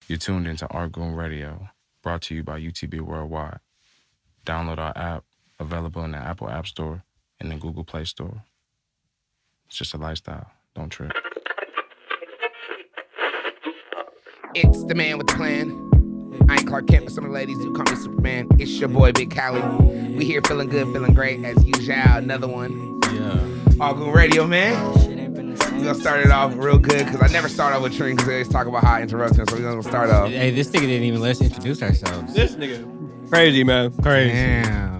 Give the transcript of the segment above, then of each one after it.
You're tuned into Artgoon Radio, brought to you by UTB Worldwide. Download our app, available in the Apple App Store and the Google Play Store. It's just a lifestyle. Don't trip. It's the man with the plan. I ain't Clark Kent, but some of the ladies do call me Superman. It's your boy, Big Cali. We here feeling good, feeling great, as usual. Another one. Yeah. Artgoon Radio, man. We're gonna start it off real good, because I never start off with Trink, because they always talk about how I interrupt him, so we're gonna start off. Hey, this nigga didn't even let us introduce ourselves. This nigga crazy, man. Crazy. Damn.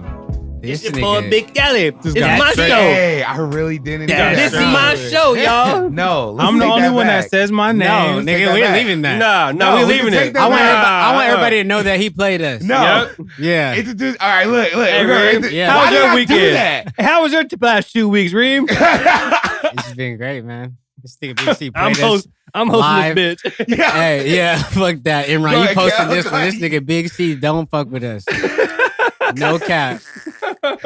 This is for Big Cali. This is my show. Hey, I really didn't. This is my show, y'all. No, I'm the only one that says my name. No, nigga, we're leaving that. No, we leaving it. I want everybody to know that he played us. No. Yep. Yeah. Introduce. All right, look. Yeah. How was your do weekend? that? How was your last 2 weeks, Reem? It's been great, man. This nigga Big C played us. I'm hosting this bitch. Yeah. Hey, yeah, fuck that. Imran, Go you ahead, posted Cal. this one. This nigga Big C don't fuck with us. No cap.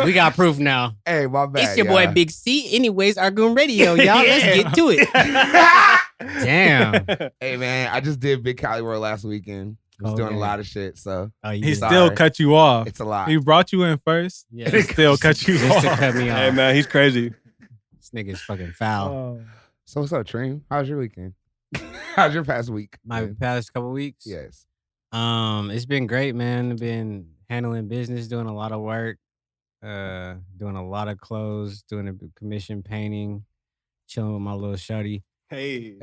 We got proof now. Hey, my bad. It's your boy Big C. Anyways, Artgoon Radio, y'all. Let's get to it. Damn. Hey, man, I just did Big Cali World last weekend. I was doing a Okay. lot of shit, so Oh, you He did. still cut you off. it's a lot. He brought you in first. Yeah. He still cut you Just to off. cut me off. Hey, man, he's crazy. This nigga's fucking foul. Oh. So what's up, Treem? How's your weekend? How's your past week? My past couple weeks? Yes. It's been great, man. I've been handling business, doing a lot of work, doing a lot of clothes, doing a commission painting, chilling with my little shorty. Hey.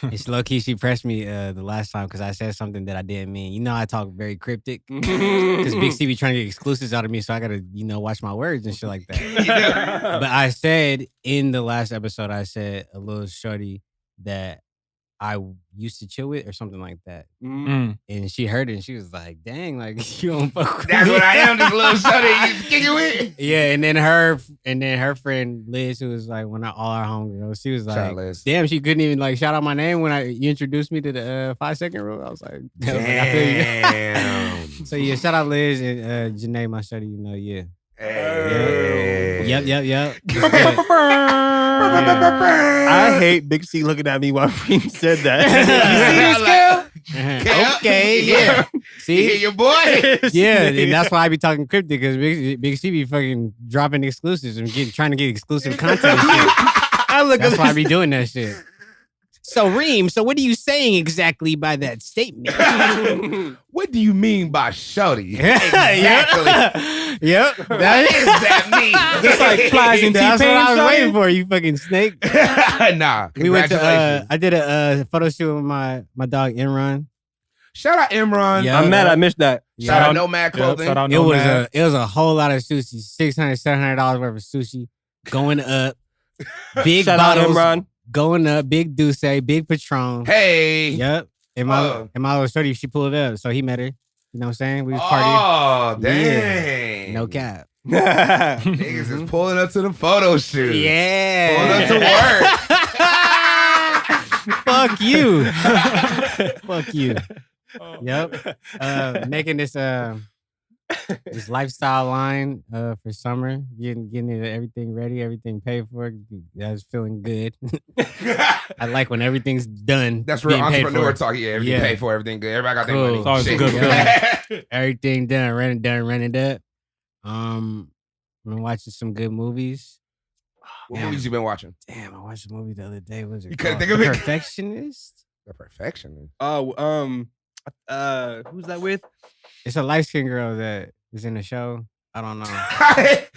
It's low key. She pressed me the last time because I said something that I didn't mean. You know, I talk very cryptic because Big C be trying to get exclusives out of me, so I gotta, watch my words and shit like that. But I said in the last episode, I said a little shorty that I used to chill with or something like that. Mm. And she heard it and she was like, dang, like you don't fuck with That's me. what I am, this little shorty you kicking with. Yeah, and then her friend Liz, who was like all our homegirls, she was Shout out like, Liz. damn, she couldn't even like shout out my name when you introduced me to the 5-second rule. I was like, I feel you. Damn. So yeah, shout out Liz and Janae, my shorty, yeah. Hey. Yep. I hate Big C looking at me while Reem said that. You see this girl? Okay, yeah. You See? hear your boy? Yeah, and that's why I be talking cryptic because Big C be fucking dropping exclusives and trying to get exclusive content and shit. That's why I be doing that shit. So Reem, what are you saying exactly by that statement? What do you mean by shorty? Exactly. Yep. What is that mean? Just like flies and That's what T-Pain, I was shorty? waiting for, you fucking snake. Nah. We went to Congratulations. I did a photo shoot with my dog Imran. Shout out Imran. Yeah. I'm mad I missed that. Shout out Nomad Clothing. Shout out It was Nomad. it was a whole lot of sushi, $600-$700 worth of sushi going up. Big Shout out bottles Imran. going up, big Douce, big Patron. Hey. Yep. And my little shorty, she pulled up, so he met her. You know what I'm saying? We was partying. Oh, Yeah. dang. No cap. Niggas is pulling up to the photo shoot. Yeah. Pulling up to work. Fuck you. Fuck you. Yep. Making this this lifestyle line for summer, getting it, everything ready, everything paid for. That's feeling good. I like when everything's done. That's real being paid entrepreneur for. talk. Yeah, everything Yeah. paid for, everything good. Everybody got their Cool. money. It's always a Shit. good Yeah. Everything done, rented up. I've been watching some good movies. What movies you been watching? Damn, I watched a movie the other day. What was it You couldn't called? think of it? Perfectionist? The Perfectionist. Oh, who's that with? It's a light-skinned girl that is in the show. I don't know. Hey,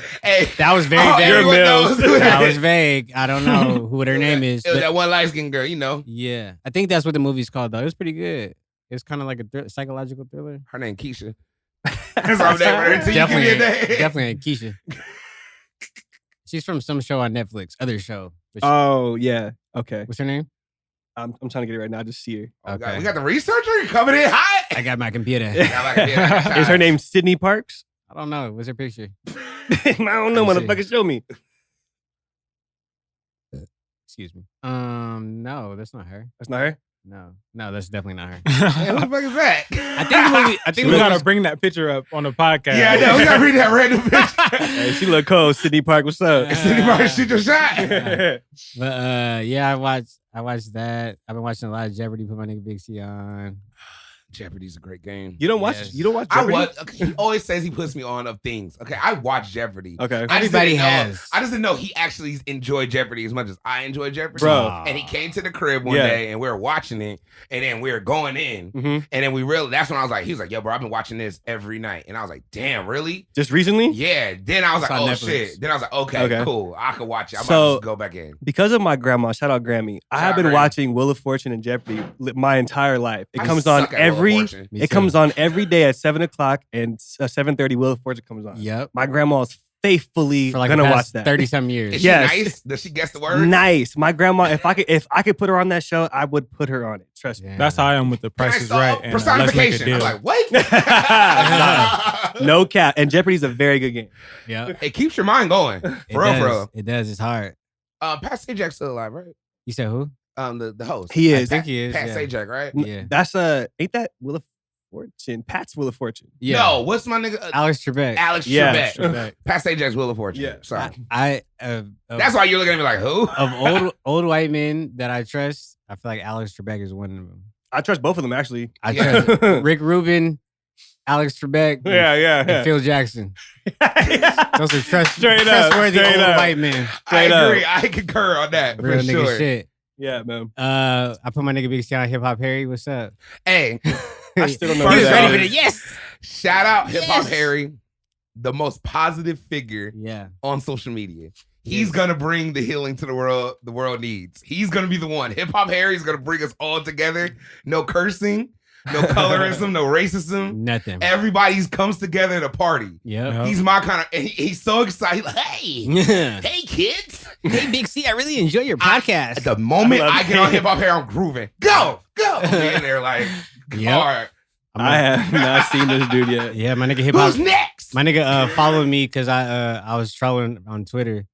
That was very vague. everyone knows who That that was is. vague. I don't know what her name is. It was but- that one light skinned girl, you know. yeah, I think that's what the movie's called, though. It was pretty good. It's kind of like a psychological thriller. Her name Keisha. That's what I'm naming her until you give me a name. Definitely ain't Keisha. She's from some show on Netflix, other show. But Oh, yeah. Okay. what's her name? I'm trying to get it right now. I just see her. Oh, God, Okay. we got the researcher coming in hot. I got my computer. Is her name Sydney Parks? I don't know. What's her picture? I don't know. Let me Motherfucker, show me. Excuse me. No, that's not her. That's not her? No, that's definitely not her. Hey, who the fuck is that? I think We the gotta movie. bring that picture up on the podcast. Yeah, I know. We gotta read that random picture. Hey, she look cold. Sydney Park, what's up? Anybody shoot your shot? But yeah, I watched that. I've been watching a lot of Jeopardy. Put my nigga Big C on. Jeopardy's a great game. You don't watch Yes. Jeopardy? He always says he puts me on of things. Okay, I watch Jeopardy. Okay. I just Everybody didn't know- has. I just didn't know he actually enjoyed Jeopardy as much as I enjoy Jeopardy. Bro. And he came to the crib one Yeah. day and we were watching it, and then we were going in, Mhm. and then we realized that's when I was like, he was like, yo, bro, I've been watching this every night, and I was like, damn, really? Just recently? Yeah. Then I was It's like, on oh Netflix. shit. Then I was like, okay, Okay. cool, I could watch it. I might So- just go back in. Because of my grandma, shout out Grammy, I Shout have out been Grammy. watching Wheel of Fortune and Jeopardy my entire life. It I comes on suck at Wheel of every Fortune. Me it too. comes on every day at 7:00 and 7:30 Wheel of Fortune comes on. Yep. My grandma's faithfully For like gonna the watch past that. 30-some years. Is she Yes. nice? Does she guess the word? Nice. My grandma, if I could put her on that show, I would put her on it. Trust me. Yeah. That's how I am with the Price is Right and Let's Make a personification. I'm Deal. like, what? No cap. And Jeopardy's a very good game. Yep. It keeps your mind going. It For real, does. for real. It does. It's hard. Pat Sajak's still alive, right? You said who? The host. He I is. think he is. Pat yeah. Sajak, right? Yeah. That's ain't that Wheel of Fortune? Pat's Wheel of Fortune. Yeah. No, what's my nigga? Alex Trebek. Alex Yeah. Trebek. Pat Sajak's Wheel of Fortune. Yeah. Sorry. That's why you're looking at me like, who? of old white men that I trust. I feel like Alex Trebek is one of them. I trust both of them actually. I Yeah. trust Rick Rubin, Alex Trebek, and Phil Jackson. Those are trustworthy straight old up. white men. I Straight up. agree. I concur on that Real for nigga sure. shit. Yeah, man. I put my nigga Big C on Hip Hop Harry. What's up? Hey, I still don't know He who was that ready is. for the yes. shout out Hip Hop Yes. Harry, the most positive figure Yeah. on social media. He's gonna bring the healing to the world needs. He's gonna be the one. Hip Hop Harry is gonna bring us all together. No cursing, no colorism, no racism. Nothing. Everybody comes together to party. Yep. Yeah. He's my kind of. He's so excited. Like, hey kids. Hey, Big C, I really enjoy your podcast. At the moment I love I get on it. Hip Hop Harry, I'm grooving. Go. I'm in there like Yep. hard. I have not seen this dude yet. Yeah, my nigga Hip Hop. Who's next? My nigga followed me because I was trolling on Twitter.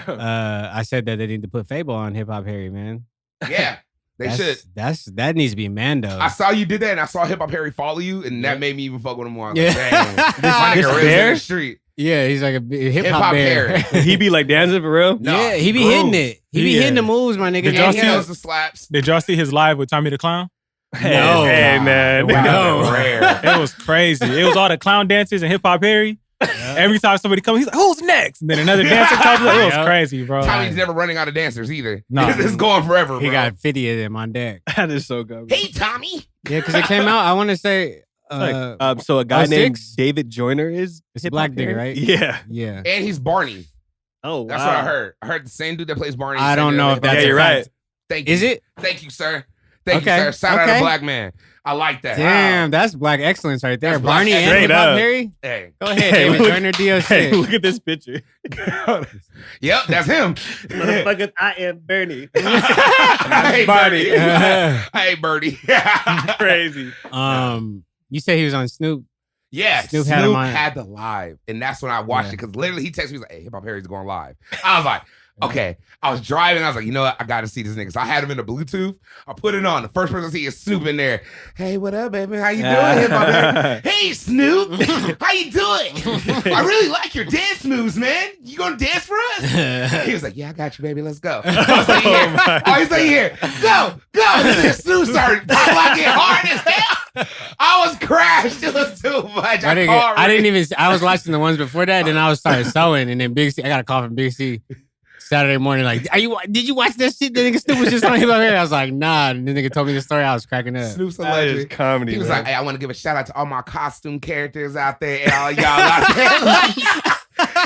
I said that they need to put Fable on Hip Hop Harry, man. Yeah, they should. That needs to be Mando. I saw you did that, and I saw Hip Hop Harry follow you, and that made me even fuck with him more. I was like, Yeah. dang, my This nigga Riz in bear? the street. Yeah, he's like a hip Hip-hop hop bear. Harry. He be like dancing for real? No, yeah, he be grooves. hitting it. He be Yeah. hitting the moves, my nigga. Did Yeah, y'all he see knows the slaps. Did y'all see his live with Tommy the Clown? Hey, No. hey man. Wow. No. Rare. It was crazy. It was all the clown dancers and Hip Hop Harry. Every time somebody comes, he's like, "Who's next?" And then another dancer comes. It was Yep. crazy, bro. Tommy's never running out of dancers either. No. It's going forever, He bro. got 50 of them on deck. That is so good. Hey, Tommy. Yeah, because it came out. I want to say, So a guy named 06? David Joyner is It's a hip-hop black nigga, Harry? right? Yeah. yeah. And he's Barney. Oh, That's wow. what I heard. I heard the same dude that plays Barney. I said don't that know they- if that's Yeah, a you're fact. right. Thank you. Is it? Thank you, sir. Thank you, Okay, sir. Shout out okay. to Black Man. I like that. Damn, that's black excellence right there. That's black Barney and excellence. Hip Hop Straight up. Harry. Hey. Go ahead, Hey, David look- Joyner, DOC. Hey, look at this picture. Yep, that's him. Motherfuckers, I am Bernie. I hate Barney. Birdie. I hate Birdie. Crazy. You say he was on Snoop. Yeah, Snoop Snoop had him on- had the live, and that's when I watched Yeah. it because literally he texted me, he's like, "Hey, Hip Hop Harry's going live." I was like, "Okay." I was driving, I was like, "You know what? I got to see this nigga." So I had him in the Bluetooth. I put it on. The first person I see is Snoop in there. Hey, what up, baby? How you doing, Hip Hop Harry? Hey, Snoop, how you doing? I really like your dance moves, man. You gonna dance for us? He was like, "Yeah, I got you, baby. Let's go." I was like, "Here." my I was like, "Here, go." This Snoop started getting hard as hell. I was crashed. It was too much. I didn't even. I was watching the ones before that, and I was started sewing, and then Big C. I got a call from Big C Saturday morning. Like, did you watch that shit? The nigga Snoop was just on Hip Hop Harry. I was like, nah. And the nigga told me the story. I was cracking up. Snoop's a That is legend. comedy. He was man. like, "Hey, I want to give a shout out to all my costume characters out there and all y'all out there."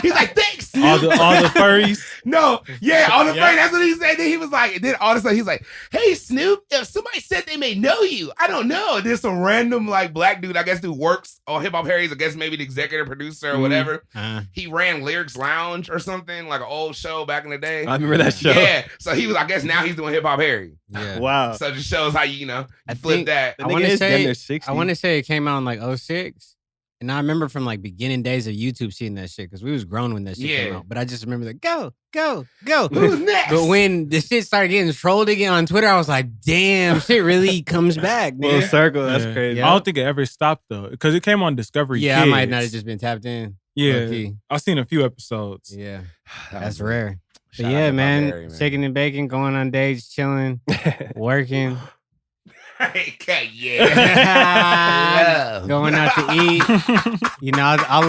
He's like, "Thanks, Snoop." all the furries. No, yeah, on the Yeah. phone. That's what he said. Then he was like, and then all of a sudden he's like, "Hey, Snoop, if somebody said they may know you, I don't know." And there's some random like black dude, I guess, who works on Hip Hop Harry's, I guess maybe the executive producer or whatever. He ran Lyrics Lounge or something, like an old show back in the day. I remember that show. Yeah, so he was. I guess now he's doing Hip Hop Harry. Yeah. Wow. So it just shows how you I flip think- that. The I nigga wanna is say- damn near 60. I want to say it came out in like 06. And I remember from like beginning days of YouTube seeing that shit because we was grown when that shit came out. But I just remember like, go. Who's next? But when the shit started getting trolled again on Twitter, I was like, damn, shit really comes back, Full man. circle. That's crazy. I don't think it ever stopped though, because it came on Discovery. Yeah, Kids. I might not have just been tapped in. Yeah, Okay. I've seen a few episodes. Yeah, That that's was rare. Shout But out yeah, to man, Barbarian, shaking and baking, going on dates, chilling, working, Okay, yeah. Love. going out to eat. You know, I'll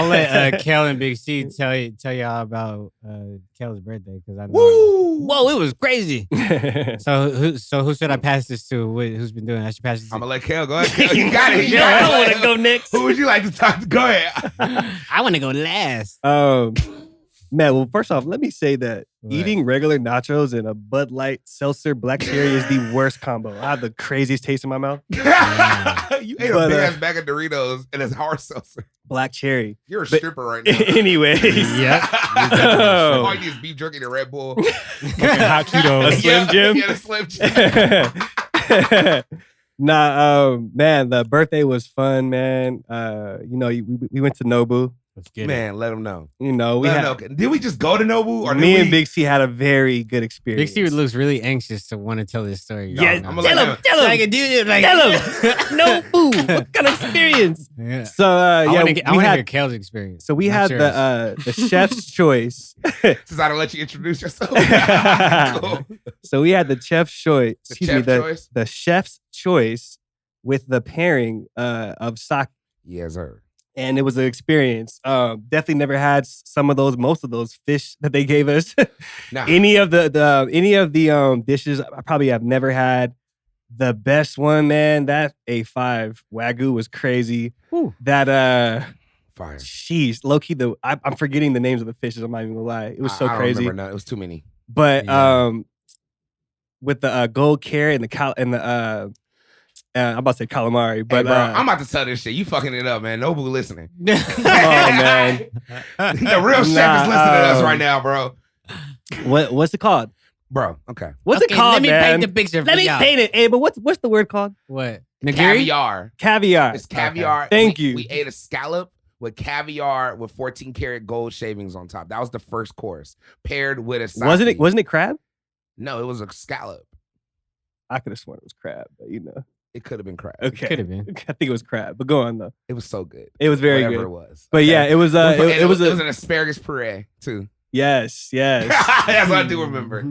let Kel and Big C tell y'all about Kel's birthday because I know. Woo! Whoa, it was crazy. So who should I pass this to? Who's been doing? I should pass this to. I'm gonna let Kel go. Kel, you got it. You Yeah, I got don't it. want to go next. Who would you like to talk to? Go ahead. I want to go last. Man, well, first off, let me say that What? eating regular nachos and a Bud Light Seltzer Black Cherry is the worst combo. I have the craziest taste in my mouth. You ate a But, big ass bag of Doritos and it's hard seltzer. Black Cherry. You're a But- stripper right now. Anyways. Yeah. All you need is beef jerky and Red Bull. Fucking hot Cheetos. A Slim Jim? Yeah, the Slim Jim. Man, the birthday was fun, man. We went to Nobu. Let's get it. Man, let them know. We Let 'em had know. Did we just go to Nobu? Or me did and Big C had a very good Big experience. C looks really anxious to want to tell this story. Yeah, I'm gonna tell let him, him. tell So him. I can do it. Like, Tell him. Nobu. What kind of experience? Yeah. So I yeah, want to we hear had Kel's experience. so we Not had yours. the chef's choice. Since I don't let you introduce yourself. Cool. So we had the chef's choice. The Excuse chef me, choice? the chef's choice with the pairing of sake. Yes, sir. And it was an experience. Definitely never had most of those fish that they gave us. Nah. Any of the dishes I probably have never had. The best one, man, that A5 Wagyu was crazy. Whew. Fire. Sheesh, low key. I'm forgetting the names of the fishes. I'm not even gonna lie. It was so I don't crazy. remember none. It was too many. But Yeah. with the gold carrot and I'm about to say calamari, but Hey, bro, I'm about to tell this shit. You fucking it up, man. Nobu listening. oh man, The real chef is Nah, listening to us right now, bro. what's it called? Bro, okay. What's Okay, it called, let me man? paint the picture. Let me paint it. Hey, but what's the word called? What? Nigiri? Caviar. Caviar. It's caviar. Thank We- you. We ate a scallop with caviar with 14 karat gold shavings on top. That was the first course, paired with a sake. Wasn't it crab? No, it was a scallop. I could have sworn it was crab, but It could have been crab. Okay. Could have been. I think it was crab, but go on though. It was so good. It was very Whatever good. it was. But Okay. yeah, it was And it was an asparagus puree too. yes. That's what I do remember.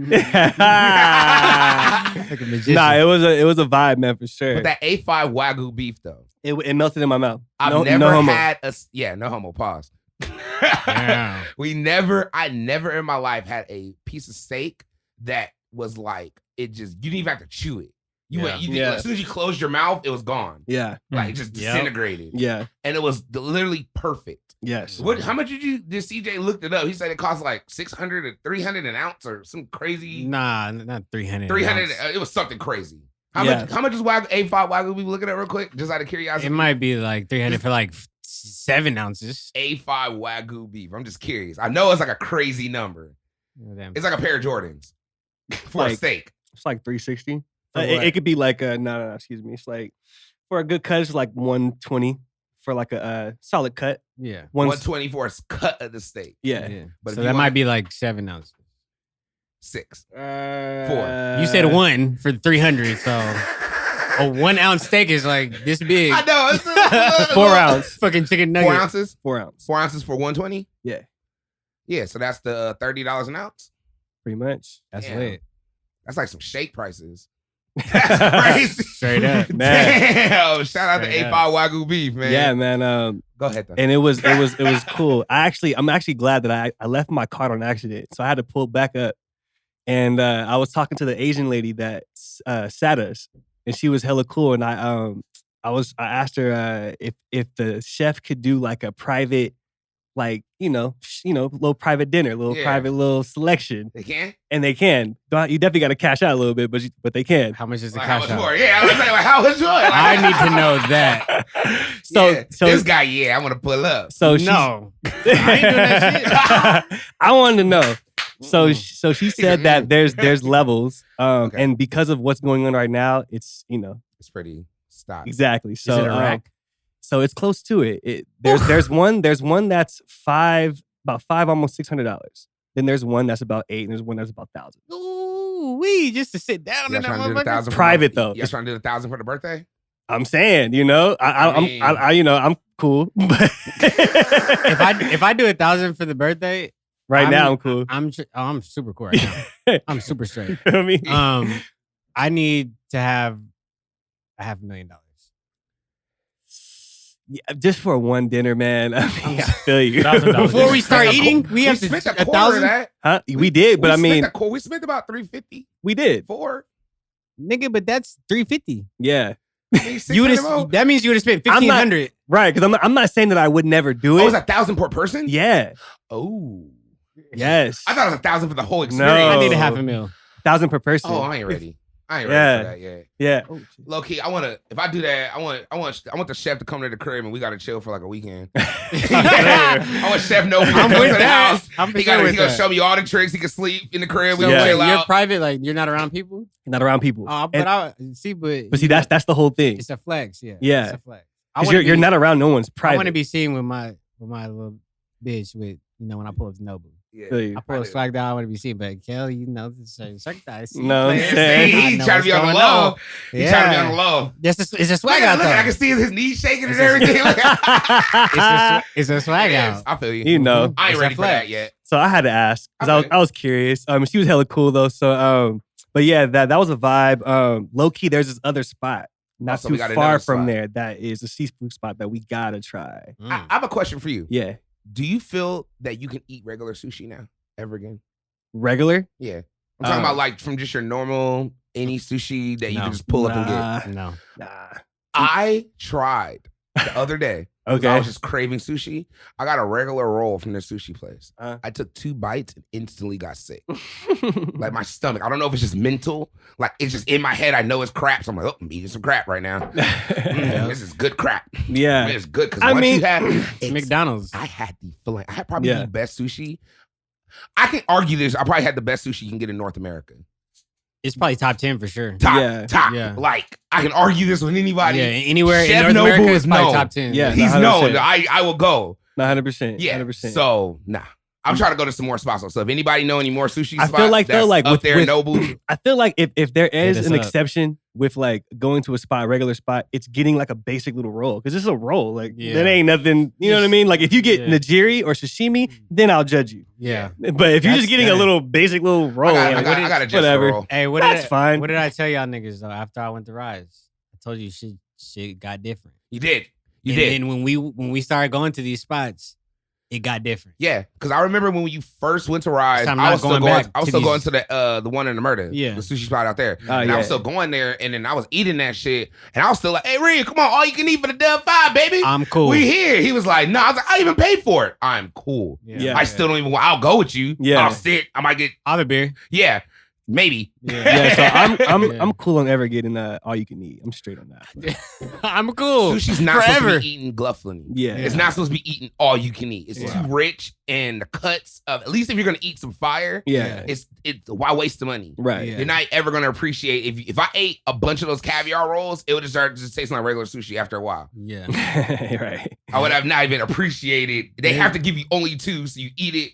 Like a magician. Nah, it was a vibe, man, for sure. But that A5 Wagyu beef though, It melted in my mouth. I've no never homo. had no homo, pause. Damn. I never in my life had a piece of steak that was like, it just, you didn't even have to chew it. Yeah. As soon as you closed your mouth, it was gone. Yeah. Like it just Yep. disintegrated. Yeah. And it was literally perfect. Yes. How much did CJ looked it up? He said it cost like 600 or 300 an ounce or some crazy. Nah, not 300. 300. ounce. It was something crazy. How Yeah. much is A5 Wagyu? We looking at real quick, just out of curiosity. It might be like 300 for like 7 ounces. A5 Wagyu beef. I'm just curious. I know it's like a crazy number. Oh, damn. It's like a pair of Jordans for a Like- steak. It's like 360. For It, what? it could be like no, excuse me. It's like for a good cut, it's like 120 for like a solid cut. Yeah. 120 for a cut of the steak. Yeah. But if so you that want- might be like 7 ounces. 6. You said 1 for 300, so a 1 ounce steak is like this big. I know. It's 4 ounce. Fucking chicken 4 nugget. ounces? 4 ounce. 4 ounces for 120? Yeah. Yeah, so that's the $30 an ounce. Pretty much. That's Damn. lit. That's like some shake prices. That's crazy. Straight up. Man. Damn. Shout out to Straight A5 up. Wagyu beef, man. Yeah, man. Go ahead, though. And it was cool. I'm actually glad that I left my cart on accident, so I had to pull back up. And I was talking to the Asian lady that sat us, and she was hella cool. And I asked her if the chef could do like a private, like little private dinner, private little selection, They can? and they can. You definitely got to cash out a little bit, but they can. How much is the Like, how cash much more? out? Yeah, I was saying, like, how much more? Like, I need to know that. So this guy, I want to pull up. So No. I ain't doing that shit. I wanted to know. So Mm. so she said that there's levels, Okay. and because of what's going on right now, it's It's pretty stock. exactly. Is So it a rack? So it's close to it. There's one that's about $5, almost $600. Then there's one that's about $8, and there's one that's about $1,000. Ooh, just to sit down You in guys that trying to do motherfucker. $1,000? Private though. You guys trying to do $1,000 for the birthday? I'm saying, I'm cool. But If I do 1,000 for the birthday, I'm cool. I'm super cool right now. I'm super straight. You feel me? I need to have $500,000. Yeah, just for one dinner, man. I feel you. $1,000. Before we start eating, we have to spent a quarter of 1,000. that. Huh? We did, but we spent about $350 we did. for. Nigga, but that's $350. Yeah. That means you would have spent I'm not- $1,500. Right, because I'm not saying that I would never do Oh, it. it was $1,000 per person? Yeah. Oh. Yes. I thought it was $1,000 for the whole No. experience. I need $500,000. 1,000 per person. Oh, I ain't ready. I ain't ready for that yet. Yeah. Low key, if I do that, I want the chef to come to the crib and we gotta chill for like a weekend. I want Chef Noble to come to with the that. house. I'm for He sure with gonna that. show me all the tricks. He can sleep in the crib. We So can wait, chill you're out. private, like you're not around people. Not around people. But see, that's the whole thing. it's a flex. Yeah, Yeah. it's a flex. Because you're not around no one's I private. want to be seen with my little bitch when I pull up to Noble. Yeah. Feel you. I pull up swag down. I want to be seen, but Kelly, this circumcised. No, I'm See, saying. he trying to be on the low. He trying to be on the low. It's a swag Look, out look, there. I can see his knees shaking and everything. It's a swag Yes, out. I feel you. You know. I ain't It's ready a for that flex. yet. So I had to ask because Okay. I was curious. She was hella cool though. So but yeah, that was a vibe. Low key, there's this other spot not So we too got far another from spot. there that is a seafood spot that we gotta try. I have a question for you. Yeah, Do you feel that you can eat regular sushi now ever again? regular. Yeah. I'm talking about like from just your normal any sushi that you No. can just pull up and get. No. Nah. I tried the other day. 'cause Okay. I was just craving sushi. I got a regular roll from this sushi place. Uh. I took 2 bites and instantly got sick. Like my stomach. I don't know if it's just mental. Like it's just in my head. I know it's crap. So I'm like, oh, I'm eating some crap right now. This is good crap. Yeah. It's good because I once mean- you have It's McDonald's. I had the feeling. I had probably Yeah. the best sushi. I can argue this. I probably had the best sushi you can get in North America. It's probably top 10 for sure. Yeah. Top. Yeah. Like I can argue this with anybody. Yeah, anywhere Chef in North Noble America is is probably known. top 10. Yeah. He's 100%. known. I will go. 100%. Yeah. 100%. So nah. I'm trying to go to some more spots. So if anybody know any more sushi I spots, feel like, though, that's like, up with- there in Noble. I feel like if there is us an up. exception with like going to a regular spot, it's getting like a basic little roll because it's a roll. Like Yeah. that ain't nothing. You know what I mean? Like if you get Yeah. nigiri or sashimi, then I'll judge you. Yeah. But if you're That's just getting a good. little basic little roll, I like, got a just whatever. roll. Hey, That's fine. What did I tell y'all niggas though after I went to Rise? I told you shit got different. You did. You and did. then when we started going to these spots, it got different. Yeah, because I remember when you first went to Rise, I'm I not was still going going. back I was to still going these- to the one in the murder, Yeah. the sushi spot out there. Oh, and I yeah. was still going there, and then I was eating that shit, and I was still like, "Hey, Reed, come on, all you can eat for the dub 5, baby. I'm cool. We here." He was like, "No," I was like, "I even paid for it. I'm cool. Yeah. I still don't even. I'll go with you. Yeah. I'll sit. I might get. I'll have a beer. Yeah, maybe. Yeah, so I'm Yeah. I'm cool on ever getting all you can eat. I'm straight on that. I'm cool. Sushi's not Forever. supposed to be eaten gluttony. Yeah. It's not supposed to be eaten all you can eat. It's Yeah. too rich, and the cuts of at least if you're gonna eat some fire, Yeah. it's why waste the money? Right. Yeah. You're not ever gonna appreciate if I ate a bunch of those caviar rolls, it would just start just tasting like regular sushi after a while. Yeah. Right. I would have not even appreciated. They Yeah. have to give you only 2, so you eat it,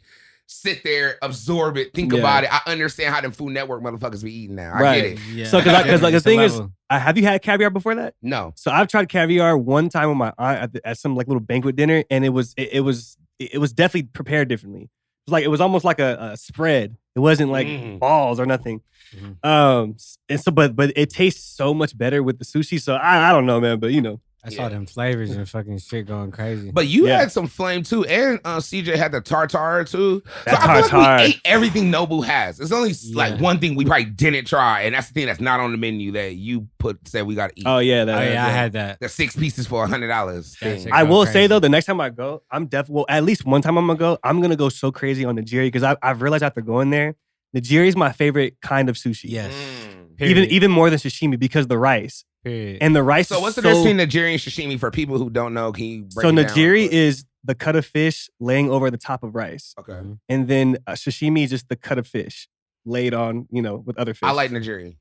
sit there, absorb it, think Yeah. about it. I understand how them Food Network motherfuckers be eating now. I Right. get it. Yeah. So because like the It's a thing is, level. have you had caviar before that? No. So I've tried caviar one time with my aunt at some like little banquet dinner, and it was definitely prepared differently. It was almost like a spread. It wasn't like Mm. balls or nothing. Mhm. And so but it tastes so much better with the sushi. So I don't know, man, but you know. I saw them flavors and fucking shit going crazy. But you Yeah. had some flame too, and CJ had the tartar too. That so I feel tartar. like we ate everything Nobu has. There's only like Yeah. one thing we probably didn't said and that's the thing that's not on the menu that you said we got to eat. Oh yeah, Oh yeah, I had that. The 6 pieces for $100. That thing. shit I go will crazy. say though, the next time I go, I'm definitely at least one time I'm gonna go so crazy on nigiri because I've realized after going there, nigiri is my favorite kind of sushi. Yes. Mm. Even more than sashimi because the rice Period. and the rice. So what's the is difference between nigiri and sashimi for people who don't know? Can you break So it down? nigiri is the cut of fish laying over the top of rice, Okay. and then sashimi is just the cut of fish laid on with other fish. I like nigiri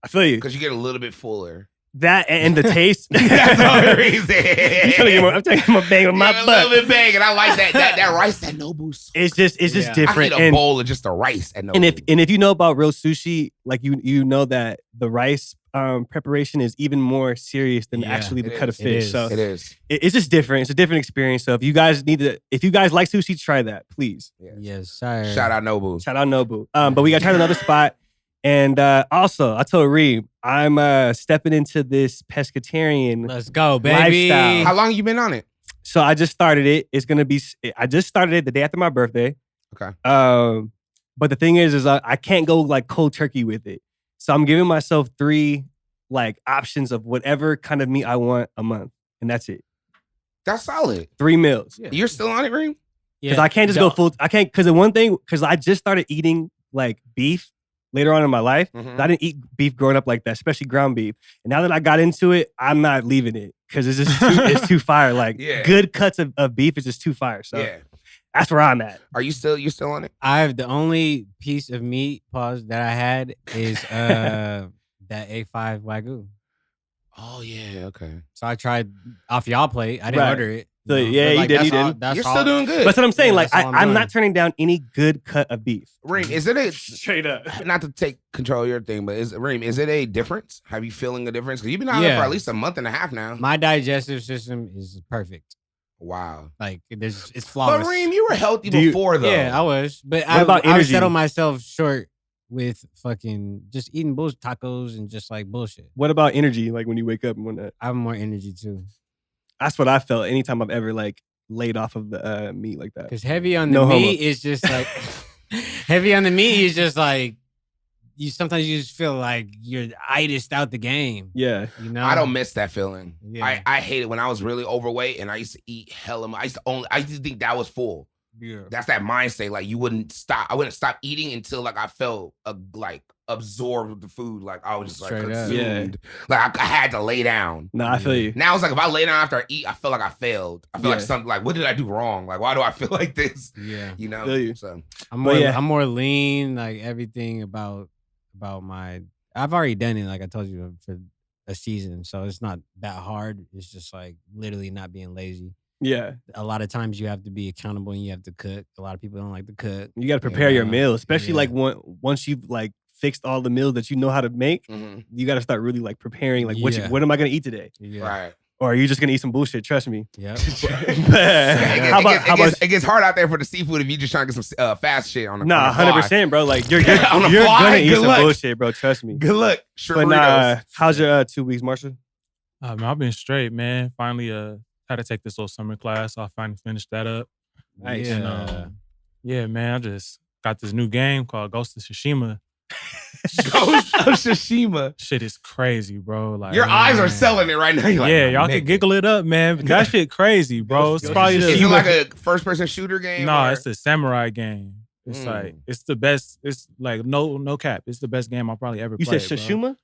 I feel you. because you get a little bit fuller. That and the taste. That's the only reason. I'm taking my bang with my a butt. little bit bang, and I like that rice at Nobu's. It's just different. I need a bowl of just the rice at Nobu's. And if you know about real sushi, like you know that the rice preparation is even more serious than actually the cut of fish. So it is. It's just different. It's a different experience. So if you guys like sushi, try that, please. Yes, sir. Shout out Nobu. Shout out Nobu. But we got to try another spot. And also, I told Reem, I'm stepping into this pescatarian Let's go, baby. lifestyle. How long you been on it? So I just started it. I just started it the day after my birthday. Okay. But the thing is I can't go like cold turkey with it. So I'm giving myself 3 like options of whatever kind of meat I want a month, and that's it. That's solid. 3 meals. Yeah. You're still on it, Reem? Because I can't just go full. I can't because I just started eating like beef later on in my life. Mhm. I didn't eat beef growing up like that, especially ground beef. And now that I got into it, I'm not leaving it because it's just it's too fire. Like good cuts of beef is just too fire. So that's where I'm at. Are you still on it? The only piece of meat that I had is that A5 Wagyu. Oh yeah, okay. So I tried off y'all plate. I didn't order it. So, yeah, you did. You're still doing good. That's what I'm saying. Yeah, like that's all I'm I'm doing. not turning down any good cut of beef. Reem, is it a Straight up? not to take control of your thing, but is it a difference? Have you feeling a difference? Because you've been on it for at least a month and a half now. My digestive system is perfect. Wow. Like it's flawless. But Reem, you were healthy before though. Yeah, I was. But What about I would energy? settle myself short with fucking just eating bullshit tacos and just like bullshit. What about energy? Like when you wake up and whatnot? I have more energy too. That's what I felt anytime I've ever like laid off of the meat like that. Because heavy on the meat is just like heavy on the meat is just like sometimes you just feel like you're itis out the game. Yeah. You know? I don't miss that feeling. Yeah. I hate it when I was really overweight and I used to eat hella. I used to think that was full. Yeah. That's that mindset. Like I wouldn't stop eating until like I felt like absorbed with the food. Like I was just like Straight up. consumed. Like I had to lay down. No, I feel you. Now it's like if I lay down after I eat, I feel like I failed. I feel like something like what did I do wrong? Like why do I feel like this? Yeah. You know. Feel you. So I'm more lean, like everything about my I've already done it, like I told you, for a season. So it's not that hard. It's just like literally not being lazy. Yeah. A lot of times you have to be accountable and you have to cook. A lot of people don't like to cook. You got to prepare your meal, especially like once you've like fixed all the meals that you know how to make. You got to start really like preparing. Like what am I gonna eat today? Right. Or are you just gonna eat some bullshit? Trust me. Yeah. It gets hard out there for the seafood if you just trying to get some fast shit on the Nah, 100%, bro. Like you're on the you're fly, gonna eat good some luck. bullshit, bro. Trust me. Good luck. But how's your 2 weeks, Marshall? I've been straight, man. Finally, had to take this little summer class. I finally finished that up. Nice. And, yeah, man. I just got this new game called Ghost of Tsushima. Ghost of Tsushima. Shit is crazy, bro. Like your eyes are selling it right now. You're like, yeah, y'all can giggle it up, man. But that shit crazy, bro. It's probably Is it like a first-person shooter game? No, or? it's a samurai game. It's like it's the best. It's like no cap. It's the best game I'll probably ever You play. said Tsushima?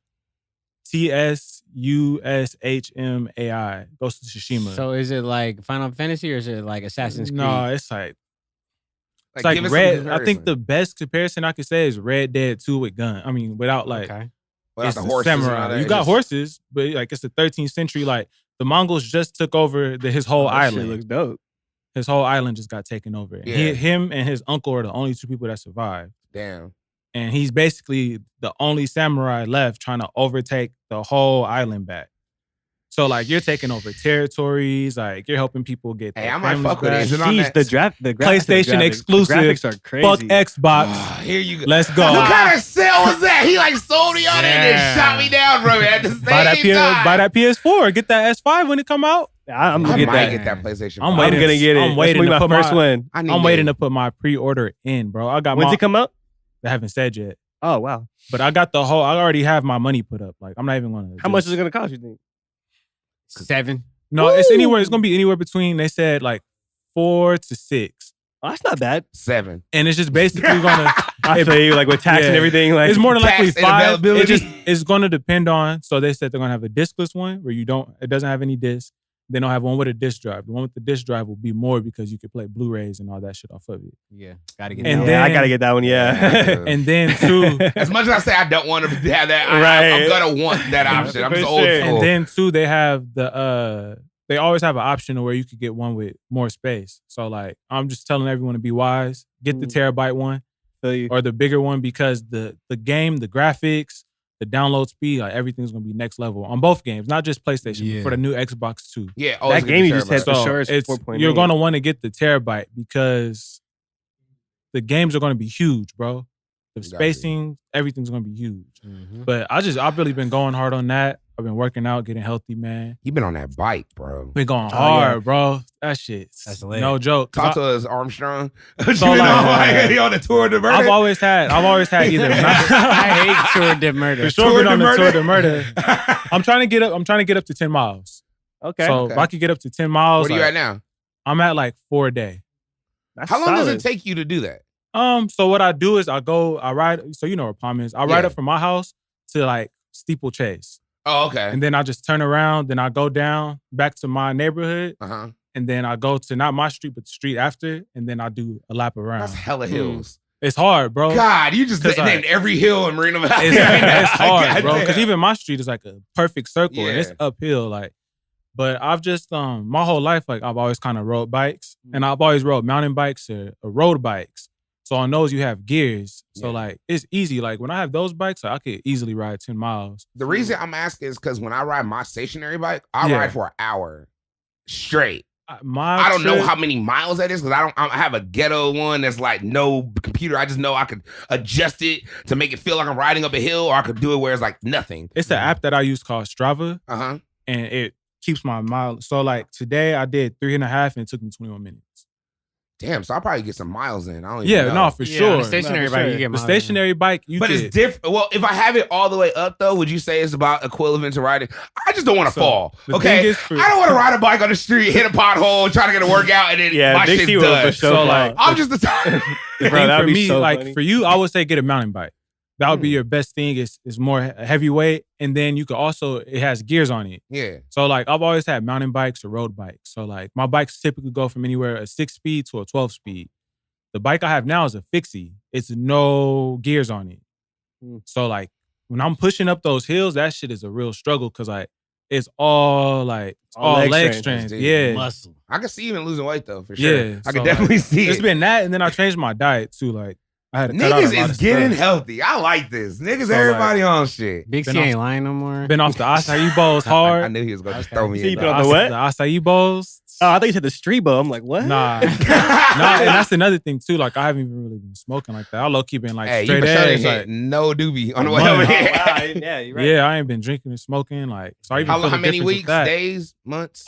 TSUSHMAI. Ghost of Tsushima. So is it like Final Fantasy or is it like Assassin's Creed? No, it's like give us some Red. I comparison. think the best comparison I could say is Red Dead 2 with gun. I mean, without like Without it's the the horses and all samurai. that, You it's got just- horses, but like it's the 13th century. Like the Mongols just took over his whole That shit island. looks dope. His whole island just got taken over. And Yeah. him and his uncle are the only 2 people that survived. Damn. And he's basically the only samurai left trying to overtake the whole island back. So like you're taking over territories, like you're helping people get. Hey, their I might families fuck with it. back. Is it on Jeez, that? the PlayStation graphics, exclusive. The graphics are crazy. Fuck Xbox. Here you go. Let's go. What kind of sale was that? He like sold me on it and then Yeah. shot me down from it at the same Buy that time. buy that PS4. Get that S5 when it come out. I'm I gonna get might that. get that PlayStation. I'm 5. waiting. I'm gonna get it. I'm waiting That's to my put first my. one. I'm waiting to put my pre-order in, bro. I got When's my. it come out? They haven't said yet, Oh wow. but I got the whole. I already have my money put up. Like I'm not even gonna. How much is it gonna cost, you think? 7. No, it's anywhere. It's gonna be anywhere between. They said like 4 to 6, Oh, that's not bad. 7. and it's just basically gonna. I feel you, like with tax and Yeah. everything. Like It's more than likely Tax and 5. availability. It's going to depend on. So they said they're gonna have a discless one where it doesn't have any disc. Then they'll have one with a disc drive. The one with the disc drive will be more because you could play Blu-rays and all that shit off of it. Yeah, gotta get And that. then- I gotta get that one. Yeah. And then too, As much as I say I don't want to have that, Right. I'm gonna want that option. I'm For just old sure. school. and then too, they have they always have an option where you could get one with more space. So like, I'm just telling everyone to be wise. Get the terabyte one Feel you. or the bigger one because the game, the graphics, the download speed, like everything's gonna be next level on both games, not just PlayStation, Yeah. but for the new Xbox too. Yeah, That always game get you the just said terabyte. for sure is it's 4.8. you're gonna want to get the terabyte because the games are gonna be huge, bro. The Got you. spacing, everything's gonna be huge. Mhm. But I've really been going hard on that. I've been working out, getting healthy, man. You been on that bike, bro. Been going Oh, hard, yeah. bro. That shit's That's lit. no joke. 'Cause Talk to us, Armstrong. You So, been like, on, like, on the tour de I've Verde? always had either. I hate Tour de Murder. For sure, Tour been de on the Murder? Tour de Murder. I'm trying to get up to 10 miles. Okay. So Okay. if I could get up to 10 miles, Where are you like, at now? I'm at like 4 a day. That's How long does solid. it take you to do that? So what I do is I ride. So you know where Palm is. I ride Yeah. up from my house to like Steeplechase, Oh, okay. and then I just turn around. Then I go down back to my neighborhood, Uh-huh. and then I go to not my street but the street after, and then I do a lap around. That's hella hills. It's hard, bro. God, you just 'Cause, like, named every hill in Marina Valley. It's hard, God bro. damn. Because even my street is like a perfect circle, and it's Yeah. uphill. Like, but I've just my whole life, like I've always kind of rode bikes, and I've always rode mountain bikes or road bikes. So on those you have gears, so Yeah. like it's easy. Like when I have those bikes, like, I could easily ride 10 miles. The reason I'm asking is because when I ride my stationary bike, I Yeah. ride for an hour straight. My I don't know trip- how many miles that is because I have a ghetto one that's like no computer. I just know I could adjust it to make it feel like I'm riding up a hill, or I could do it where it's like nothing. It's an app that I use called Strava, Uh-huh. and it keeps my miles. So like today I did 3.5, and it took me 21 minutes. Damn, so I'll probably get some miles in. I don't even Yeah, know. no, for Yeah, sure. on the stationary No, for bike, sure. you get the miles in. stationary bike, you But could, it's different. Well, if I have it all the way up, though, would you say it's about equivalent to riding? I just don't want to So, fall. the Okay, thing is for- I don't want to ride a bike on the street, hit a pothole, try to get a workout, and then Yeah, my Big shit's C will done. for sure. So, like, I'm just the type. The Bro, thing that'd for be me, so like funny. for you, I would say get a mountain bike. That would be your best thing. It's more heavyweight, and then you could also it has gears on it. Yeah. So like I've always had mountain bikes or road bikes. So like my bikes typically go from anywhere a 6-speed to a 12-speed. The bike I have now is a fixie. It's no gears on it. So like when I'm pushing up those hills, that shit is a real struggle because like it's all leg strength. dude. Yeah. Muscle. I can see you even losing weight though, for sure. Yeah, I so, can definitely see It's it. been that, and then I changed my diet too. Like I had to cut out a Niggas lot is of getting stuff. healthy. I like this. Niggas, So, everybody on shit. Big Been C off- ain't lying no more. Been off the acai bowls I hard. knew he was going to Okay. throw me See, in. you though. been on the what? The acai bowls. Oh, I thought you said the street bow. I'm like, what? Nah. Nah, and that's another thing too. Like I haven't even really been smoking like that. I low key been like Hey, you straight for sure edge. didn't hit Like, no doobie on the way Money. over Oh, here. wow. Yeah, you're right. yeah, I ain't been drinking and smoking. Like so I even feel How the many difference with weeks, that. days, months?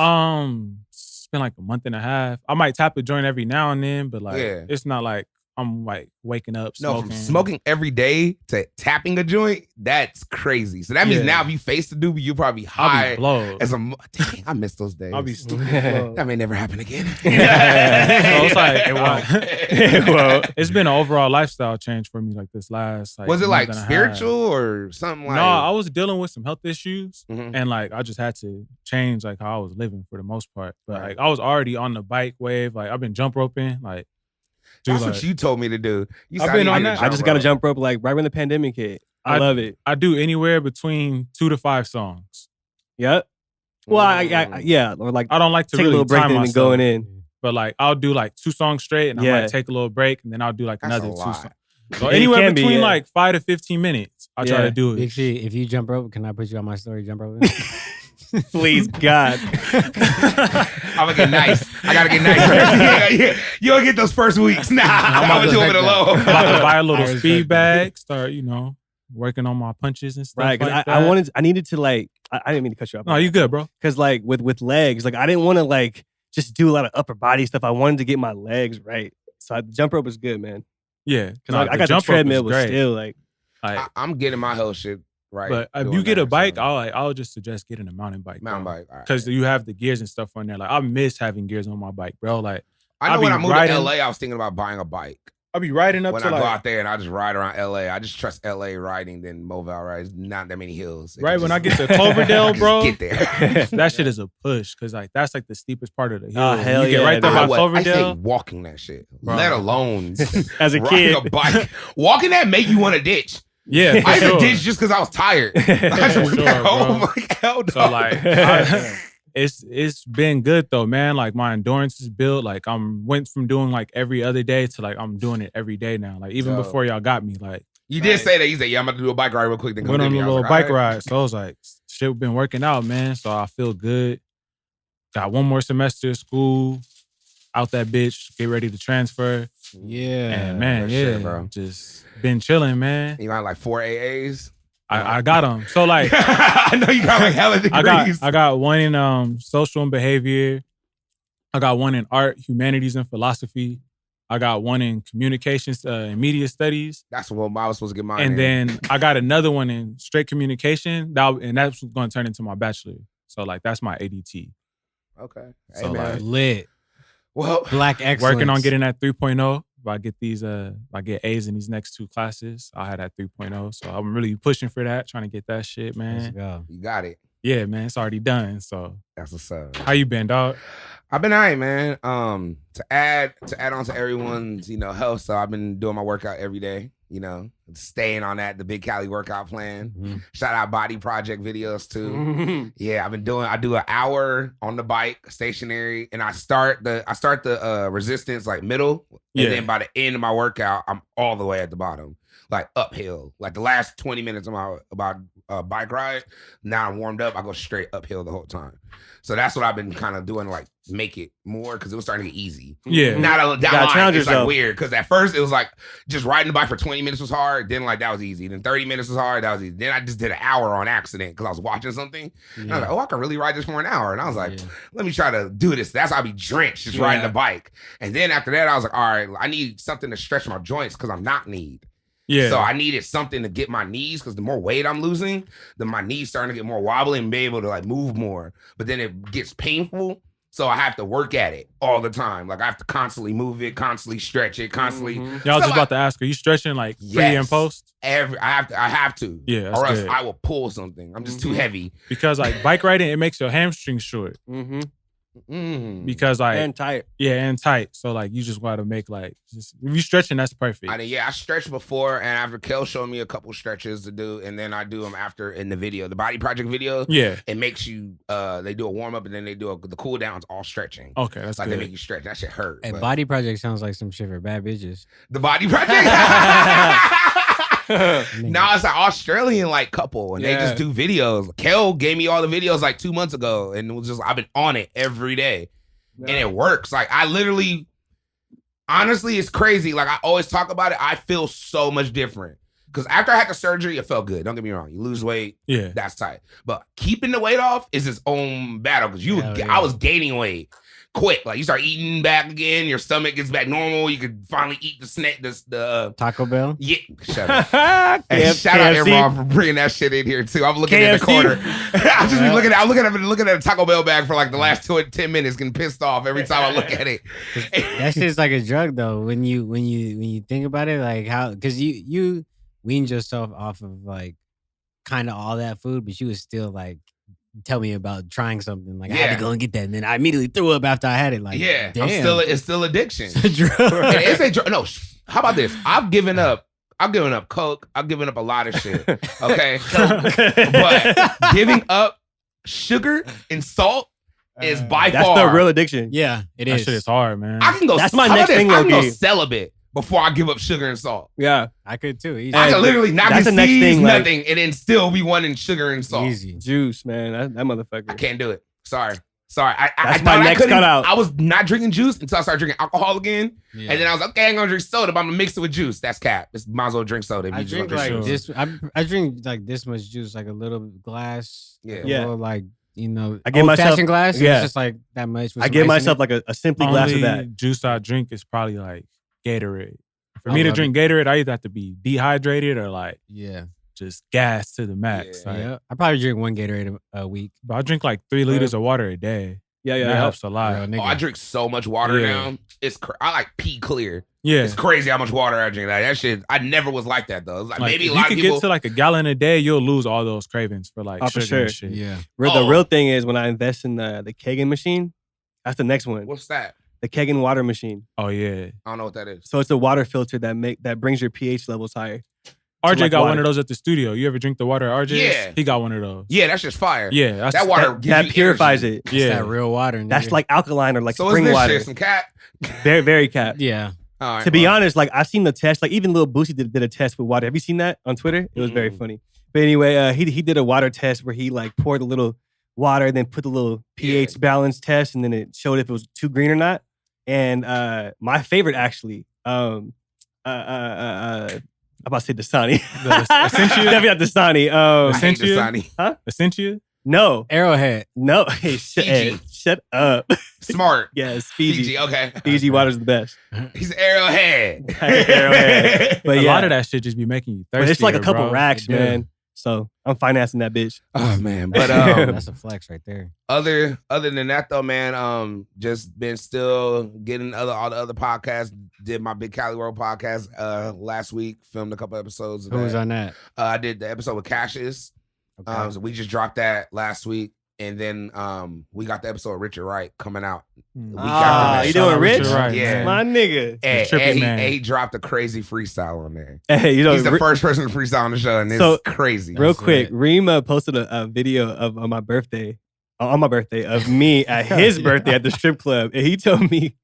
It's been like a month and a half. I might tap a joint every now and then, but like Yeah. it's not like I'm like waking up No, smoking. from smoking every day to tapping a joint, that's crazy. So that means Yeah. now if you face the doobie, you'll probably be I'll high be blowed. as a. Dang, I miss those days. I'll be stupid blowed. That may never happen again. So it's like It won't. Well, It's been an overall lifestyle change for me like this last like Was it month like and a half. spiritual or something like? No, I was dealing with some health issues, Mhm. and like I just had to change like how I was living for the most part. But Right. like I was already on the bike wave. Like I've been jump roping. Like, dude, That's like, what you told me to do. You I've said been you on need to that. I just got to rope. jump rope like right when the pandemic hit. I love it. I do anywhere between 2 to 5 songs. Yep. Well, yeah, or like I don't like to take a really little break time and then myself, going in. but like I'll do like 2 songs straight, and I Yeah. might take a little break, and then I'll do like That's another a 2 lot. songs. So It anywhere can be, between yeah. like 5 to 15 minutes, I try Yeah. to do Big it. C, if you jump rope, can I put you on my story jump rope? Please, God. I'm gonna get nice. I gotta get nice. Yeah. You don't get those first weeks. Nah, I'm about gonna to do it respect alone. I'm about to buy a little I respect speed that. bag, start working on my punches and stuff Right, because like I that. needed to like, I didn't mean to cut you off. No, you good, bro. Because like with legs, like I didn't want to like just do a lot of upper body stuff. I wanted to get my legs right. So jump rope was good, man. Yeah, Because like, I got the jump rope is treadmill, but great. still like, Like, I'm getting my health shit right. but if doing you get that, a bike, so. I'll just suggest getting a mountain bike. Mountain bike. all right. Because you have the gears and stuff on there. Like I miss having gears on my bike, bro. Like I know I'll when be I moved riding- to LA, I was thinking about buying a bike. I'll be riding up when to I go like out there and I just ride around LA. I just trust LA riding than Mobile rides. Not that many hills. right when I get to Cloverdale, bro. Get there. That shit is a push because like that's like the steepest part of the hill. Oh, hell you get yeah, right there dude. by I Cloverdale. say walking that shit, Bro. let alone As a riding kid. a bike. Walking that make you want to ditch. Yeah, for I used sure. to ditch just because I was tired. I just For went sure, back home bro. like hell no. So like, it's been good though, man. Like my endurance is built. Like went from doing like every other day to like I'm doing it every day now. Like even Yo. before y'all got me, like You did say that. You said, yeah, I'm about to do a bike ride real quick. Then come went get on me. a I was little like, bike all right. ride. So I was like, shit been working out, man. So I feel good. Got one more semester of school. Out that bitch. Get ready to transfer. Yeah. And man, for yeah, sure, bro. just been chilling, man. You got like 4 AAs? I got them. So like, I know you got like hella degrees. I got one in social and behavior. I got one in art, humanities, and philosophy. I got one in communications and media studies. That's what I was supposed to get mine And in. then I got another one in straight communication. And that's going to turn into my bachelor. So like that's my ADT. Okay. So, Hey, man. like, Lit. Well, Black excellence. Working on getting that 3.0. If I get these, if I get A's in these next 2 classes, I'll have that 3.0. So I'm really pushing for that, trying to get that shit, Let's man. go. you got it. Yeah, man, it's already done. So That's what's up. how you been, dog? I've been all right, man. To add on to everyone's, health. So I've been doing my workout every day, staying on that, the Big Cali workout plan. Mm-hmm. Shout out Body Project videos too. Yeah, I do an hour on the bike, stationary, and I start the resistance like middle. Yeah. And then by the end of my workout, I'm all the way at the bottom, like uphill. Like the last 20 minutes of my bike ride, now I'm warmed up, I go straight uphill the whole time. So that's what I've been kind of doing, like make it more because it was starting to get easy. Yeah. Now down line, challenge it's like yourself. weird because at first it was like just riding the bike for 20 minutes was hard. Then like that was easy. Then 30 minutes was hard. That was easy. Then I just did an hour on accident because I was watching something. And I was like, oh, I can really ride this for an hour. And I was like, let me try to do this. That's how I be drenched just riding the bike. And then after that, I was like, all right, I need something to stretch my joints because I'm knock-kneed. Yeah. So I needed something to get my knees because the more weight I'm losing, then my knees starting to get more wobbly and be able to like move more. But then it gets painful. So I have to work at it all the time. Like I have to constantly move it, constantly stretch it, constantly. Yeah, I was just about to ask, are you stretching like pre and post? I have to. Yeah, that's or else good. I will pull something. I'm just too heavy. Because like bike riding, it makes your hamstrings short. Because like And tight. Yeah, and tight. So like you just got to make like if you stretching, that's perfect. I stretched before and after Kel showed me a couple stretches to do, and then I do them after in the video, the Body Project video. Yeah. It makes you they do a warm up and then they do the cool downs all stretching. Okay, that's like good. they make you stretch. That shit hurt. Hey, but- Body Project sounds like some shit for bad bitches. The Body Project? No, it's an Australian like couple and they just do videos. Kel gave me all the videos like 2 months ago and it was just I've been on it every day. And it works. Like I literally, honestly, it's crazy. Like I always talk about it. I feel so much different. Because after I had the surgery, it felt good. Don't get me wrong. You lose weight. Yeah. That's tight. But keeping the weight off is its own battle. Because I was gaining weight quick. Like you start eating back again. Your stomach gets back normal. You could finally eat the snack. The Taco Bell? Yeah. Shut up. And shout out Imran for bringing that shit in here too. I'm looking in the corner. I just be looking at a Taco Bell bag for like the last 10 minutes, getting pissed off every time I look at it. That shit's like a drug though. When you think about it, like how because you weaned yourself off of like kind of all that food, but you was still like tell me about trying something. Like I had to go and get that, and then I immediately threw up after I had it. Like damn. It's still addiction. It's a drug. It's a drug. No, how about this? I've given up coke. I've given up a lot of shit. Okay, but giving up sugar and salt is by That's far the real addiction. Yeah, it That is. shit is hard, man. I can go. That's my how next about this? thing, I can go Loki. celibate before I give up sugar and salt. Yeah. I could too. Easy. I can literally not that's get the next seeds, thing, like- nothing, and then still be wanting sugar and salt. Easy. Juice, man. That motherfucker. I can't do it. Sorry. I That's thought my I next couldn't- cutout. I was not drinking juice until I started drinking alcohol again. Yeah. And then I was like, okay, I'm gonna drink soda, but I'm gonna mix it with juice. That's cap. Just might as well drink soda. If I you just drink want like to juice. this. I drink like this much juice, like a little glass. Yeah. Like a Yeah. little, like I give old myself- fashioned glass. yeah. It's just like that much. with I some give ice in myself it. like a simply glass of Only that. juice I drink is probably like Gatorade. For I me to love drink Gatorade, I either have to be dehydrated or like Yeah. just gas to the max. Yeah. Like, Yeah. I probably drink one Gatorade a week. But I drink like 3 liters of water a day. Yeah, That helps a lot. Real nigga. Oh, I drink so much water Yeah. now. It's I like pee clear. Yeah. It's crazy how much water I drink. Like, that shit, I never was like that though. It's like, Like, maybe if a you lot could of people. get to like a gallon a day, you'll lose all those cravings for like Oh, for sugar sure. and shit. Yeah. The Oh. real thing is when I invest in the Kagan machine, that's the next one. What's that? The Kagan water machine. Oh yeah. I don't know what that is. So it's a water filter that brings your pH levels higher. RJ like got water. one of those at the studio. You ever drink the water at RJ's? Yeah. He got one of those. Yeah, that's just fire. Yeah. That's, That water gives That you purifies energy. it. It's Yeah. that real water. Nigga. That's like alkaline or like So is spring this water. shit some cat? Very, very cap. Yeah. All right, To be well, honest, like I've seen the test. Like even Lil Boosie did a test with water. Have you seen that on Twitter? It was very funny. But anyway, he did a water test where he like poured a little water and then put the little pH balance test, and then it showed if it was too green or not. And my favorite actually, I'm about to say Dasani. Essentia? Definitely not Dasani. I hate Essentia? Dasani. Essentia? No, Arrowhead. no. Hey, Fiji. shut up. Smart. Yes, Fiji. Okay. Fiji water's the best. He's Arrowhead. Arrowhead. But A yeah, lot of that shit just be making you thirsty. but it's like a couple racks, Yeah. man. So I'm financing that bitch. Oh man, but That's a flex right there. other than that though, man, just been still getting all the other podcasts. Did my Big Cali World podcast last week. Filmed a couple episodes. Of Who was that. on that? I did the episode with Cassius. Okay. So we just dropped that last week, and then we got the episode with Richard Wright coming out. Week after that. You Shout doing out Rich? Richard Wright, Yeah. man. My nigga. And, trippy and man. he dropped a crazy freestyle on there. Hey, you know, He's the first person to freestyle on the show, and it's So, crazy. real That's quick, lit. Reem posted a video of on my birthday of me at his birthday at the strip club, and he told me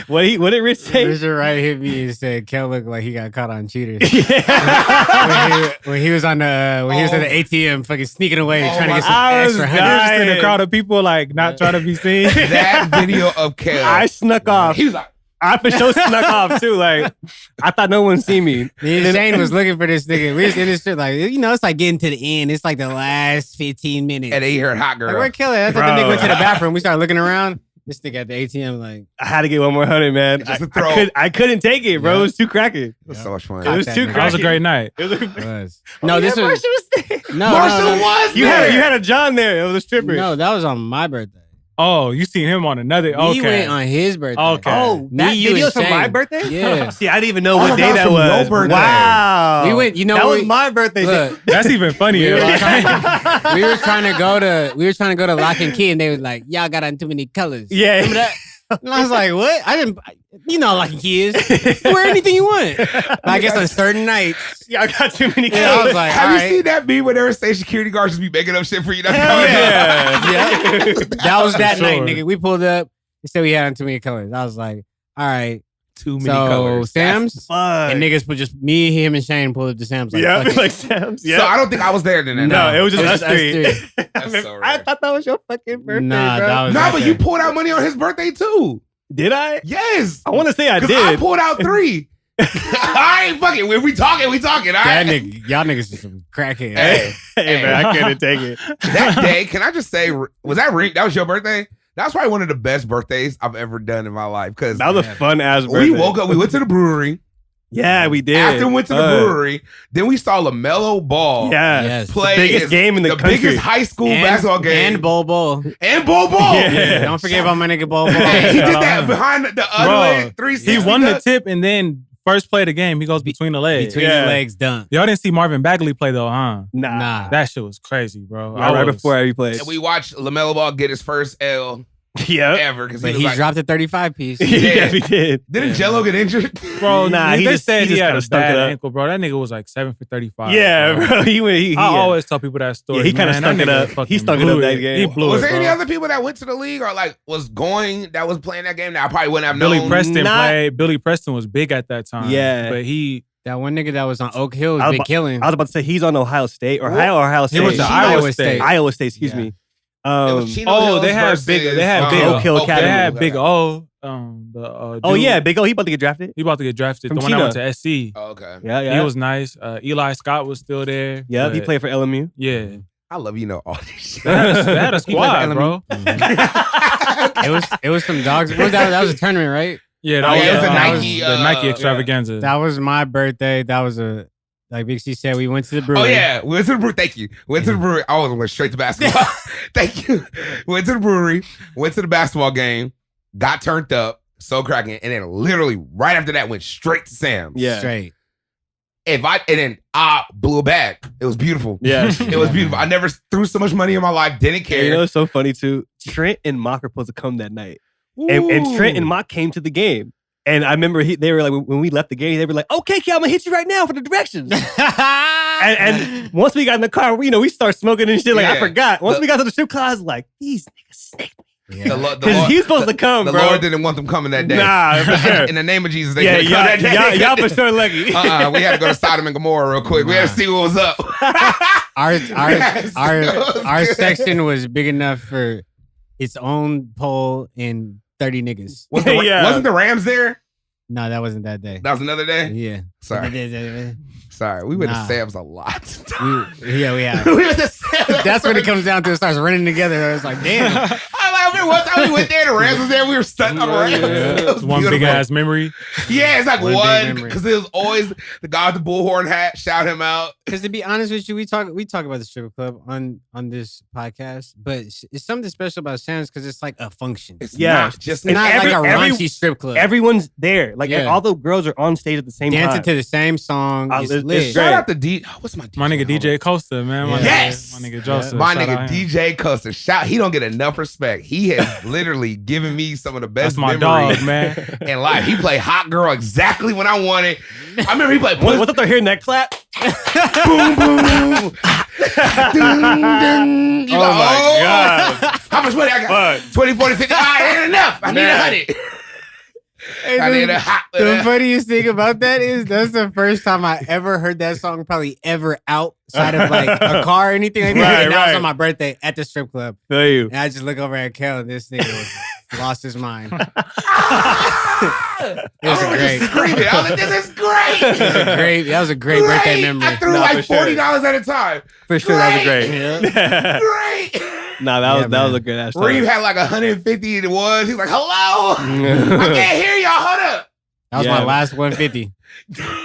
what did Rich say? Richard Wright hit me and said, "Kel looked like he got caught on cheaters." Yeah. when he was on the when he was at the ATM, fucking sneaking away, Oh trying to my get some God. I was extra You're hundred. just in dying. a crowd of people like not trying to be seen. That video of Kel. I snuck off. He was like, I for sure snuck off too. Like I thought no one see me. Me and Shane was looking for this nigga. We was in this shit like, you know, it's like getting to the end. It's like the last 15 minutes. and then he heard Hot Girl. Like, where Kelly? I thought the Bro. nigga went to the bathroom. We started looking around. This nigga at the ATM, like, I had to get one more 100, man. Just I, to throw. I couldn't take it, bro. Yeah. It was too cracking. It was so much fun. It was that too nigga. That was a cracking. great night. It was was. No, this was Marsha was there. no, Marshall no, no. was You there. had a John there. It was a stripper. No, that was on my birthday. Oh, you seen him on another? We Okay. went on his birthday. Okay. Oh, Me, that you, video and from my Shane. birthday? Yeah. See, I didn't even know Oh, what day that that was from was. your birthday. Wow. We went. You know, that what was my birthday. Look, That's even funnier. we were, Like, trying, we were trying to go to Lock and Key, and they was like, "Y'all got on too many colors." Yeah. Remember that? And I was like, "What? I didn't." You know, Lock and Key is wear anything you want. But I guess on certain nights, Yeah, I got too many yeah, I colors. was like, Have "All you right." seen that meme where they were saying security guards just be making up shit for you? That's Hell coming up? yeah. Yeah. That was that For night, sure. nigga. We pulled up. They said we had on too many colors. I was like, "All right." Too many So colors. Sam's Fuck. and niggas put just me, him, and Shane pulled up to Sam's. Like, Yeah, fuck it. like Sam's. Yeah. So I don't think I was there then. no, it was just It us was us three. That's so I rare. thought that was your fucking birthday, Nah, bro. that was- Nah, but right you there. pulled out money on his birthday too. Did I? Yes. I want to say I Because I did. pulled out 3. I ain't fucking. If we talking, all That right? nigga, y'all niggas is some crackheads. Hey, Hey, man, I couldn't take it. that day, can I just say, was that your birthday? That's probably one of the best birthdays I've ever done in my life. Because That was a fun ass birthday. we woke up, we went to the brewery. Yeah, we did. After we went to the brewery, then we saw LaMelo Ball Yeah. Yes. play The biggest his- game in the country. biggest high school basketball game. And Bol Bol. And Bol Bol. Yeah. Don't forget about my nigga Bol Bol. Hey, he Shout did out that him. behind the Bro, other 360. he won the dunk. tip and then first play of the game, he goes between the legs. Between Yeah. the legs, dunk. Y'all didn't see Marvin Bagley play though, huh? Nah. That shit was crazy, bro. Right before every play. And we watched LaMelo Ball get his first L Yep. ever because But he was he like, dropped a 35 piece. Yeah, we did. didn't Jello get injured? Bro, Nah, he they just- said he he, just had kinda a stunk bad it up. ankle, bro. That nigga was like 7 for 35. Yeah, bro. He I always tell people that story. Yeah, he kinda man. stunk That it nigga up. He fucking stunk it blew up that game. He blew Was it, there any bro. other people that went to the league or like was going that was playing that game that I probably wouldn't have Billy known? Preston Not- played. Billy Preston was big at that time. Yeah. But he That one nigga that was on Oak Hill I has was been about- killing. I was about to say he's on Ohio State or Ohio State. He went to Iowa State. Iowa State, excuse Yeah. me. It was Chino Hills they had versus, big Oak Oak Hill They Academy. had Big O. Oh dude, yeah, Big O, he about to get drafted. he about to get drafted. From The one that Chino. went to SC. Oh, okay. Yeah, yeah. He was nice. Eli Scott was still there. Yeah, he but played for LMU. Yeah, I love you know all this shit. they had a He played for squad, bro. It was some dogs. What was that was a tournament, right? Yeah, Oh, yeah, it was that the Nike, the Nike extravaganza. That was my birthday. That was a Like Big C said, we went to the brewery. Oh yeah, we went to the brewery. Thank you. Went to the brewery. I always went straight to basketball. Thank you. Went to the brewery. Went to the basketball game. Got turned up. So cracking. And then literally right after that went straight to Sam's. Yeah. Straight. And then I blew a bag. It was beautiful. Yeah. It was beautiful. I never threw so much money in my life. Didn't care. And you know what's so funny too? Trent and Mock were supposed to come that night. And Trent and Mock came to the game. And I remember they were like, when we left the game, they were like, okay, kid, I'm gonna hit you right now for the directions. and once we got in the car, we start smoking and shit. Like, I forgot. Once we got to the strip club, I was like, these niggas snaked me. Because he's supposed to come, the bro. Lord didn't want them coming that day. Nah, for sure. In the name of Jesus, they couldn't come that day. Y'all for sure lucky. We had to go to Sodom and Gomorrah real quick. We had to see what was up. Our section was big enough for its own pole and 30 niggas. Wasn't the Rams there? No, that wasn't that day. That was another day? Yeah. Sorry. Sorry. We went to Sam's a lot. We have. We went to Sam's. That's when it comes down to it starts running together. It's like, damn. I remember one time we went there, the Rams was there, we were stuck on the Rams. It's one big ass memory. Yeah, it's like one, because it was always the guy with the bullhorn hat, shout him out. Because to be honest with you, we talk about the strip club on this podcast, but it's something special about Sam's because it's like a function. It's not like a raunchy strip club. Everyone's there. Like all the girls are on stage at the same time. Dancing to the same song. It's lit. Shout out to what's my DJ? My nigga DJ Costa, man. My nigga Joseph. My nigga DJ Costa. He don't get enough respect. He has literally given me some of the best memories dog, man. in life. He played Hot Girl exactly when I wanted. I remember he played. What's up there hearing that clap? Boom, boom. Dun, dun. You Oh my God. How much money I got? 20, 40, 50. Ain't enough. I need 100. The funniest thing about that is that's the first time I ever heard that song, probably ever outside of like a car or anything like that. And that was on my birthday at the strip club. Feel you. And I just look over at Kel and this nigga was lost his mind. It was great. Screaming. I was like, this is great. That was a great birthday memory. I threw like $40 at a time. For sure, that was great. Yeah. Great. Nah, that was a good ass. Reeve had like 150 it was. He's like, hello. I can't hear y'all. Hold up. That was my last 150.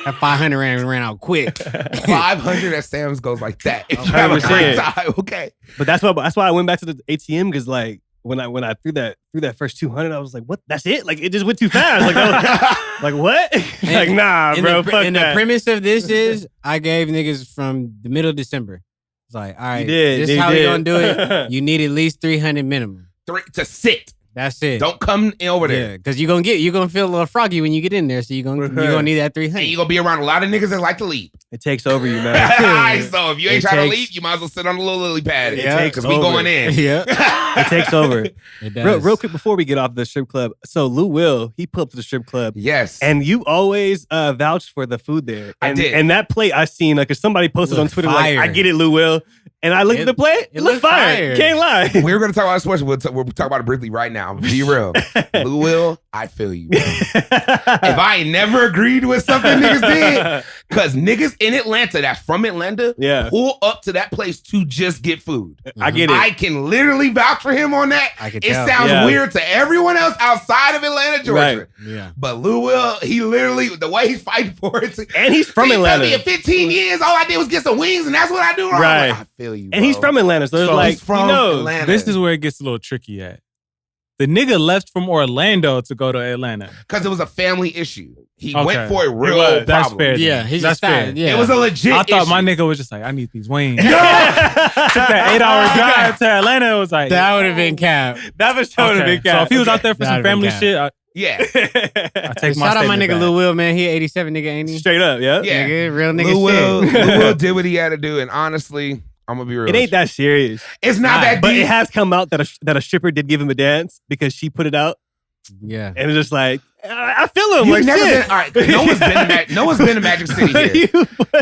That 500 ran out quick. 500 at Sam's goes like that. If you have a great time, okay. But that's why I went back to the ATM because like when I threw that first 200, I was like, what? That's it? Like it just went too fast. Like like what? Like nah, bro. The premise of this is I gave niggas from the middle of December. It's like, all right, this is how we gonna do it. You need at least 300 minimum. 3 to sit. That's it. Don't come in over there. Yeah, because you're gonna feel a little froggy when you get in there. So you're gonna need that 300. And you're gonna be around a lot of niggas that like to leap. It takes over you, man. So if you ain't trying to leap, you might as well sit on the little lily pad. Yeah, because we going in. Yeah. It takes over. It does. Real quick before we get off the strip club. So Lou Will, he pulled up to the strip club. Yes. And you always vouched for the food there. I did. And that plate I seen, like if somebody posted on Twitter, fire. like, I get it, Lou Will. And I looked at the plate, it looked fire. Can't lie. We're going to talk about sports. We'll talk about it briefly right now. Be real. Lou Will, I feel you, bro. If I ain't never agreed with something niggas did, because niggas in Atlanta that's from Atlanta pull up to that place to just get food. I get it. I can literally vouch for him on that. I can it tell. sounds weird to everyone else outside of Atlanta, Georgia. Right. Yeah. But Lou Will, he literally, the way he's fighting for it. And he's from Atlanta. Me in 15 years, all I did was get some wings, and that's what I do. Right. Like, I feel you, bro. And he's from Atlanta, so it's like, he's from Atlanta. This is where it gets a little tricky at. The nigga left from Orlando to go to Atlanta. Because it was a family issue. He went for a real problem. That's fair. Yeah, he's that's fair. Yeah. It was a legit I thought issue. my nigga was just like, I need these wings. Took that 8-hour drive to Atlanta. It was like, that would have been cap. That was showing a big So cap. if he was out there for some family shit, I take my Shout out my statement nigga back. Lil Will, man. He 87 nigga, ain't he? Straight up, yeah. Yeah. Nigga, real nigga Lou shit. Will did what he had to do, and honestly, I'm gonna be real. It ain't that serious. It's not that deep. But it has come out that a stripper did give him a dance because she put it out. Yeah. And it's just like, I feel him. You've like, never shit. been, all right, no one's been to Magic City here.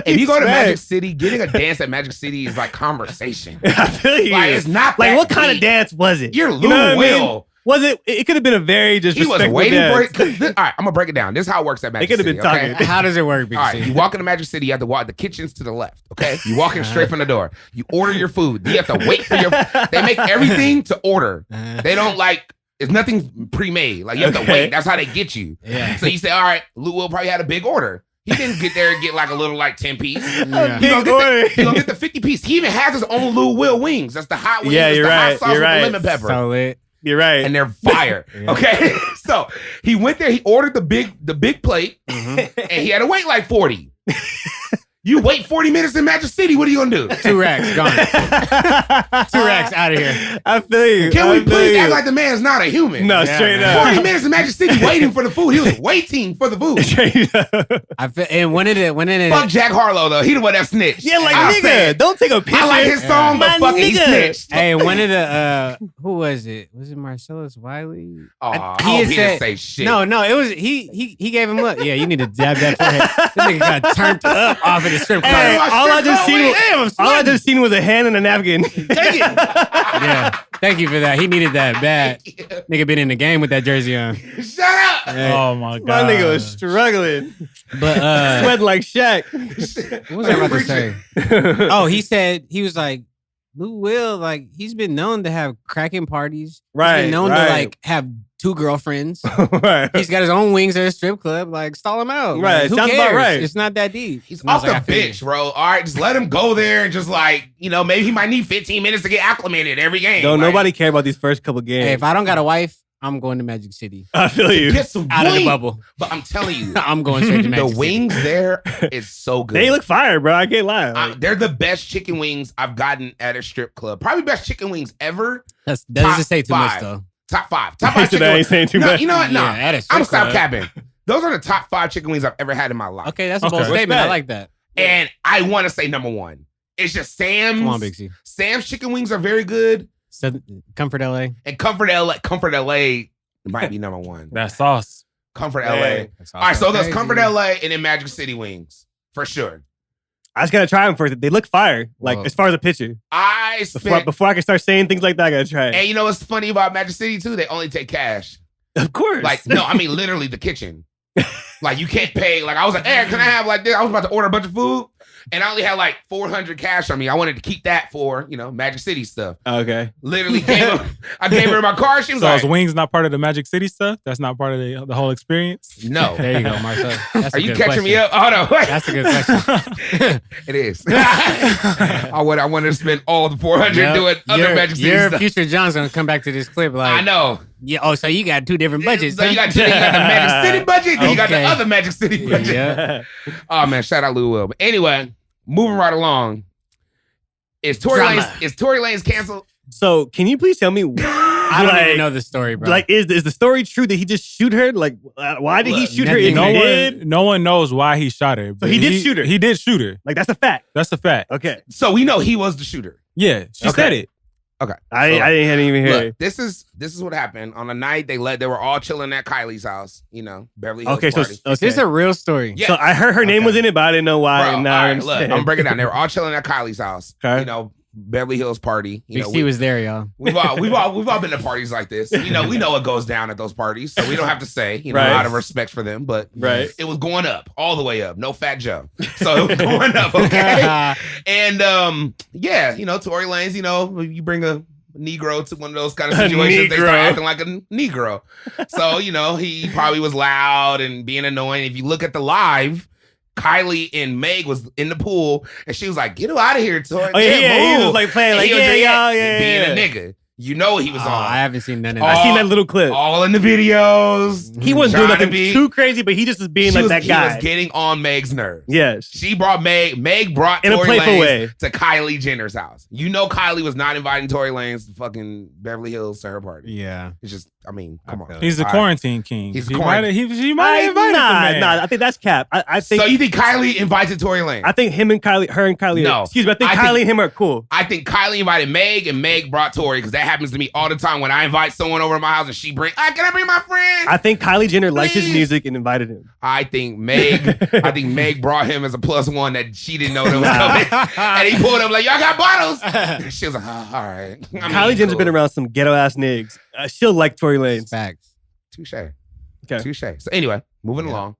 If you go to Magic City, getting a dance at Magic City is like conversation. I feel you. Like, it's not like that what kind deep. of dance was it? You're Lou You know what I mean? Will. Was it? It could have been a very just He was respectful waiting dance. for it. All right, I'm gonna break it down. This is how it works at Magic They could City. have been talking. Okay? How does it work, Big All right, C? you walk into Magic City, you have to walk, the kitchen's to the left, okay? You walk in straight from the door. You order your food. You have to wait for your, they make everything to order. They don't like, it's nothing pre-made. Like, you have to wait. That's how they get you. Yeah. So you say, all right, Lou Will probably had a big order. He didn't get there and get like a little like 10-piece. Yeah. He gonna get the 50-piece. He even has his own Lou Will wings. That's the hot wings. Yeah, That's you're the right. hot sauce You're with right. the lemon pepper. So lit. You're right. And they're fire. Yeah. Okay. So he went there, he ordered the big plate, Mhm. and he had to wait like 40. You wait 40 minutes in Magic City, what are you gonna do? 2 racks gone. 2 racks out of here. I feel you. Can I we feel please you. act like the man's not a human? No, Yeah, straight man. up. 40 minutes in Magic City waiting for the food. He was waiting for the food. Straight up. I feel, and when it Fuck Jack Harlow though. He the one that snitched. Yeah, like I'll nigga, say it. don't take a picture. I like his song, My but fuck it, he nigga. snitched. Hey, one of the who was it? Was it Marcellus Wiley? Aw, He I hope had he said- didn't say shit. No, it was he gave him look. Yeah, you need to dab that forehead. This nigga got turned up off of the strip club. Hey, my all I strip just club, seen was, damn, I'm all I sweating. just seen was a hand and a napkin. Take it. Yeah, thank you for that. He needed that bad. Nigga been in the game with that jersey on. Shut up. Hey, Oh my god. My nigga was struggling, but sweating like Shaq. what was I about to say? Oh, he said he was like Lou Will. Like he's been known to have cracking parties. He's Right, been known right. to like have 2 girlfriends. Right. He's got his own wings at a strip club. Like, stall him out. Right, Like, who sounds cares? about right. It's not that deep. He's And I off was the like, I feel bitch, bro. All right, just let him go there and just like, maybe he might need 15 minutes to get acclimated every game. Don't Like, nobody care about these first couple games. Hey, if I don't got a wife, I'm going to Magic City. I feel you. get some Out of the wings. bubble. But I'm telling you, I'm going straight to the Magic City. wings there is so good. They look fire, bro. I can't lie. Like, They're the best chicken wings I've gotten at a strip club. Probably best chicken wings ever. That doesn't top say too much, 5. though. Top 5. Top 5 chicken That ain't wings. saying too No, much. you know what? No. Yeah, at a strip I'm stop club. capping. Those are the top 5 chicken wings I've ever had in my life. Okay, that's a Okay. bold statement. I Respect. like that. And I want to say number 1. It's just Sam's. Come on, Big C. Sam's chicken wings are very good. So, Comfort LA. And Comfort LA might be number 1. That sauce. Comfort Hey. LA. All right, so there's Comfort LA and then Magic City wings. For sure. I just gotta try them first. They look fire. Like Whoa. as far as a picture. I spent. Before I can start saying things like that, I gotta try it. And you know what's funny about Magic City too? They only take cash. Of course. Like, no, I mean literally the kitchen. Like you can't pay. Like I was like, hey, can I have like this? I was about to order a bunch of food, and I only had like 400 cash on me. I wanted to keep that for Magic City stuff. Okay. Literally I gave her my card. She was So like, is wings not part of the Magic City stuff? That's not part of the whole experience? no. There you go, Marcel. That's Are a you good catching me question. up? Oh no, wait. That's a good question. It is. I wanted to spend all the 400 Yep. doing other Magic City Your stuff. future John's gonna come back to this clip like, I know. yeah. Oh, so you got 2 different budgets. So you huh? got the Magic City budget, then you got the Okay. other Magic City budget. Yeah. Oh man, shout out Lou Will. But anyway, moving right along. Is Tory Drama. Lanez canceled? So can you please tell me I don't even know the story, bro. Like, is the story true that he just shoot her? Like, why did he Look, shoot her if no he one, did? no one knows why he shot her. But he did shoot her. He did shoot her. Like, that's a fact. That's a fact. Okay. So we know he was the shooter. Yeah, she Okay. said it. Okay. I So, didn't even hear look, it. this is what happened. On the night they were all chilling at Kylie's house, Beverly Hills Okay, so party. Is this a real story? Yeah. So I heard her name Okay. was in it, but I didn't know why. Bro, and now all I right, look, understand. I'm breaking it down. They were all chilling at Kylie's house. Okay. Beverly Hills party. Big C was there, y'all. We've all been to parties like this. We know what goes down at those parties, so we don't have to say, Right. out of respect for them. But Right. it was going up, all the way up. No Fat Joe, so it was going up. Okay, and Tory Lanez, you bring a Negro to one of those kind of A situations, they start Negro. acting like a Negro. So he probably was loud and being annoying. If you look at the live, Kylie and Meg was in the pool, and she was like, "Get her out of here, Tory." Oh, yeah, he move." was like playing, And like, he was yeah, just, yeah, being yeah. a nigga. He was Oh, on. I haven't seen none of Oh, that. I seen that little clip. All in the videos. He wasn't doing trying to nothing be- too crazy, but he just was being He like was- that He guy. was getting on Meg's nerves. Yes. She brought Meg brought In a Tory playful Lanez way. to Kylie Jenner's house. Kylie was not inviting Tory Lanez to fucking Beverly Hills to her party. Yeah. It's just, come on. feel it. He's the All right. quarantine king. He's She quarantine. might have invited the man. Nah, I think that's cap. I think So you think Kylie invited Tory Lanez? I think her and Kylie. No. Excuse me. I think I Kylie think- and him are cool. I think Kylie invited Meg and Meg brought Tory, because that happens to me all the time when I invite someone over to my house and she can I bring my friend? I think Kylie Jenner likes his Please. music and invited him. I think Meg brought him as a +1 that she didn't know that was coming. And he pulled up like, y'all got bottles? She was like, all right. I mean, Kylie Jenner's cool. been around some ghetto ass niggas. She'll like Tory Lanez. Facts. Touche. Okay. Touche. So anyway, moving along.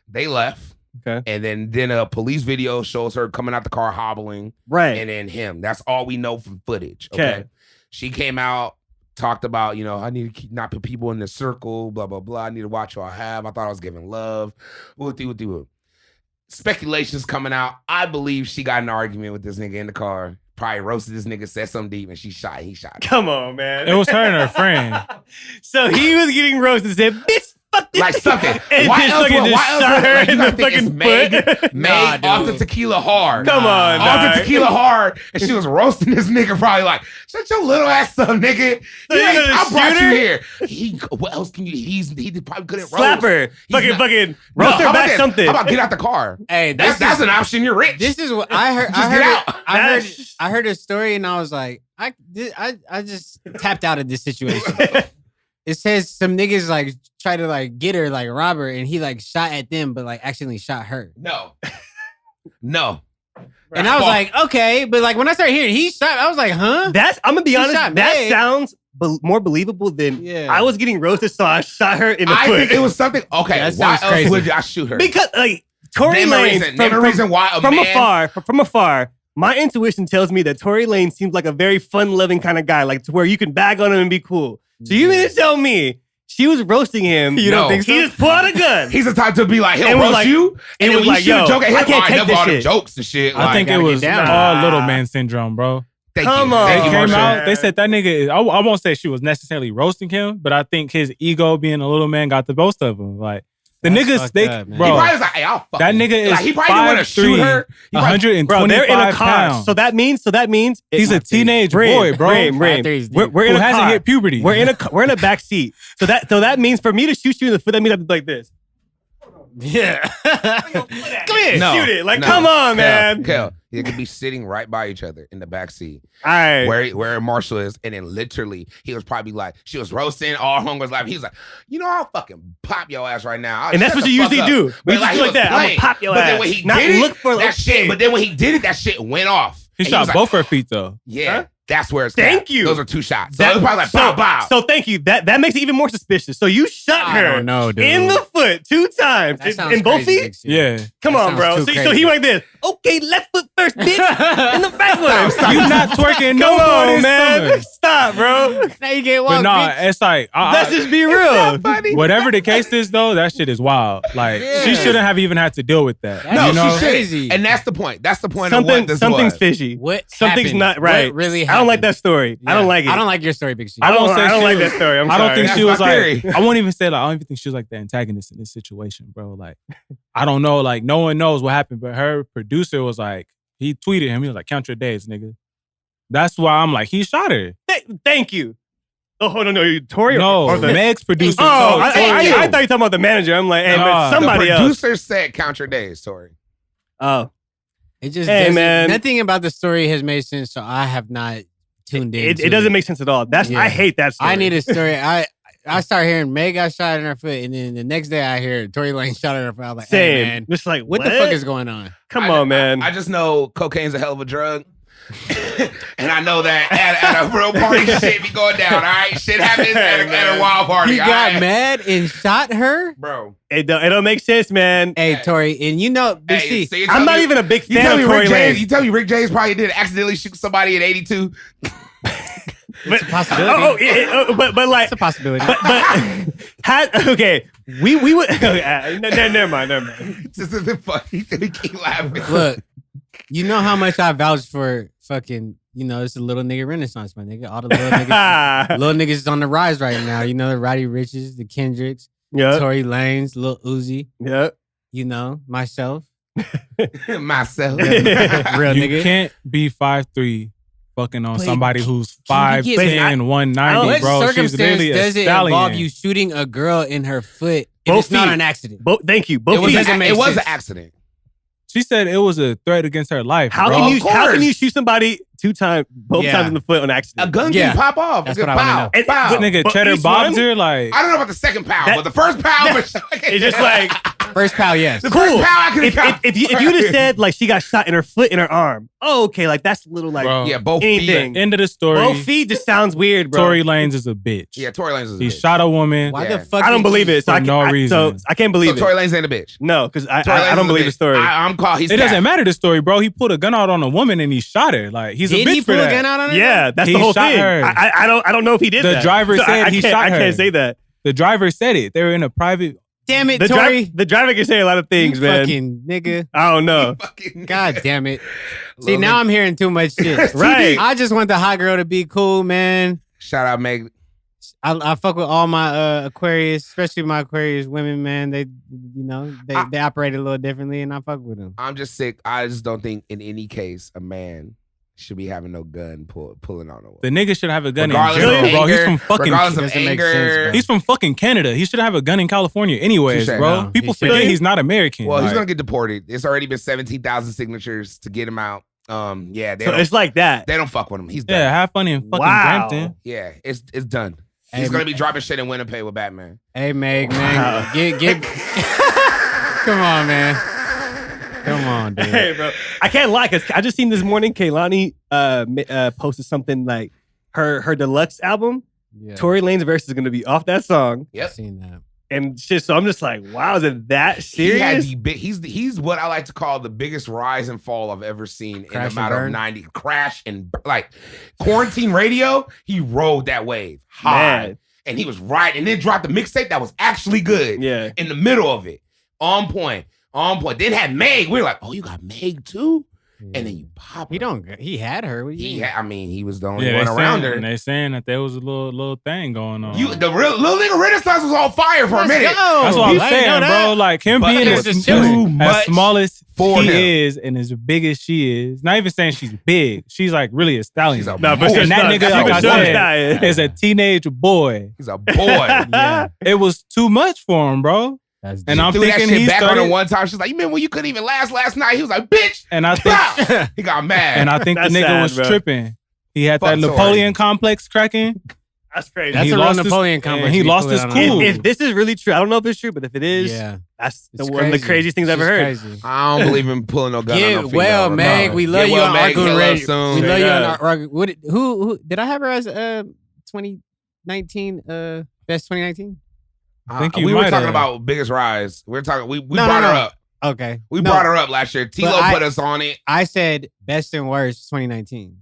They left. Okay. And then a police video shows her coming out the car hobbling. Right. And then him. That's all we know from footage. Okay. Okay. She came out, talked about, I need to not put people in the circle, blah, blah, blah. I need to watch who I have. I thought I was giving love. Whoop-de-whoop-de-whoop. speculations coming out. I believe she got an argument with this nigga in the car. Probably roasted this nigga, said something deep, and he shot her. Come on, man. It was her and her friend. So he was getting roasted. Said, "Bitch, fuck this." Like something. And Why just else? fucking Why just else? shot her Like, you in the gotta think it's fucking Meg. foot. Meg off the tequila hard. Come on, Off dog. the tequila hard, and she was roasting this nigga. Probably like, shut your little ass up, nigga. So you're gonna I brought shoot you her? here. What else can you? He probably couldn't Slap roast. her. He's not- Fucking No, roast how her about back this? something. How about get out the car? Hey, That's an option. You're rich. This is what I heard. Just get out. I heard a story and I was like, I just tapped out of this situation. It says some niggas like try to like get her, like rob her, and he like shot at them, but like accidentally shot her. No. And I was like, okay, but like when I started hearing he shot, I was like, huh? I'm gonna be He honest. shot That Meg. sounds more believable than Yeah. I was getting roasted, so I shot her in the I foot. think it was something. Okay, That why sounds else crazy. would I shoot her? because like Tory Name Lane a reason why a from man. afar. My intuition tells me that Tory Lane seems like a very fun-loving kind of guy, like to where you can bag on him and be cool. So you mean to tell me she was roasting him? You don't No. think so? He just pulled out a gun. He's the type to be like, he'll And was roast like- you, and it then was when like, you shoot yo, a joke at I him, can't I take never this all the shit. jokes and shit. I think it gotta was get down. all little man syndrome, bro. Thank Come you. on. Thank you, Came Marshall. out, they said that nigga is, I won't say she was necessarily roasting him, but I think his ego being a little man got the most of him. Like the That's niggas, fucked they up, man. He bro, probably was like, hey, I'll fuck that you. nigga is Like, he probably didn't want to shoot her. He probably- 125 Bro, they're in a car. pounds. So that means He's a teenage boy, bro. Rain. We're in Who a hasn't car. hit puberty. We're in a back seat. So that means for me to shoot you in the foot, that means I have to do like this. Yeah. Come here, No, shoot it. Like, no. come on, Kel, man. Kel, they could be sitting right by each other in the back seat, All right. where Marshall is, and then literally he was probably like, she was roasting all homegirls life. He was like, you know, I'll fucking pop your ass right now. And that's what you usually do. But We just do he like was that. I'm playing. gonna pop your But ass. then when he Not did it, look for that shit. okay. But then when he did it, that shit went off. He And shot was like, both her feet though. Yeah, Huh? that's where it's. Thank at. you. Those are two shots. So it was probably like bow bow. So thank you. That makes it even more suspicious. So you shot I her don't know, dude. in the foot 2 times. That sounds In both crazy, feet? Big C. Yeah. Come That on, sounds bro. too So crazy. he went like this. Okay, left foot first, bitch. In the back one. You not twerking no Come more on, this man. summer. Stop, bro. Now you get But walked. nah, bitch. it's like Let's just be real. whatever the case is though, that shit is wild. Like Yeah. she shouldn't have even had to deal with that. That's No, you know? she crazy. should. And that's the point. That's the point of what this Something's was. fishy. What Something's happened? not right. What really I don't like happened? that story. I Yeah. don't like it. I don't like your story, Big C. I don't say she like was- that story. I'm I don't sorry. think That's she was my like. theory. I won't even say like. I don't even think she was like the antagonist in this situation, bro. Like, I don't know. Like, no one knows what happened, but her producer was like, he tweeted him. He was like, "Count your days, nigga." That's why I'm like, he shot her. Thank you. Oh, no, Tori No, or the Meg's producer. Oh, told I Tori. thought you were talking about the manager. I'm like, hey, Nah, man, the somebody the else. producer said, "Count your days." Sorry. Oh, It just Hey, doesn't- man. nothing about the story has made sense, so I have not tuned in. it doesn't make sense at all. That's Yeah. I hate that story. I need a story. I start hearing Meg got shot in her foot, and then the next day I hear Tory Lane shot in her foot. I'm like, hey, Same. man, Just like what the fuck is going on? Come on, man. I just know cocaine's a hell of a drug. And I know that at a real party, shit be going down, all right? Shit happens at a wild party, He all got right? mad and shot her. Bro. It don't make sense, man. Hey, Tory, and you know, Big Hey, C. so you I'm tell not me- even a big You fan tell of me Tory Rick Lane. James. You tell me Rick James probably did accidentally shoot somebody in '82. But, possibility. but like, It's a possibility. okay, we would. Never mind. This isn't funny. We keep laughing. Look, you know how much I vouch for fucking, it's a little nigga renaissance, my nigga. All the little niggas, little niggas is on the rise right now. You know, the Roddy Riches, the Kendricks, Yeah, Tory Lanez, Lil Uzi, yeah. myself. Myself. Real You nigga. can't be 5'3", fucking on But somebody who's can you get- 5'10", 190, What bro. She's circumstance literally a does it stallion. involve you shooting a girl in her foot if Both it's not feet. an accident? Thank you. It Both was, feet. doesn't make it was an sense. accident. She said it was a threat against her life. How bro. can you? Of How can you course. shoot somebody both Yeah. times in the foot on A accident? gun Yeah. can pop off. That's It could what I wanna pow, know. And- pow. What nigga But cheddar each bobbed one? her? Like, I don't know about the second pow, That- but the first pow was It's just like First pal, yes. the cool. first pow I could If have you'd have said like she got shot in her foot in her arm, oh okay, like that's a little like bro, Yeah, both anything. feet. end of the story. both feet just sounds weird, bro. Tory Lanez is a bitch. Yeah, Tory Lanez is a He bitch. shot a woman. Why Yeah. the fuck? I don't did believe you- it. So For I can't, no I, reason. So I can't So believe Tory it. Lanez ain't a bitch. No, because I Tory Lanez don't is a believe bitch. the story. I'm called. He's It doesn't cat. matter the story, bro. He pulled a gun out on a woman and he shot her. Like, he's Did a bitch he for pull a that. gun out on her? Yeah, that's He the whole shot thing. her. I don't know if he did The that. driver So said I he can't- shot I her. can't say that. The driver said it. They were in a private damn it, Tori. The driver can say a lot of things, You man. fucking nigga. I don't know. God damn it. See, now I'm hearing too much shit. Right. I just want the hot girl to be cool, man. Shout out, Meg. I fuck with all my Aquarius, especially my Aquarius women, man. They, they operate a little differently, and I fuck with them. I'm just sick. I just don't think in any case a man should be having no gun pulling on a woman. The nigga should have a gun in Regardless jail, of bro. anger, He's from fucking. regardless of Doesn't make anger. sense, bro. He's from fucking Canada. He should have a gun in California, anyways, Touché. bro. No, People he forget shouldn't. he's not American. Well, he's Like, gonna get deported. It's already been 17,000 signatures to get him out. Yeah, So it's like that. they don't fuck with him. He's done. yeah, have fun in fucking Wow. Brampton. Yeah, it's done. Hey, He's gonna be dropping shit in Winnipeg with Batman. Hey, Meg, man. Wow. Get. Come on, man. Come on, dude. Hey, bro. I can't lie, because I just seen this morning Kehlani posted something like her deluxe album, Yeah, Tory Lanez verse is going to be off that song. I've seen that. And shit, so I'm just like, wow, is it that He had serious? he's what I like to call the biggest rise and fall I've ever seen Crash in a and matter of burn? 90. Crash and like quarantine radio. He rode that wave high, Man. and he was right, and then dropped the mixtape that was actually good. Yeah. In the middle of it, on point. Then had Meg. We were like, oh, you got Meg too, and then you pop. He her. don't. He had her. What do you mean? He was the only Yeah, one around her. They saying that there was a little thing going on. The real little nigga Renaissance was on fire for a minute. That's what I'm saying, bro. Like him But being it as, was just too much as small as for she him. is and as big as she is. Not even saying she's big. She's like really a stallion. She's a No, but boy. she's And that not- nigga, she's like a I woman. said, is a teenage boy. He's a boy. Yeah, it was too much for him, bro. That's And I'm Threw that thinking shit he back on her started. one time. She's like, you remember when you couldn't even last night? He was like, bitch. And I think, Pow! He got mad. and I think the That's nigga sad, was bro. tripping. He had Fuck that Tory. Napoleon complex cracking. That's crazy. That's He a real lost his- Napoleon complex. and he You lost put his it on cool. a- If this is really true, I don't know if it's true, but if it is, Yeah, that's it's one of the crazy. craziest things I've ever heard. It's crazy. I don't believe in pulling no gun on no Get female. well, No. Meg. We love Get you well, on Meg. Artgoon Heal up Radio. soon. We love you on Yeah. Artgoon. What? Who did I have her as 2019 best 2019? I think you we were might talking have. about Biggest Rise. We brought No, her no. up. Okay, We No, brought her up last year. Tilo I- put us on it. I said best and worst 2019.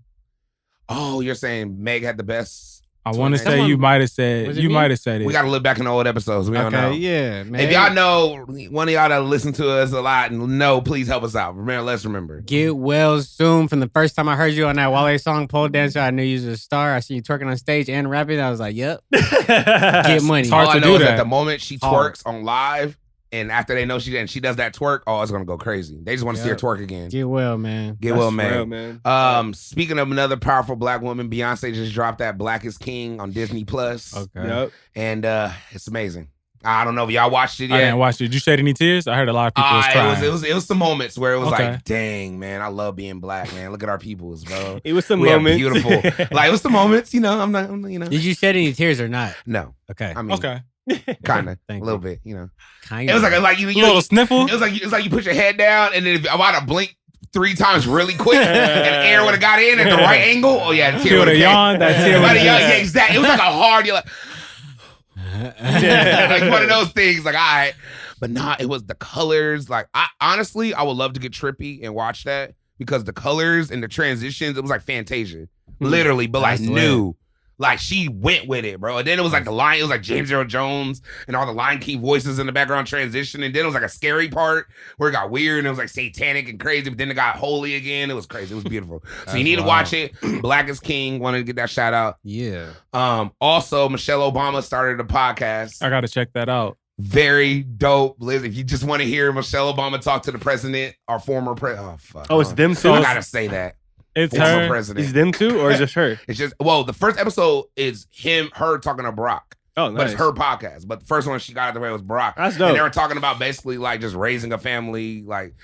Oh, you're saying Meg had the best? I want to say Someone- you might have said Was it you me? might have said it. We got to look back in the old episodes. We don't know. Okay, yeah, man. If y'all know, one of y'all that listen to us a lot and know, please help us out. Let's remember. Get well soon. From the first time I heard you on that Wale song, Pole Dancer, I knew you was a star. I see you twerking on stage and rapping. I was like, yep, get money. It's hard All I to know do is that. at the moment she Hard. twerks on live, and after they know she does that twerk, oh, it's gonna go crazy. They just want to see her Yep. twerk again. Get well, man. Get well, That's real, man. man. Speaking of another powerful black woman, Beyonce just dropped that Black is King on Disney Plus, Okay. Yep. and it's amazing. I don't know if y'all watched it I yet. didn't watch it. Did you shed any tears? I heard a lot of people was crying. It was some moments where it was Okay. like, dang, man, I love being black, man. Look at our peoples, bro. It was some We are moments. beautiful. Like it was the moments, I'm not, Did you shed any tears or not? No, Okay. I mean, Okay. kind of, a Thank little you. bit, Kind It was like you A little sniffle. It was like you put your head down, and then if I would have blinked 3 times really quick, and air would have got in at the right angle. Oh yeah, the tear Feel would the have yawn. That tear Yeah, would've- exactly. It was like a hard. You're like, like one of those things. Like, all right, but nah, it was the colors. Like, honestly, I would love to get trippy and watch that because the colors and the transitions, it was like Fantasia, literally, but like That's new. Like she went with it, bro. And then it was like the line, it was like James Earl Jones and all the Lion King voices in the background transition. And then it was like a scary part where it got weird and it was like satanic and crazy, but then it got holy again. It was crazy. It was beautiful. So you need to watch it. Black is King. Wanted to get that shout out. Yeah. Also, Michele Obama started a podcast. I gotta check that out. Very dope. Liz, if you just want to hear Michele Obama talk to the president, our former president. Oh, fuck. Oh, it's them So too? I gotta say that. It's Former her. president. Is them too, or is just her? It's just, well, the first episode is her talking to Barack. Oh, But nice. it's her podcast. But the first one she got out of the way was Barack. That's dope. And they were talking about basically like just raising a family, like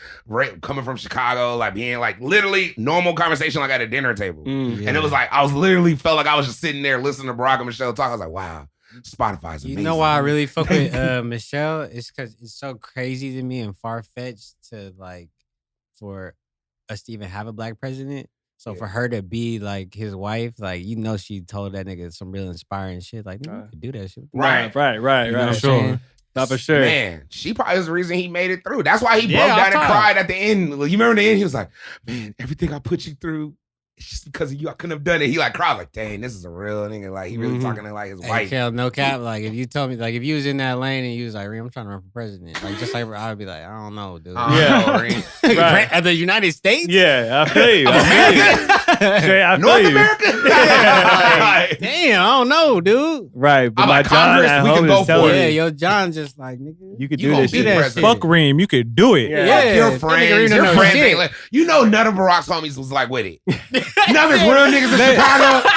coming from Chicago, like being like literally normal conversation like at a dinner table. Mm. And it was like, I was literally felt like I was just sitting there listening to Barack and Michelle talk. I was like, wow, Spotify's amazing. You know why I really fuck with Michelle? It's because it's so crazy to me and far-fetched to like for us to even have a black president. So for her to be like his wife, like she told that nigga some real inspiring shit. Like, you could do that shit. Right. Right. You know what I'm saying? Not for sure. Man, she probably was the reason he made it through. That's why he Yeah, broke down and I'll cried at the end. You remember the end? He was like, man, everything I put you through, it's just because of you I couldn't have done it. He like cried like, dang, this is a real nigga. Like he really talking to like his wife. Kel, no cap. Like if you told me, like if you was in that lane and you was like, Reem, I'm trying to run for president. Like just like I would be like, I don't know, dude. Right. At the United States? Yeah, I feel you. I feel North you. America? Like, damn, I don't know, dude. Right, but I'm my like, John Congress, at we home can go is telling for Yeah, it. yo, John just like, nigga. you could You do gonna this be shit. that president. Fuck Reem, you could do it. Yeah. Fuck your that nigga friends. Reem Your don't know friends shit. ain't like, you know none of Barack's homies was like with it. None of his real niggas in Chicago.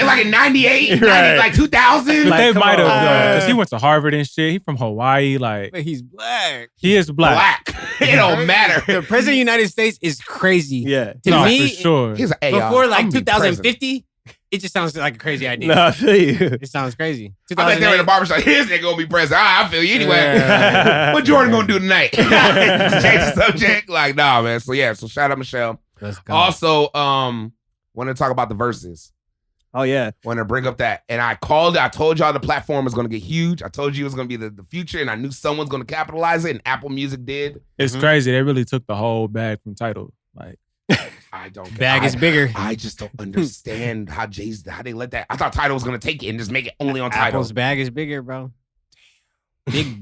like in 98, Right. like 2000. But Like, they come might have on. done because he went to Harvard and shit. He from Hawaii, like But he's black. he is black. Black. It don't matter. The president of the United States is crazy. Yeah. To No, me, for sure. He's like, hey, before y'all, like I'm gonna be president. 2050, it just sounds like a crazy idea. No, I feel you. It sounds crazy. I bet they were in the 2008, barbershop. His nigga gonna be president. I feel you anyway. Yeah. What Jordan gonna do tonight? Change the subject. Like, nah, man. So yeah. So shout out Michelle. let's go. Also, want to talk about the verses. Oh yeah. Want to bring up that. And I told y'all the platform was going to get huge. I told you it was going to be the future, and I knew someone's going to capitalize it, and Apple Music did. It's crazy. They really took the whole bag from Tidal. Like, I don't Bag is bigger. I just don't understand how they let that. I thought Tidal was going to take it and just make it only on Tidal. Apple's bag is bigger, bro.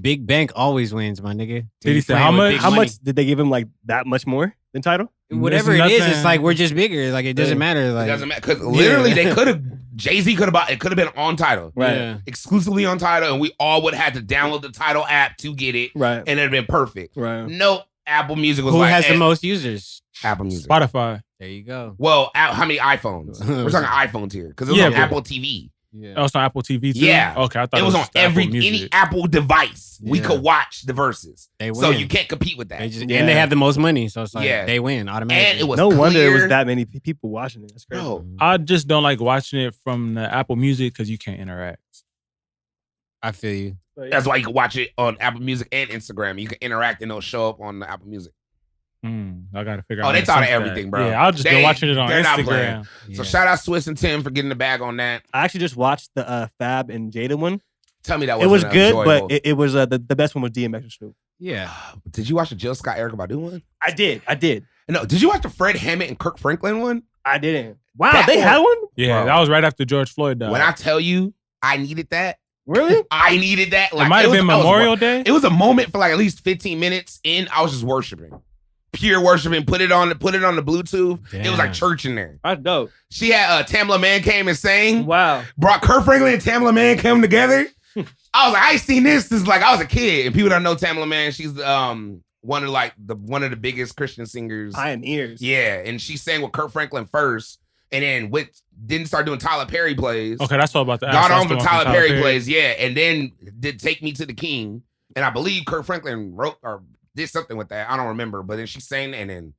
Big bank always wins, my nigga. Did he You say playing how with much? big How money. much did they give him? Like that much more than Tidal? Whatever There's it is, nothing- it's like we're just bigger. Like it doesn't Yeah. matter. It Like doesn't matter because literally they could have Jay-Z could have bought it. Could have been on Tidal, Right. Yeah. exclusively on Tidal, and we all would have had to download the Tidal app to get it, Right. and it'd been perfect. Right. Nope, Apple Music was Who like has the eh, most users? Apple Music. Spotify. There you go. Well, how many iPhones? We're talking iPhones here because it was Yeah, on but- Apple TV. Yeah. Oh, it's on Apple TV too? Yeah. Okay, I thought It was on just Apple any Music. Apple device. We Yeah. could watch the verses, They win. so you can't compete with that. They just, Yeah. And they have the most money, so it's like Yeah. they win automatically. And it was No wonder it was clear. that many people watching it. That's crazy. Bro, I just don't like watching it from the Apple Music because you can't interact. I feel you. But, that's why you can watch it on Apple Music and Instagram. You can interact and it'll show up on the Apple Music. I gotta figure Oh, out. they how to thought of sync that. everything, bro. Yeah, I'll just They- be watching it on they're not Instagram. So Yeah. shout out Swiss and Tim for getting the bag on that. I actually just watched the Fab and Jada one. Tell me that It was wasn't good, enjoyable. but it was the best one was DMX and Snoop. Yeah. Did you watch the Jill Scott Erykah Badu one? I did. No. Did you watch the Fred Hammond and Kirk Franklin one? I didn't. Wow, That they one- had one? Yeah, Bro. that was right after George Floyd died. When I tell you, I needed that. Really? I needed that. Like it might have was- been I was- Memorial Day. It was a moment for like at least 15 minutes in. I was just worshiping, pure worshiping. Put it on the Bluetooth. It was like Damn. church in there. That's dope. She had Tamla Mann came and sang. Wow. Brought Kurt Franklin and Tamla Mann come together. I was like, I ain't seen this since like I was a kid. And people don't know Tamla Mann. She's one of the biggest Christian singers. Pioneers. Yeah, and she sang with Kurt Franklin first, and then didn't start doing Tyler Perry plays. Okay, that's all about the. Got on with Tyler Perry plays, yeah, and then did Take Me to the King, and I believe Kurt Franklin wrote or did something with that. I don't remember, but then she sang, and then,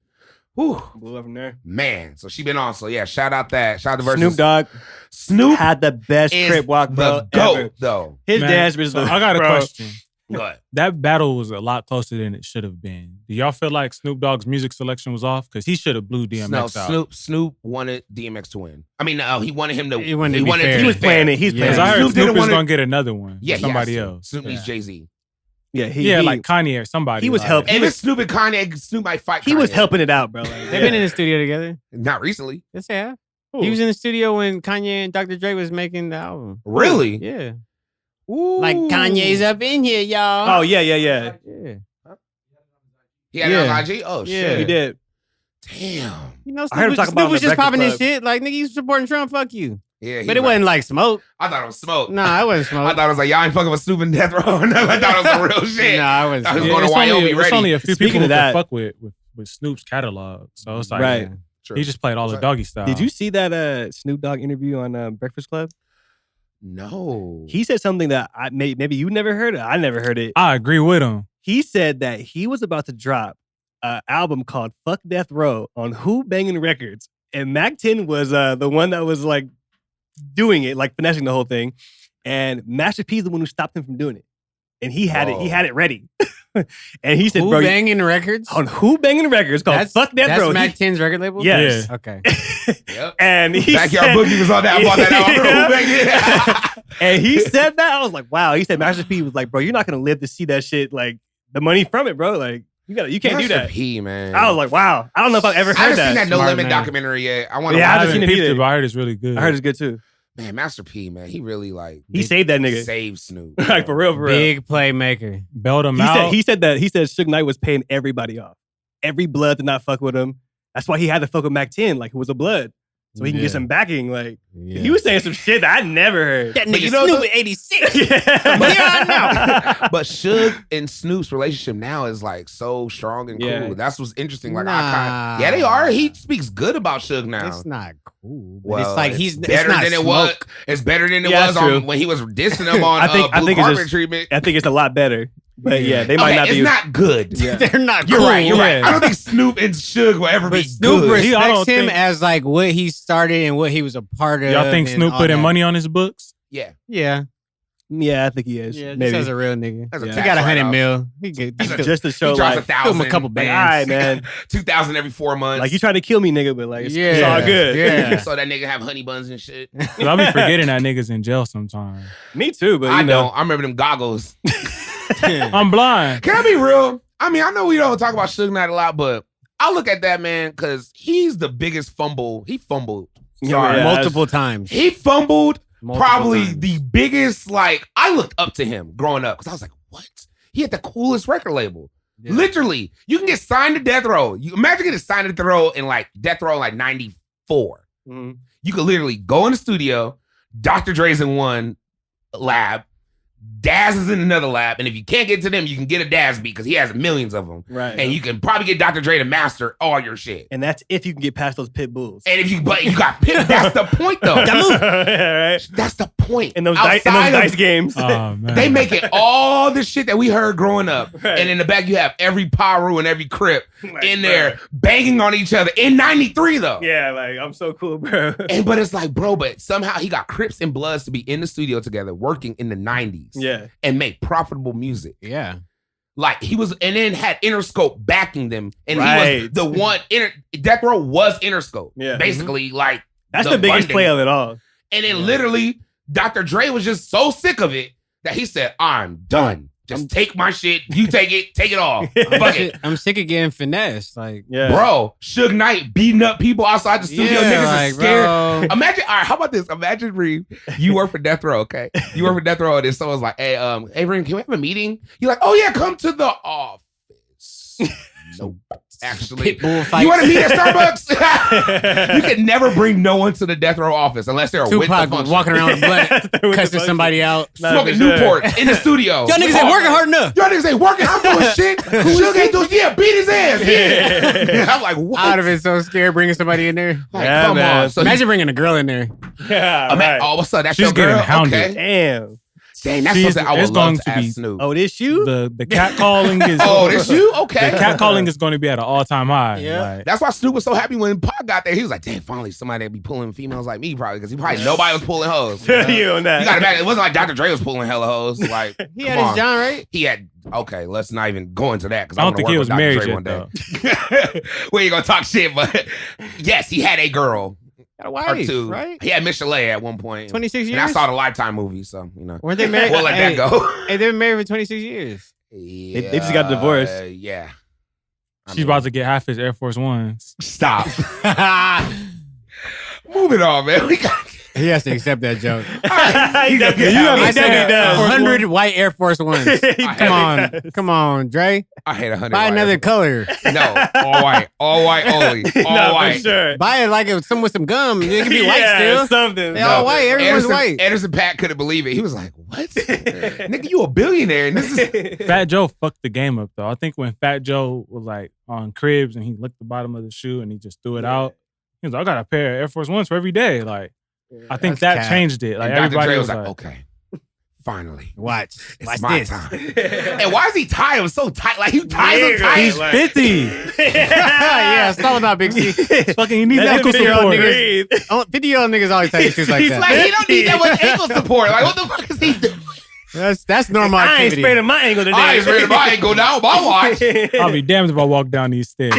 whew, Blew up from there. man. So she been on. So yeah, shout out that. Shout out the verses. Snoop Dogg Snoop had the best is crip walk, bro. the Ever. GOAT, though. His Man, dance was so the I got a bro. question. But That battle was a lot closer than it should have been. Do y'all feel like Snoop Dogg's music selection was off? Because he should have blew DMX out. Snoop wanted DMX to win. I mean, he wanted him to. He wanted to be fair. He was playing it. He's Yeah. Because playing I it. heard Snoop Snoop didn't was wanna- gonna get another one. Yeah, from somebody he has to. else. Snoop needs Jay-Z. Yeah, Yeah, like Kanye or somebody. he was like- helping. If it's Snoop and Kanye, Snoop might fight. He was Kanye. helping it out, bro. Like, They've been in the studio together. Not recently. Yes, they have. He was in the studio when Kanye and Dr. Dre was making the album. Really? Yeah. Ooh. Like Kanye's up in here, y'all. Oh yeah. Yeah. He had it on Yeah. IG? Oh, Yeah. shit. He did. Damn. You know, I heard him Snoop, talk about Snoop it on was the just Breakfast popping his Club. shit. Like, nigga, you supporting Trump, fuck you. Yeah, But it wasn't like smoke. I thought it was smoke. Nah, it wasn't smoke. I thought it was like, y'all ain't fucking with Snoop and Death Row. I thought it was some real shit. Nah, it wasn't I was smoke. going to it's Wyoming only, ready. It's only a few Speaking people of who that- can fuck with Snoop's catalog. So it's like, Right. True. he just played all the doggy style. Did you see that Snoop Dogg interview on Breakfast Club? No. He said something that maybe you never heard it. I never heard it. I agree with him. He said that he was about to drop an album called Fuck Death Row on Who Banging Records. And Mac 10 was the one that was like doing it, like finessing the whole thing. And Master P is the one who stopped him from doing it. And he had it ready. And he said, Who bro, banging records? on Who Banging Records called Fuck Death That's Row. Mac 10's record label? Yes. Yeah. Okay. Yep. And he Backyard said, Boogie was on that. I bought that album. Yeah. And he said that. I was like, wow. He said Master P was like, bro, you're not gonna live to see that shit. Like the money from it, bro. Like You can't do Master that. P, man. I was like, wow. I don't know if I've ever I heard haven't that. seen that No Smart Limit man. documentary yet. I want to. Yeah, I watch haven't seen it peeped either. but I heard it's really good. I heard it's good too. Man, Master P, man, he really like He saved that nigga. saved Snoop. Like for real, for real. Big playmaker. Bailed him He out. said Suge Knight was paying everybody off. Every blood did not fuck with him. That's why he had to fuck with Mac 10, like who was a blood. So he can get some backing. Like he was saying some shit that I never heard. That But nigga you know Snoop the- at 86. Yeah. But Suge and Snoop's relationship now is like so strong and cool. Yeah. That's what's interesting. Like Nah. yeah, they are. He speaks good about Suge now. It's not cool. But Well, it's like he's better it's not than it smoke. was. It's better than it Yeah, was that's true. on when he was dissing him on I think blue it's carpet just- treatment. I think it's a lot better. But yeah, they might Okay, not it's be. not good. Yeah. They're not You're cool. right. You're right. Yeah. I don't think Snoop and Suge will ever be But Snoop good. I respects don't him think- as like what he started and what he was a part of. Y'all think and Snoop all putting that. money on his books? Yeah, Yeah. Yeah, I think he is. Yeah, maybe just as a real nigga. As a He tax got 100 write-off. mil. He could just to he show drops like, 1,000. film a couple like, all right, bands. man. 2,000 every 4 months. Like you trying to kill me, nigga, but like it's Yeah. all good. Yeah. so that nigga have honey buns and shit. 'Cause I be forgetting that nigga's in jail sometimes. Me too, but I you know. don't. I remember them goggles. I'm blind. Can I be real? I mean, I know we don't talk about Suge Knight a lot, but I look at that man because he's the biggest fumble. He fumbled. Sorry. Yeah. Multiple times. He fumbled Multiple probably times. the biggest, like, I looked up to him growing up because I was like, what? He had the coolest record label. Yeah. Literally, you can get signed to Death Row. You imagine getting signed to Death Row in like Death Row like 94. Mhm. You could literally go in the studio, Dr. Dre's in one lab, Daz is in another lab, and if you can't get to them, you can get a Daz beat because he has millions of them. Right. And you can probably get Dr. Dre to master all your shit. And that's if you can get past those pit bulls. And if you, but you got Pip, that's the point though. Yeah, right. That's the point. In those Outside of- dice games. Oh, man. They make it all the shit that we heard growing up. Right. And in the back, you have every Paru and every Crip Like, in bro. there banging on each other in 93 though. Yeah, like I'm so cool, bro. And but it's like, bro, but somehow he got Crips and Bloods to be in the studio together working in the 90s Yeah. and make profitable music. Yeah. Like he was, and then had Interscope backing them. And he was Right. the one, Death Row was Interscope. Yeah. Basically, like, That's the biggest funding. play of it all. And then literally, Dr. Dre was just so sick of it that he said, I'm done. Just take my shit. You take it all. Fuck it. I'm sick of getting finessed. Like, Yeah. Bro, Suge Knight beating up people outside the studio. yeah, Niggas like, is scared. bro. Imagine, all right, how about this? Imagine, Reem, you work for Death Row, okay? You work for Death Row, and then someone's like, hey, Reem, can we have a meeting? You're like, oh yeah, come to the office. Nope. Actually, Pitbull fights. you want to meet at Starbucks? You can never bring no one to the Death Row office unless they're with the Tupac function. walking around with blood, With the cussing function. somebody out. Nah, Smoking for sure. Newport in the studio. Y'all niggas ain't working hard enough. Y'all niggas ain't working. I'm doing shit. Suge ain't doing. Yeah, beat his ass. Yeah. I'm like, what? I'd have been so scared bringing somebody in there. Like, Yeah, come man. on. So Imagine bringing a girl in there. Yeah. Right. oh, what's up? That's She's your girl. getting hounded. Okay. Damn. Dang, that's She's- something I would it's love going to to ask be- Snoop. Oh, this you? The cat calling is Oh, this you? the Okay. cat calling is going to be at an all-time high. Yeah. Like, That's why Snoop was so happy when Pac got there. He was like, damn, finally somebody that be pulling females like me, probably, because nobody was pulling hoes. Feel you on that. You got to imagine, it wasn't like Dr. Dre was pulling hella hoes. Like, He come had on. his John, right? He had, okay, let's not even go into that because I don't think he was married yet, though. We ain't gonna talk shit, but yes, he had a girl Got a or wife, two. right? He had Michele at one point. 26 And I years? saw the Lifetime movie, so, you know. Weren't they married? We'll let that go. Hey, they've been married for 26 years. Yeah, They just got divorced. Yeah. I she's mean, about to get half his Air Force Ones. Stop. Moving on, man. We got. He has to accept that joke. He definitely You gotta I he said definitely does. 100 white Air Force Ones. Come on, Dre. I hate 100. Buy another color. No, all white only, all No, white. for sure. Buy it like it some with some gum. It can be white Yeah, still. something. They all white. Everyone's white. Anderson Paak couldn't believe it. He was like, "What, nigga? You a billionaire?" And this is Fat Joe fucked the game up, though. I think when Fat Joe was like on cribs and he licked the bottom of the shoe and he just threw it out, he was like, I got a pair of Air Force Ones for every day. Like, I think That's that cap. changed it. Like, and Dr. everybody Dre was was like, like, "Okay, finally, Watch. it's Watch my this. time." And why is he tied? It was so tight. Like he ties him Nigga, tight. he's like- 50. Yeah, it's all about Big C. Fucking, he needs Let ankle him figure out support. niggas. 50-year-old niggas always tell you shit like He's that. Like he don't need that much ankle support. Like what the fuck is he doing? That's normal I ain't activity. spraying my ankle today. I ain't spraying my ankle down my watch. I'll be damned if I walk down these stairs.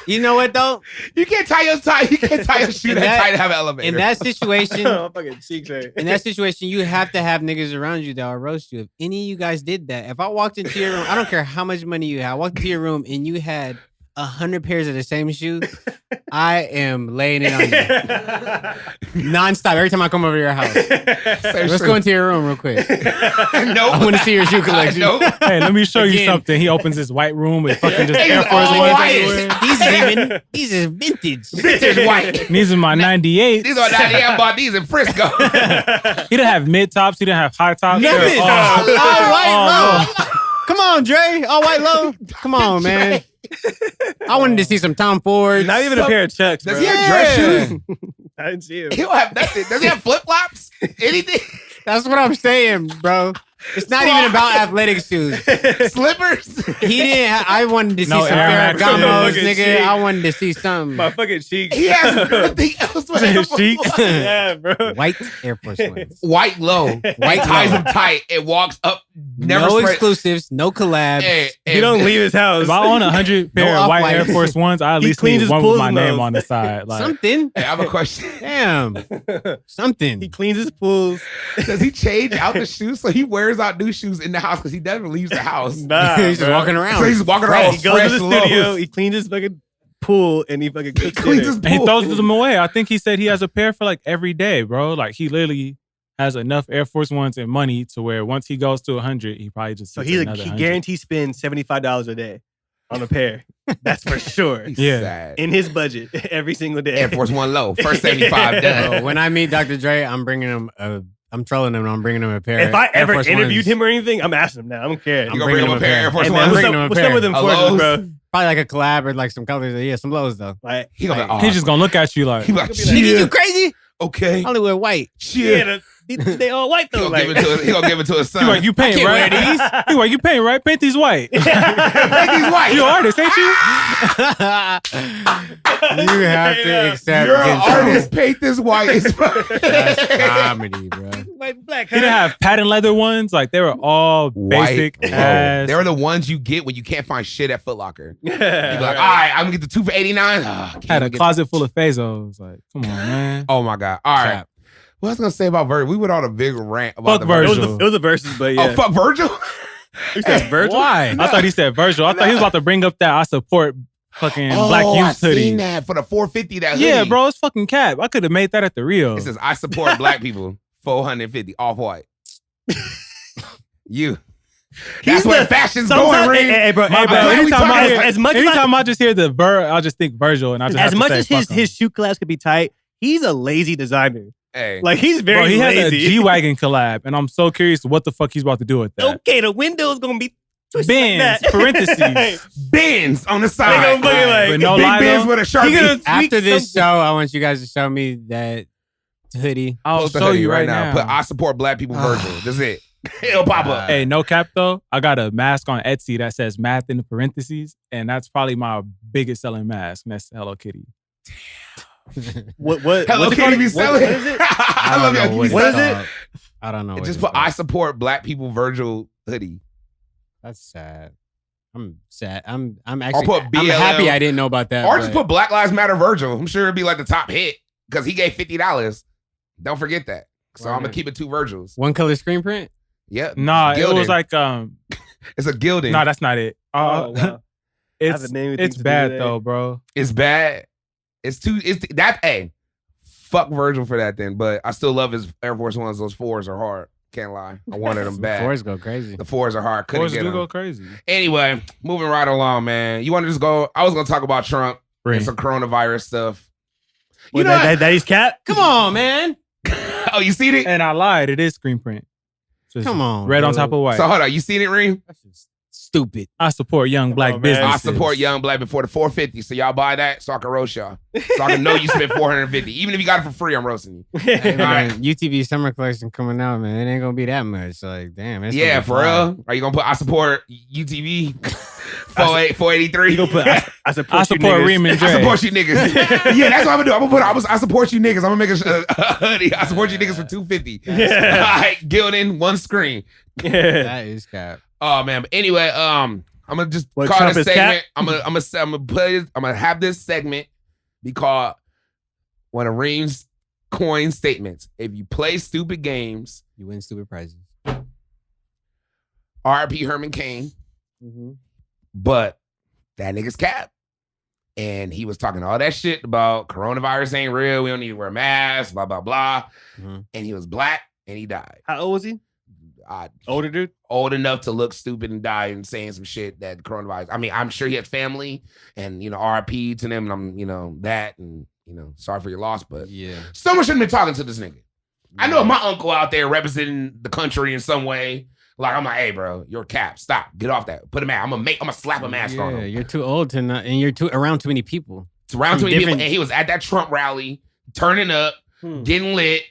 You know what though? You can't tie your shoe that tight to have an elevator. In that situation, Oh, fucking cheeks hurt. in that situation, you have to have niggas around you that will roast you. If any of you guys did that, if I walked into your room, I don't care how much money you had, I walked into your room and you had 100 pairs of the same shoe, I am laying it on you. Nonstop. Every time I come over to your house. Let's go into your room real quick. Nope. I want to see your shoe collection. Nope. Hey, let me show you Again. something. He opens his white room with fucking just Hey, Air Force all Ones white. everywhere. These is vintage. Vintage white. These are my 98. These are 98. I bought these in Frisco. He didn't have mid tops. He didn't have high tops. Nothing. They were All white low. low. Come on, Dre. All white low. Come on, man. I wanted to see some Tom Ford. Not even a pair of Chucks, Does bro. he have dress shoes? I didn't see him. He don't have nothing. Does he have flip flops? Anything? That's what I'm saying, bro. It's not even about athletic shoes. Slippers? He didn't. I wanted to see No some Air Max. Ferragamos, Fucking nigga. shit. I wanted to see something. My fucking cheeks. He has nothing else. but His cheeks. Yeah, bro. White Air Force Ones. White low. White ties them tight. It walks up. Never No spray. exclusives, no collabs. Hey, He don't leave his house. If I own 100 pair of white Off-White. Air Force Ones, I at He least cleans need his one with pools my in name those. on the side. Like, Something. Hey, I have a question. Damn. Something. He cleans his pools. Does he change out the shoes so he wears out new shoes in the house because he never leaves the house? Nah, He's just bro. walking around. So he's walking around He with goes to fresh the studio. lows. He cleans his fucking pool and he fucking cooks cleans dinner. his and he pool. throws them away. I think he said he has a pair for like every day, bro. Like he literally has enough Air Force Ones and money to where once he goes to 100, he probably just So gets he another 100. guarantees spends $75 a day on a pair. That's for sure. He's Yeah. sad. In his budget every single day. Air Force One low. First 75 Bro, done. when I meet Dr. Dre, I'm bringing him I'm trolling him and I'm bringing him a pair. If I Air ever Force interviewed Ones. him or anything, I'm asking him now. I don't care. You I'm gonna bring him a pair of Air Force Hey, Ones? man, what's Bring up, him a what's up pair. with them A forces, Lowe's? bro? Probably like a collab or like some colors. Yeah, some lows though. Like, He gonna be like, He's just gonna look at you like, he be like, He'll be like, Nigga, "Yeah, you crazy? okay. I only wear white. Cheer. they all white He though. gonna give it to his son. you like, you paint, can't right? wear these. You like, you paint, right? Paint these white. He's white. You an artist, ain't you? You have to accept. You're an his- artist. Paint this white. It's That's comedy, bro. White, black. He didn't have patent leather ones. Like they were all basic White. ass. They're the ones you get when you can't find shit at Foot Locker. You be like, all Yeah. right, I'm gonna get the 2 for 89. Had a closet full of Fazos. Like, come on, man. Oh my god. All right. Cap. What I was gonna say about Virgil? We went on a big rant about Fuck the It was, Virgil. it was a versus, but yeah. Oh fuck Virgil. You said Virgil? Why? I thought he said Virgil. I thought he was about to bring up that I support fucking black I youth hoodie. seen that for the 450. That hoodie. Yeah, bro, it's fucking cap. I could have made that at the Rio. It says I support black people. 450 off white. You. That's He's where the- fashion's sometimes- going, Reem. Hey, bro, My hey, bro. bad. glad we Anytime, talking I about hear, it. As much as anytime I just hear the I'll just think Virgil, and I just have As to much say, as fuck him. his shoe collabs could be tight, he's a lazy designer. Hey. Like he's very Bro, he has a lazy. G-Wagon collab, and I'm so curious what the fuck he's about to do with that. Okay, the window's gonna be twisted Benz, like that. parentheses. Bins on the They side. gonna fucking like But no Big lie, bins though. with a He Sharpie. gonna tweak After this something. show, I want you guys to show me that hoodie. I'll Post the show hoodie you right now. Put I support black people Virgil. That's it. It'll pop up. Hey, no cap though. I got a mask on Etsy that says math in the parentheses, and that's probably my biggest selling mask. And that's Hello Kitty. What? Hello what's it Kitty called? be selling. What is it? I love don't know you. What is it? called. I don't know. what Just it's put I called. support black people Virgil hoodie. That's sad. I'm sad. I'm actually. put I'm BLM. happy I didn't know about that. Or just but- put Black Lives Matter Virgil. I'm sure it'd be like the top hit because he gave $50. Don't forget that. So Why I'm gonna not? keep it 2 Virgils. one color screen print. Yep. Nah, it Gilding. was like It's a gilding. nah, that's not it. Oh, wow. I it's haven't named it's things to do bad today. though, bro. It's bad. It's too. It's that. Hey, fuck Virgil for that then. But I still love his Air Force Ones. Those 4s are hard. Can't lie. I wanted them bad. Fours go crazy. The 4s are hard. Couldn't Boys get do them. go crazy. Anyway, moving right along, man. You want to just go? I was gonna talk about Trump and some coronavirus stuff. You What, know, that he's cat? Come on, man. oh, you seen it? And I lied. It is screen print. Just Come on, red on bro. top of white. So hold on, you seen it, Reem? That's just stupid. I support young black on, man. businesses. I support Young Black before the 450. So y'all buy that so I can roast y'all. So I can know you spent 450. Even if you got it for free, I'm roasting you. Hey, Alright. man, UTV summer collection coming out, man. It ain't gonna be that much. Like, damn. It's Yeah, gonna be for fly. real. Are you gonna put I support UTV? 483. You gonna put I support you niggas. Reem and Dre. I support you niggas. Yeah, that's what I'm gonna do. I support you niggas. I'm gonna make a hoodie. I support you niggas for $250. Yeah. All right, Gildan, one screen. Yeah. That is cap. Oh man. But anyway, I'm gonna just What, call Trump this is segment. cap? I'm gonna have this segment be called one of Reem's coin statements. If you play stupid games, You win stupid prizes. R.I.P. Herman Cain, but that nigga's cap. And he was talking all that shit about coronavirus ain't real. We don't need to wear masks, blah, blah, blah. And he was black and he died. How old was he? Older dude? Old enough to look stupid and die and saying some shit that coronavirus. I mean, I'm sure he had family and, RIP to them. And I'm, that and, sorry for your loss. But Yeah. someone shouldn't be talking to this nigga. I know my uncle out there representing the country in some way. Like, I'm like, hey, bro, you're cap. Stop. Get off that. Put a mask. I'm gonna slap a mask on Yeah, him. you're too old to not, and you're around too many people. It's around too many people. different- And he was at that Trump rally, turning up, getting lit,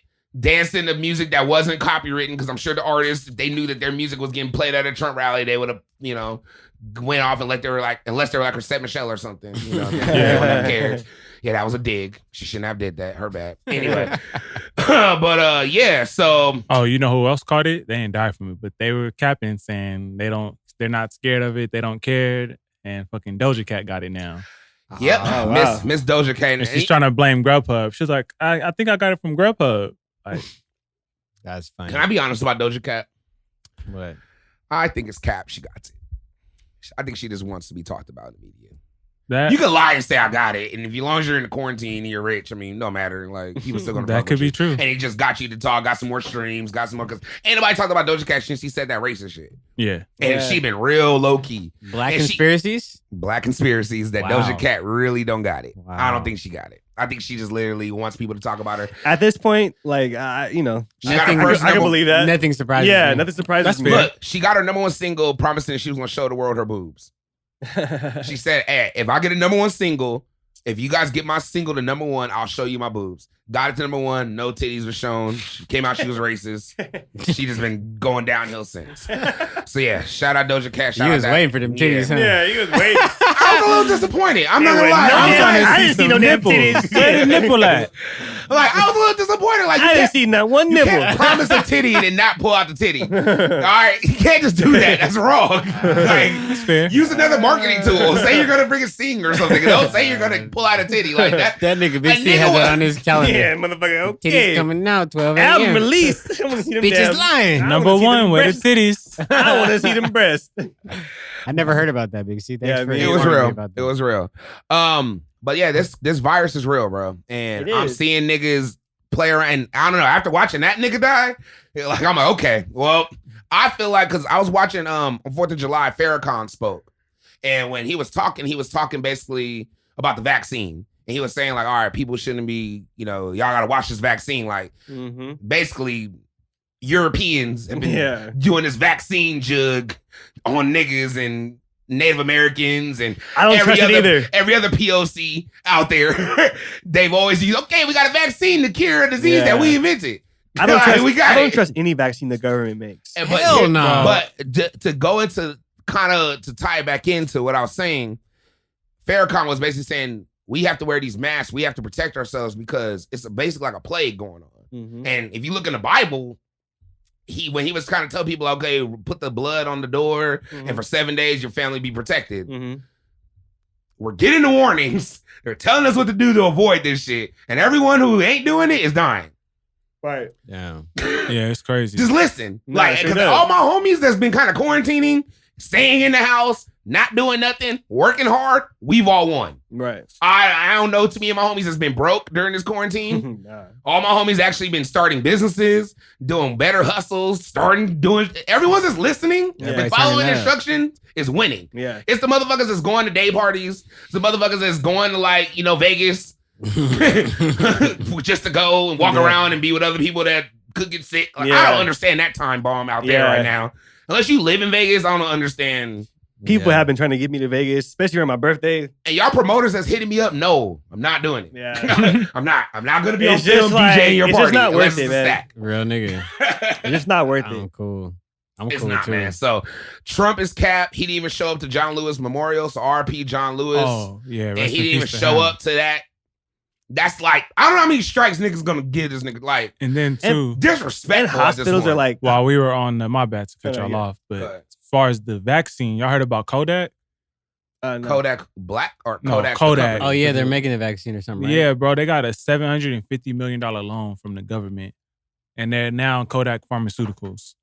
dancing to music that wasn't copywritten, because I'm sure the artists, if they knew that their music was getting played at a Trump rally, they would have, went off and unless they were like Reset Michelle or something. They wouldn't have cared. Yeah, that was a dig. She shouldn't have did that. Her bad. Anyway. But yeah, so. Oh, you know who else caught it? They ain't died from it, but they were capping saying they're not scared of it, they don't care, and fucking Dojacat got it now. Yep. Oh, wow. Miss Dojacat. And she's trying to blame Grubhub. She's like, I think I got it from Grubhub. Like, That's funny. Can I be honest about Dojacat? What? I think it's cap. She got it. I think she just wants to be talked about in the media. that You can lie and say I got it, and as long as you're in the quarantine and you're rich, I mean, no matter. Like, he was still gonna. that could be you. true. And he just got you to talk, got some more streams, got some more. Because ain't nobody talked about Doja Cat since she said that racist shit, Yeah. and she been real low key. Black And conspiracies? Black conspiracies that Wow. Doja Cat really don't got it. I Wow. don't think she got it. I think she just literally wants people to talk about her. At this point, like, She got Nothing- her first I can number- believe that. Nothing surprises Yeah, me. nothing surprises That's me. fair. Look, she got her number one single, promising she was gonna show the world her boobs. She said, hey, if I get a number one single, if you guys get my single to number one, I'll show you my boobs. Got it to number one, no titties were shown. She came out, she was racist. She just been going downhill since. So yeah, shout out Doja Cat. Shout You out was that. waiting for them titties, huh? Yeah, he was waiting. I was a little disappointed. I'm not gonna lie. I didn't see no nipple. Where the nipple at? Like, I was a little disappointed. Like, I didn't see not one you nipple. can't promise a titty and then not pull out the titty. All right, you can't just do that. That's wrong. Like, That's fair. use another marketing tool. Say you're gonna bring a sing or something. And don't say you're gonna pull out a titty like that. That nigga Big A C nigga had was- that on his calendar. Yeah, motherfucker. Titties Okay. coming out 12 Album a.m. release. I wanna see them Bitch damn- is lying. I Number wanna see one, them where the breasts. titties. I want to see them breasts. I never heard about that, Big C. Thanks Yeah, for me It was informing me real. about It that. was real. But yeah, this virus is real, bro. And It I'm is. seeing niggas play around. And I don't know. After watching that nigga die, like I'm like, okay, well, I feel like because I was watching on 4th of July, Farrakhan spoke, and when he was talking basically about the vaccine, and he was saying like, all right, people shouldn't be, y'all gotta watch this vaccine. Like basically, Europeans have been doing this vaccine jug on niggas and Native Americans and I don't trust it either. every other POC out there. They've always used, okay, we got a vaccine to cure a disease that we invented. I don't All right, trust. we got I don't it. trust any vaccine the government makes. But, Hell no. But to go into kind of to tie it back into what I was saying, Farrakhan was basically saying we have to wear these masks. We have to protect ourselves because it's basically like a plague going on. And if you look in the Bible, when he was kind of telling people, okay, put the blood on the door, and for 7 days your family be protected. We're getting the warnings. They're telling us what to do to avoid this shit, and everyone who ain't doing it is dying. Right. Yeah. Yeah, it's crazy. Just listen, No, like straight because up. all my homies that's been kind of quarantining, staying in the house, not doing nothing, working hard, we've all won. Right. I don't know too many of my homies that's been broke during this quarantine. Nah. All my homies actually been starting businesses, doing better hustles, everyone's just listening and Everybody following turning up. instructions is winning. Yeah. It's the motherfuckers that's going to day parties. It's the motherfuckers that's going to like, Vegas just to go and walk around and be with other people that could get sick. Like, I don't understand that time bomb out there right now. Unless you live in Vegas, I don't understand. People have been trying to get me to Vegas, especially around my birthday. And y'all promoters that's hitting me up, no, I'm not doing it. Yeah. I'm not gonna be on It's film just like- DJing your it's party. just not unless worth it, it's a man. stack. Real nigga. It's just not worth I'm it. cool. I'm It's cool not, too. man. So Trump is capped. He didn't even show up to John Lewis Memorial. So RP John Lewis. Oh, yeah. And rest he in didn't even peace to show him. up to that. That's like, I don't know how many strikes niggas gonna give this nigga. Like, And then, too, disrespectful. And hospitals are like, while we were on my bad to cut Go ahead, y'all yeah. off, but Go ahead. as far as the vaccine, y'all heard about Kodak? no. Kodak Black or No, Kodak? the Kodak. company? Oh yeah, they're making a vaccine or something, right? Yeah, bro. They got a $750 million loan from the government. And they're now in Kodak Pharmaceuticals.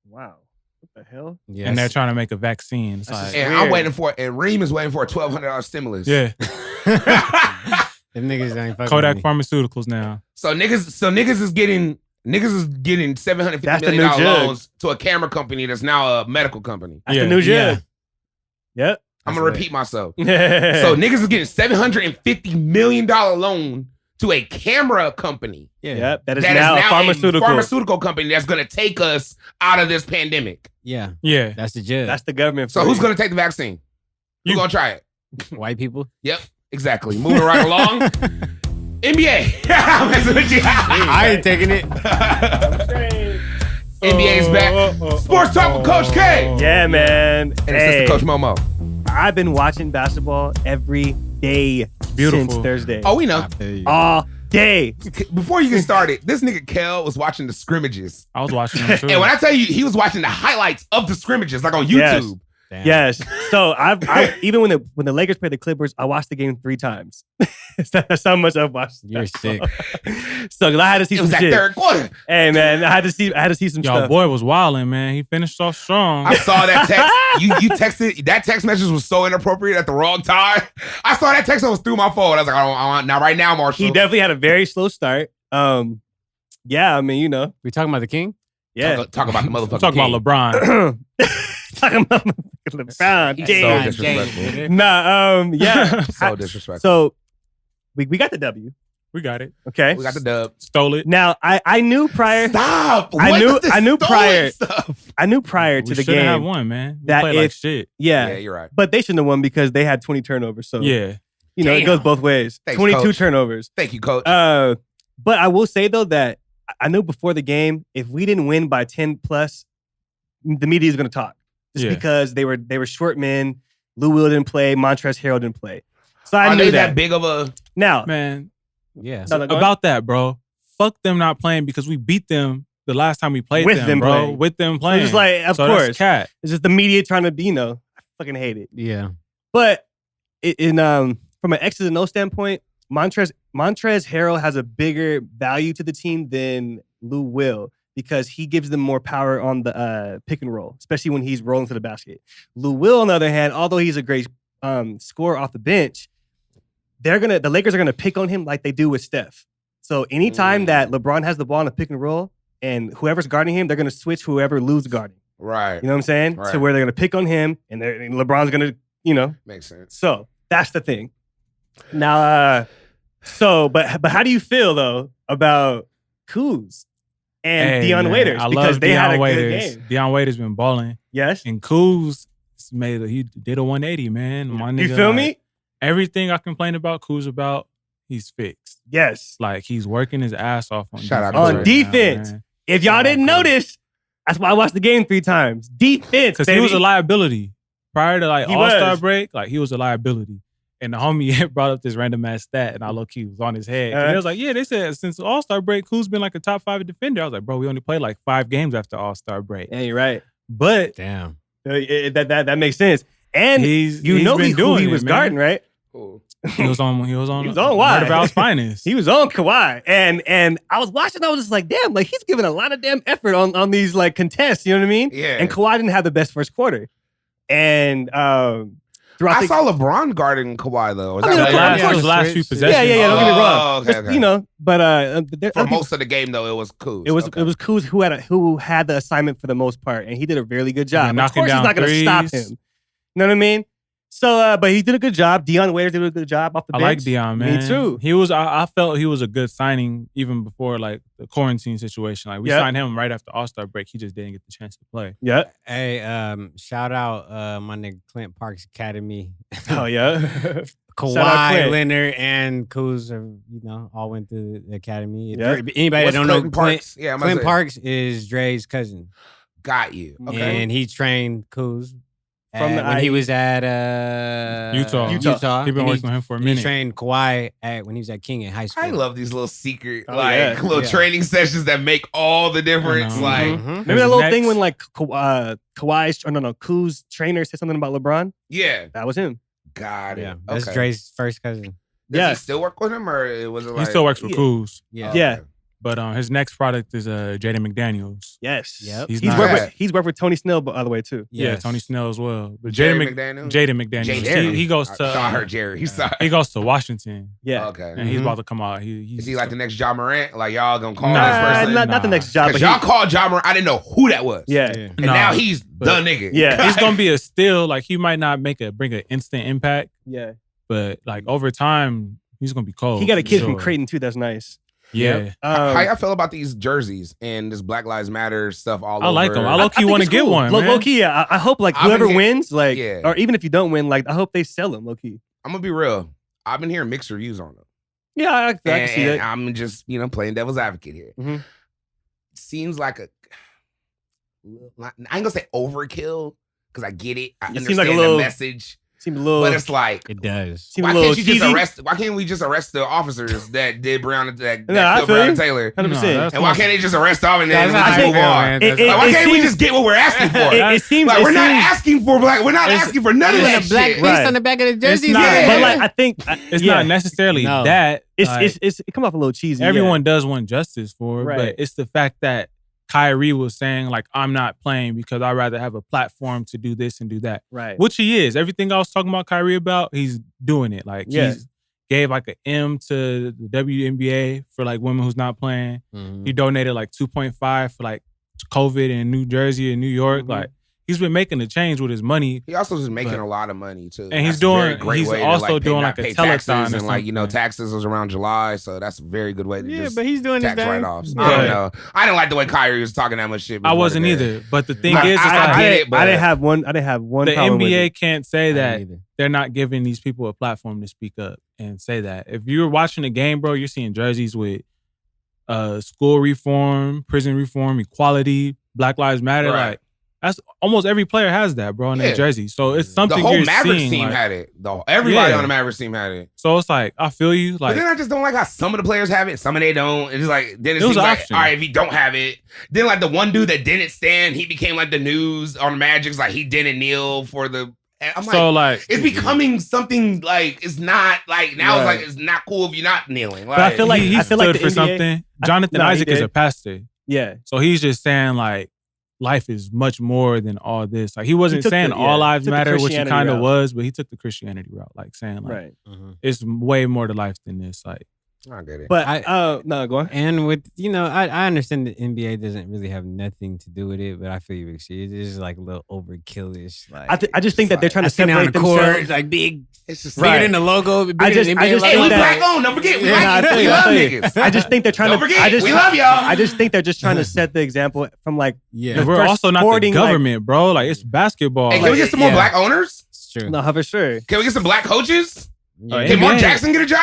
Wow. What the hell? Yes. And they're trying to make a vaccine. It's That's like, just And weird. I'm waiting for it. And Reem is waiting for a $1,200 stimulus. yeah, Them niggas ain't fucking Kodak with me. Pharmaceuticals now. So niggas is getting $750 That's the million new jug. loans to a camera company that's now a medical company. That's Yeah. the new Yeah. jug. Yep. I'm gonna repeat myself. So So niggas is getting $750 million loan to a camera company Yeah. yep, that is that now is now pharmaceutical. a pharmaceutical company that's gonna take us out of this pandemic. Yeah. Yeah. That's the judge. That's the government. So for who's you. gonna take the vaccine? You. Who's gonna try it? White people. Yep, exactly. Moving right along. NBA. I'm messing with you. I ain't taking it. NBA's back. Sports Talk with Coach K. Yeah, man. And assistant Coach Momo. I've been watching basketball every day Beautiful. since Thursday. Oh, we know. I feel you. all day. Before you get started, this nigga Kel was watching the scrimmages. I was watching them too. And when I tell you, he was watching the highlights of the scrimmages, like on YouTube. Damn. Yes. So I even when the Lakers played the Clippers, I watched the game 3 times. That's how much I've watched. You're sick. So 'cause I had to see It some was that shit. third quarter. Hey man, I had to see some Y'all stuff. boy was wilding, man. He finished off strong. I saw that text. You texted. That text message was so inappropriate at the wrong time. I saw that text that was through my phone. I was like, I don't now right now, Marshall. He definitely had a very slow start. Yeah, I mean, you know, We talking about the king? yeah. Talk about the motherfucker. I'm talking about LeBron. Talking about LeBron He's James. so disrespectful. Nah, yeah. So disrespectful. So we got the W. We got it. Okay. We got the dub. Stole it. Now I knew prior Stop. I What knew- is this I knew stolen prior- stuff? I knew prior to We the shouldn't have game. won, man. We that played like if- shit. Yeah. Yeah, you're right. But they shouldn't have won because they had 20 turnovers. So Yeah. you know, it Damn. goes both ways. Thanks, 22 Coach. turnovers. Thank you, Coach. But I will say though that I knew before the game, if we didn't win by 10 plus, the media is going to talk. Just Yeah. because they were short men. Lou Will didn't play. Montrezl Harrell didn't play. So I Are knew they that. that big of a? Now, Man, Yeah. No, no, go about that, bro. Fuck them not playing because we beat them the last time we played With them, them bro. playing. With them so playing. it's just like, of So that's course, cat. it's just the media trying to be, I fucking hate it. Yeah. But from an X's and O standpoint, Montrezl Harrell has a bigger value to the team than Lou Will because he gives them more power on the pick and roll, especially when he's rolling to the basket. Lou Will, on the other hand, although he's a great scorer off the bench, the Lakers are gonna pick on him like they do with Steph. So anytime that LeBron has the ball in a pick and roll and whoever's guarding him, they're gonna switch whoever Lou's guarding. Right. You know what I'm saying? Right. So where they're gonna pick on him and LeBron's gonna, Makes sense. so that's the thing. Now, but how do you feel though about Kuz and Hey, Dion man, Waiters I because love they had a Dion good Waiters. game? Dion Waiters been balling. Yes, And Kuz he did a 180, man. My you nigga, feel like, me? Everything I complain about Kuz about, he's fixed. Yes. Like he's working his ass off on Shout out defense. On Kuz. defense. man. If y'all Shout out didn't Kuz. notice, that's why I watched the game 3 times. Defense, Because baby. he was a liability. Prior to like He All-Star was. break, like he was a liability. And the homie brought up this random ass stat, and I low-key was on his head. 'Cause they was like, yeah, they said since All-Star break, Kuz been like a top 5 defender. I was like, bro, we only played like 5 games after All-Star break. Yeah, you're right. But Damn. That makes sense. And he's you know been who doing he it, was man. guarding, right? Cool. He was on He was on Murder wide. Val's finest. He was on Kawhi, and I was watching. I was just like, damn, like he's giving a lot of damn effort on these like contests. You know what I mean? Yeah. And Kawhi didn't have the best first quarter, and throughout I the saw LeBron guarding Kawhi though. Was I mean, that of LeBron? course, last, those last few Yeah, possessions. yeah, don't get me wrong. Oh, okay, Just, okay. You know, but there, For most of the game though, it was cool. it was Kuz who had the assignment for the most part, and he did a really good job. Of knocking course, he's down not going to stop threes. him. You know what I mean? So, but he did a good job. Dion Waiters did a good job off the I bench. like Dion, man. Me too. He was. I felt he was a good signing even before like the quarantine situation. Like we Yeah. signed him right after All-Star break. He just didn't get the chance to play. Yeah. Hey, shout out my nigga Clint Parks Academy. Oh yeah. Shout out Kawhi Clint. Leonard and Kuz are, all went to the academy. If Yeah. you're- anybody What's that don't know Clinton Clint, Parks? Yeah, I'm Clint saying. Parks is Dre's cousin. Got you. Okay. And he trained Kuz From the when he IE. was at Utah. Utah. He been And working with him for a and minute. He trained Kawhi when he was at King in high school. I love these little secret, Oh, yeah. little Yeah. training sessions that make all the difference. I know. Like, Mhm. Remember that little Next. thing when like Kawhi's trainer said something about LeBron? yeah, That was him. got it. Yeah, that's Okay. Dre's first cousin. Does Yeah. he still work with him, or was it like He still works with Yeah. Kuz. Yeah. Okay. Yeah. But his next product is Jaden McDaniels. Yes. Yep. He's He's not- worked with Tony Snell, by the way, too. Yeah, Yes. Tony Snell as well. But Jerry Jaden McDaniels? McDaniels. Jerry. He goes I to heard Jerry. He's sorry. he goes to Washington, Yeah. Okay. and he's Mhm. about to come out. He's Is he like the next Ja Morant? Like y'all gonna call Nah, this person? not the next job, Because but y'all called Ja Morant. I didn't know who that was. yeah. And now he's the nigga. Yeah. He's gonna be a still. Like he might not bring an instant impact, Yeah. but like over time, he's gonna be cold. He got a for kid from sure. Creighton, too. That's nice. Yeah, How y'all feel about these jerseys and this Black Lives Matter stuff all over? I like them. I I low key think want to it's get cool. one. Low man. key, yeah. I hope like I've been whoever hear- wins, like, Yeah. or even if you don't win, like, I hope they sell them, low key. I'm gonna be real. I've been hearing mixed reviews on them. Yeah, I can see And that. I'm just, playing devil's advocate here. Mhm. Seems like I ain't gonna say overkill because I get it. I It seems understand like a little- the message, Seemed a little. but it's like, It does. seemed why a little can't you just cheesy. arrest? Why can't we just arrest the officers that did Brown that Nah, I killed feel Brown you. and Taylor? 100%. that's And why not- can't they just arrest them and then That's we not just fair, move on? man. It- That's it- Like, why can't we seems- just get what we're asking for? It seems Like, it we're not seems- asking for black. We're not It's- asking for none of Even that a black shit. piece Right. on the back of the jersey. not- Yeah. But like, I think It's yeah. not necessarily No. that. It's like, it come off a little cheesy. everyone does want justice for it, Right. but it's the fact that Kyrie was saying like, I'm not playing because I'd rather have a platform to do this and do that. Yeah. Right. Which he is. Everything I was talking about Kyrie about, he's doing it. Like Yeah. he's gave like an M to the WNBA for like women who's not playing. Mhm. He donated like 2.5 for like COVID in New Jersey and New York. Mhm. Like he's been making a change with his money. He also is making But- a lot of money too. And he's That's a very doing- great he's way to, also doing, not like, a pay telethon taxes or and like something. taxes was around July, so that's a very good way to Yeah, just but he's doing his tax thing. write-offs. Yeah. I don't know. I didn't like the way Kyrie was talking that much shit. I before wasn't the game. either. But the thing I- is, it's I like get it, but I didn't have one. I didn't have one. the problem with NBA it. can't say I that didn't either. they're not giving these people a platform to speak up and say that. If you're watching the game, bro, you're seeing jerseys with school reform, prison reform, equality, Black Lives Matter. Right. Like that's almost every player has that, bro, in Yeah. their jersey. So it's The something whole you're Mavericks seeing. team like- had it. Everybody Yeah. on the Mavericks team had it. So it's like I feel you. But Like then I just don't like how some of the players have it, some of they don't. It's just like then it It was seems an like option. all right, if you don't have it, then like the one dude that didn't stand, he became like the news on the Magic's like he didn't kneel for the. and I'm like, so like it's becoming something like it's not like now Right. it's like it's not cool if you're not kneeling. But I feel like he I feel like stood the for NBA something. Jonathan No, he Isaac is did. a pastor. Yeah. So he's just saying like life is much more than all this. Like he wasn't took saying the- all yeah, lives took the matter, which he Christianity kind of route. was, but he took the Christianity route, like saying like Right. Mhm. it's way more to life than this. Like I get it. But I- no, go on. And with I understand the NBA doesn't really have nothing to do with it, but I feel you. It's just like a little overkillish. Like I just think that they're trying to I seen it on separate the court, themselves. like big, It's just bigger Right. than the logo. Bigger I just- than I NBA just logo. hey, we think that- black owned. Don't forget, we, Yeah, no, I like, feel we you, I love feel you. niggas. I just think they're trying Don't to. forget, I just, we love y'all. I just think they're just trying to set the example from like Yeah, The we're first also not the sporting, like- government, bro. Like it's basketball. Hey, can Like, we get some more yeah. black owners? it's true. no, for sure. Can we get some black coaches? Yeah. Can Mark NBA. Jackson get a job?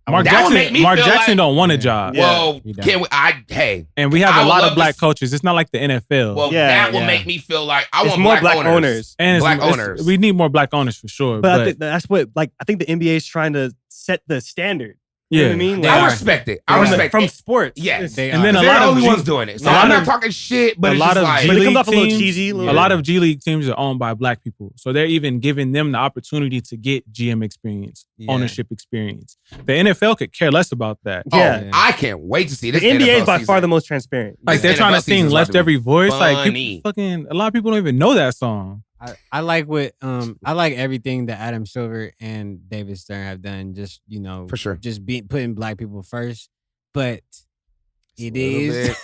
Mark That would make Jackson, me Mark feel Jackson like- don't want a Yeah. job. Yeah. Well, he don't. can we? Hey, And we have I a would lot love of to black s- coaches. It's not like the NFL. well, Yeah, that will yeah. make me feel like I It's want more black black owners. owners. and black owners. We need more black owners for sure. But I But think that's what like I think the NBA is trying to set the standard. You know yeah, what I mean? They I are. respect it. I They are. respect from it. sports. Yes. They And are. then a They're lot the of only G- ones doing it. So a lot I'm not of- talking shit, but a it's lot just of like G But it League comes off a little teams- cheesy. a lot of G League teams are owned by black people, so they're even giving them the opportunity to get GM experience, Yeah. ownership experience. The NFL could care less about that. oh, Yeah. I can't wait to see The this. NBA is NFL by season. far the most transparent. Like This they're trying to NFL sing season's "Left about to Every be Voice." Like funny. people fucking, a lot of people don't even know that song. I like what I like everything that Adam Silver and David Stern have done. Just For sure. just putting black people first. But it a little is. bit.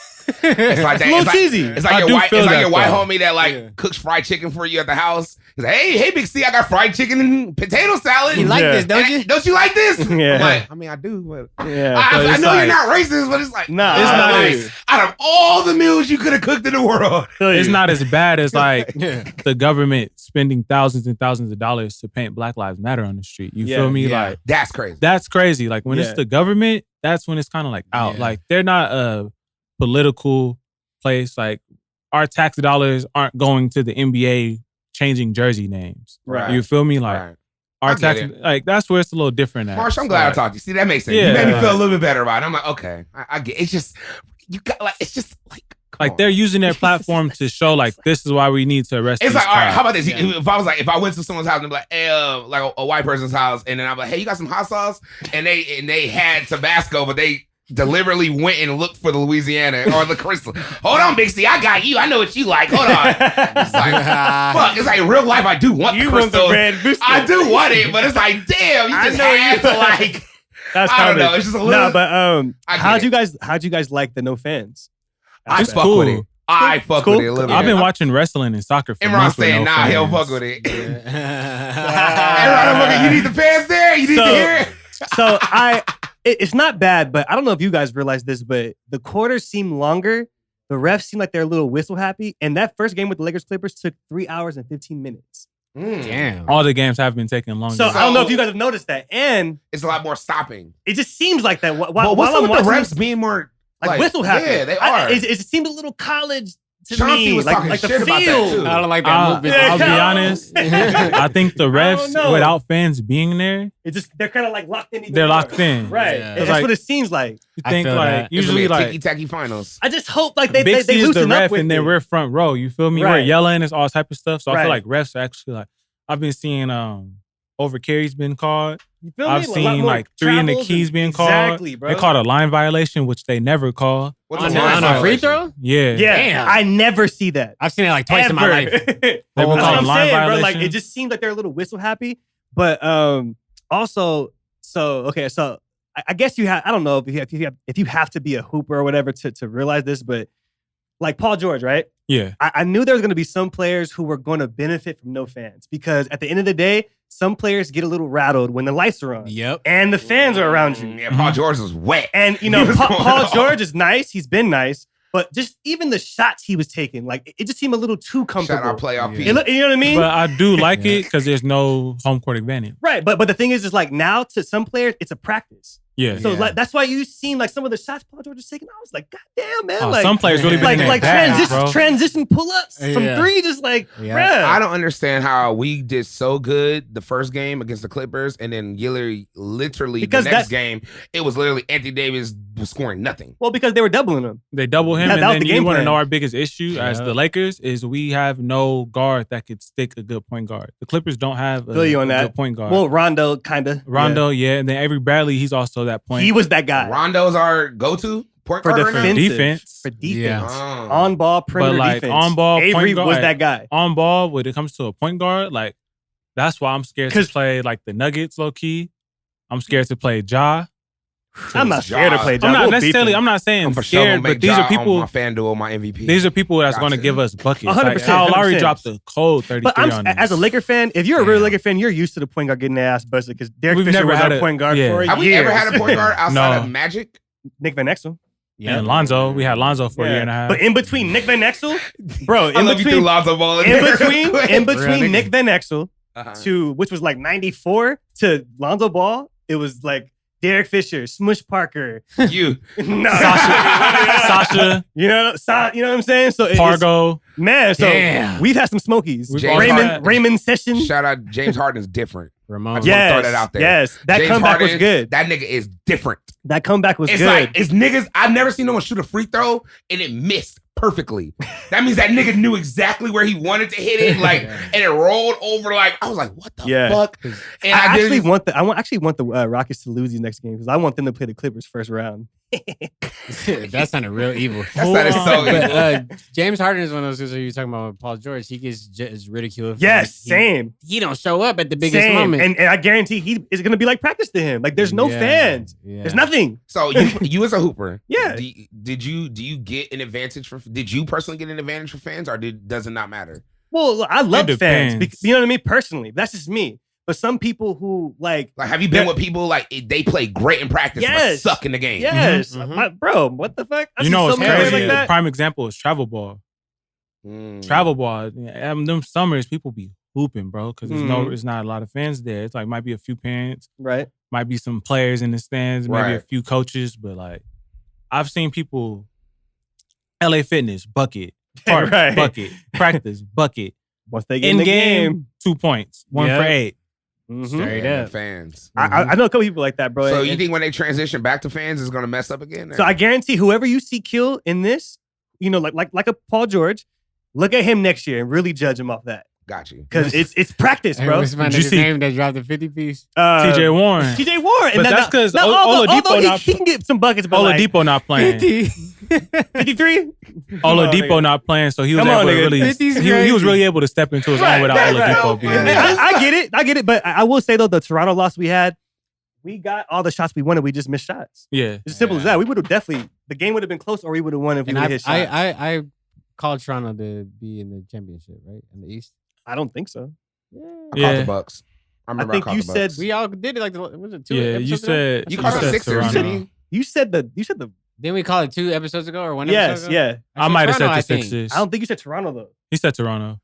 It's like that. a little It's like, cheesy. it's I like your do white. feel It's like that, your white though. homie that like Yeah. cooks fried chicken for you at the house. He's like, hey, hey, Big C, I got fried chicken and potato salad. You like Yeah. this, don't And you? don't you like this? Yeah. I'm like, I mean, I do, but Yeah. I but it's know you're like- not racist, but it's like, Nah, It's not like, as- out of all the meals you could have cooked in the world. It's not as bad as like Yeah. the government spending thousands and thousands of dollars to paint Black Lives Matter on the street. You Yeah. feel me? Yeah. Like That's crazy. that's crazy. Like when Yeah. it's the government, that's when it's kind of like out. Yeah. Like they're not a political place. Like our tax dollars aren't going to the NBA changing jersey names. Right. You feel me? Like Right. our tax, like that's where it's a little different at. Marsh, I'm glad I talked to you. See, that makes sense. Yeah. You made me feel a little bit better about it. I'm like, okay, I get. It's just you got like it's just like. Like they're using their platform to show like this is why we need to arrest. It's these like, all right, cops. how about this? If I went to someone's house and be like, hey, like a white person's house, and then I'm like, hey, you got some hot sauce? And they had Tabasco, but they deliberately went and looked for the Louisiana or the Crystal. Hold on, Big C, I got you. I know what you like. Hold on. It's like, fuck. It's like in real life, I do want the Crystal. I do want it, but it's like, damn, you just had to like. That's I don't know. It's just a little. No, but how'd it. you guys like the no fans? I It's fuck cool. with it. I fuck with it a little bit. I've been watching wrestling and soccer for Imran months with saying, no nah, he'll fans. fuck with it. Imran, you need the fans there? You need to hear it? So it's not bad, but I don't know if you guys realize this, but the quarters seem longer. The refs seem like they're a little whistle happy. And that first game with the Lakers Clippers took 3 hours and 15 minutes. Damn. All the games have been taking longer. So I don't know if you guys have noticed that. And It's a lot more stopping. it just seems like that. But While what's up I'm with the watching refs being more like whistle happy. Yeah, they are. It seemed a little college to Chauncey me. was like talking the shit about that, field. too. I don't like that movement. I'll be Yeah. honest. I think the I don't refs, know. without fans being there, They're kind of like locked in. they're locked in. Right. Yeah. That's Like- what it seems like. You I think feel like that. It's gonna be usually a like ticky-tacky finals. I just hope like they Big C is the loosen up ref with and then it. we're front row. You feel me? We're Right. yelling. It's all type of stuff. So I Right. feel like refs are actually like I've been seeing over carries been called. You feel I've me? A lot seen more like 3 in the travels keys and- being called. Exactly, bro. They called a line violation, which they never call. What's On a line a free violation? throw? Yeah. Yeah, Damn. I never see that. I've seen it like twice in my Ever. life. They That's will what call a I'm line saying, bro. Like violation. it just seems like they're a little whistle happy. But also, so I guess you have. I don't know if you have to be a hooper or whatever to realize this, but like Paul George, right? Yeah. I knew there was going to be some players who were going to benefit from no fans because at the end of the day, some players get a little rattled when the lights are on. Yep. And the fans are around you. Yeah, Paul George was wet. And, you He know, was going Paul off. George is nice. He's been nice. But just even the shots he was taking, like, it just seemed a little too comfortable. Shout out playoff P. You know what I mean? But I do like it because there's no home court advantage. Right. But the thing is like now to some players, it's a practice. Yeah. So like that's why you seen like some of the shots Paul George was taking. I was like, God damn, man. Oh, like, some players really been like in like their bag, bro. transition pull-ups from Yeah. three, just like, Yeah. bruh. I don't understand how we did so good the first game against the Clippers, and then literally Because the next that- game, it was literally Anthony Davis was scoring nothing. Well, because they were doubling him. They double him, That and was then the you game want to plan. know our biggest issue as Yeah. the Lakers is we have no guard that could stick a good point guard. The Clippers don't have a, Feel you on a that. good point guard. Well, Rondo kind of. Rondo, yeah, and then Avery Bradley, he's also that point. He was that guy Rondo's our go-to point for guard right now? defensive. Defense. For defense. Yeah. Oh. On ball perimeter But, like, defense. on-ball point Avery guard, was like, that guy. on ball when it comes to a point guard. Like that's why I'm scared to 'Cause- play like the Nuggets low key. I'm scared to play Ja. I'm not scared to play I'm Ja. not We'll beat necessarily. them. I'm not saying I'm for sure scared, gonna but make these Ja are people. on my FanDuel, my MVP. These are people that's going to Gotcha. give us buckets. 100%, Like Kyle Lowry 100%. dropped the cold 33 But on as a us. Laker fan, if you're a real Damn. Laker fan, you're used to the point guard getting their ass busted because Derek We've Fisher never was had our a- point guard yeah. for Have we years. ever had a point guard outside No. of Magic? Nick Van Exel. And Lonzo, we had Lonzo for a year and a half. But in between Nick Van Exel, bro, I love you threw Lonzo Ball in there. in Real between nigga. Nick Van Exel Uh-huh. to which was like 94 to Lonzo Ball, it was like Derek Fisher, Smush Parker, You. no, Sasha, you know what I'm saying? So it's, Pargo. man, so Damn. we've had some smokies. We've James Harden. Raymond Session. Shout out James Harden is different. I Ramon. just wanna throw that out there. Yes, that James comeback was Harden, good. That nigga is different. That comeback was It's good. like it's niggas. I've never seen no one shoot a free throw and it missed perfectly. That means that nigga knew exactly where he wanted to hit it, like, and it rolled over. Like I was like, what the Yeah. fuck? And I did actually it- want the Rockets to lose these next game because I want them to play the Clippers first round. That sounded real evil. That sounded so But, evil. James Harden is one of those dudes that you're talking about with Paul George. He gets just ridiculed. for, Yes, like, same. He don't show up at the biggest Same. moment. And I guarantee he is going to be like practice to him. Like there's no Yeah, fans. yeah. There's nothing. So you as a hooper, Yeah. Do you get an advantage for? Did you personally get an advantage for fans, or does it not matter? Well, I love It fans. depends. You know what I mean? Personally, that's just me. But some people who like, Like, have you been Yeah. with people like they play great in practice, Yes. but suck in the game? yes, Mhm. bro, what the fuck? I You see know so what's many players crazy? like that. Prime example is travel ball. Mm. Travel ball. Them summers, people be hooping, bro, because Mhm. it's not a lot of fans there. It's like might be a few parents, Right. might be some players in the stands, maybe a Right. few coaches, but like I've seen people, LA Fitness, Bucket, Park, Right. bucket. Practice, bucket. Once they get In in the game, game. 2 points. 1 Yep. for 8. Mhm. Straight Yeah, up. fans. I know a couple people like that, bro. So And- you think when they transition back to fans, it's gonna mess up again? So I guarantee whoever you see kill in this, like a Paul George, look at him next year and really judge him off that. got you. Because it's practice, Hey, bro. what's my Did you nigga's see- name that dropped the 50 piece? TJ Warren. TJ Warren. But that's 'cause Oladipo not- he can get some buckets, but Oladipo not playing. 53? Oladipo not playing, so he was Come able on, to nigga. really 50's he was crazy. really able to step into his Right, own without right. Oladipo being Yeah. there. I get it. But I will say, though, the Toronto loss we had, we got all the shots we wanted. We just missed shots. Yeah. It's as simple as that. We would have definitely, the game would have been close or we would have won if we And would have hit shots. I called Toronto to be in the championship, right? In the East. I don't think so. I Yeah. caught the Bucks. I remember I think caught you the Bucks. said- We all did it like, was it 2 Yeah, episodes you ago? said You That's caught what the I said. Sixers, Toronto. didn't you? You said the Didn't we call it 2 episodes ago or 1 yes, episode ago? yeah. I might have said Toronto, the I think. Sixers. I don't think you said Toronto though. He said Toronto.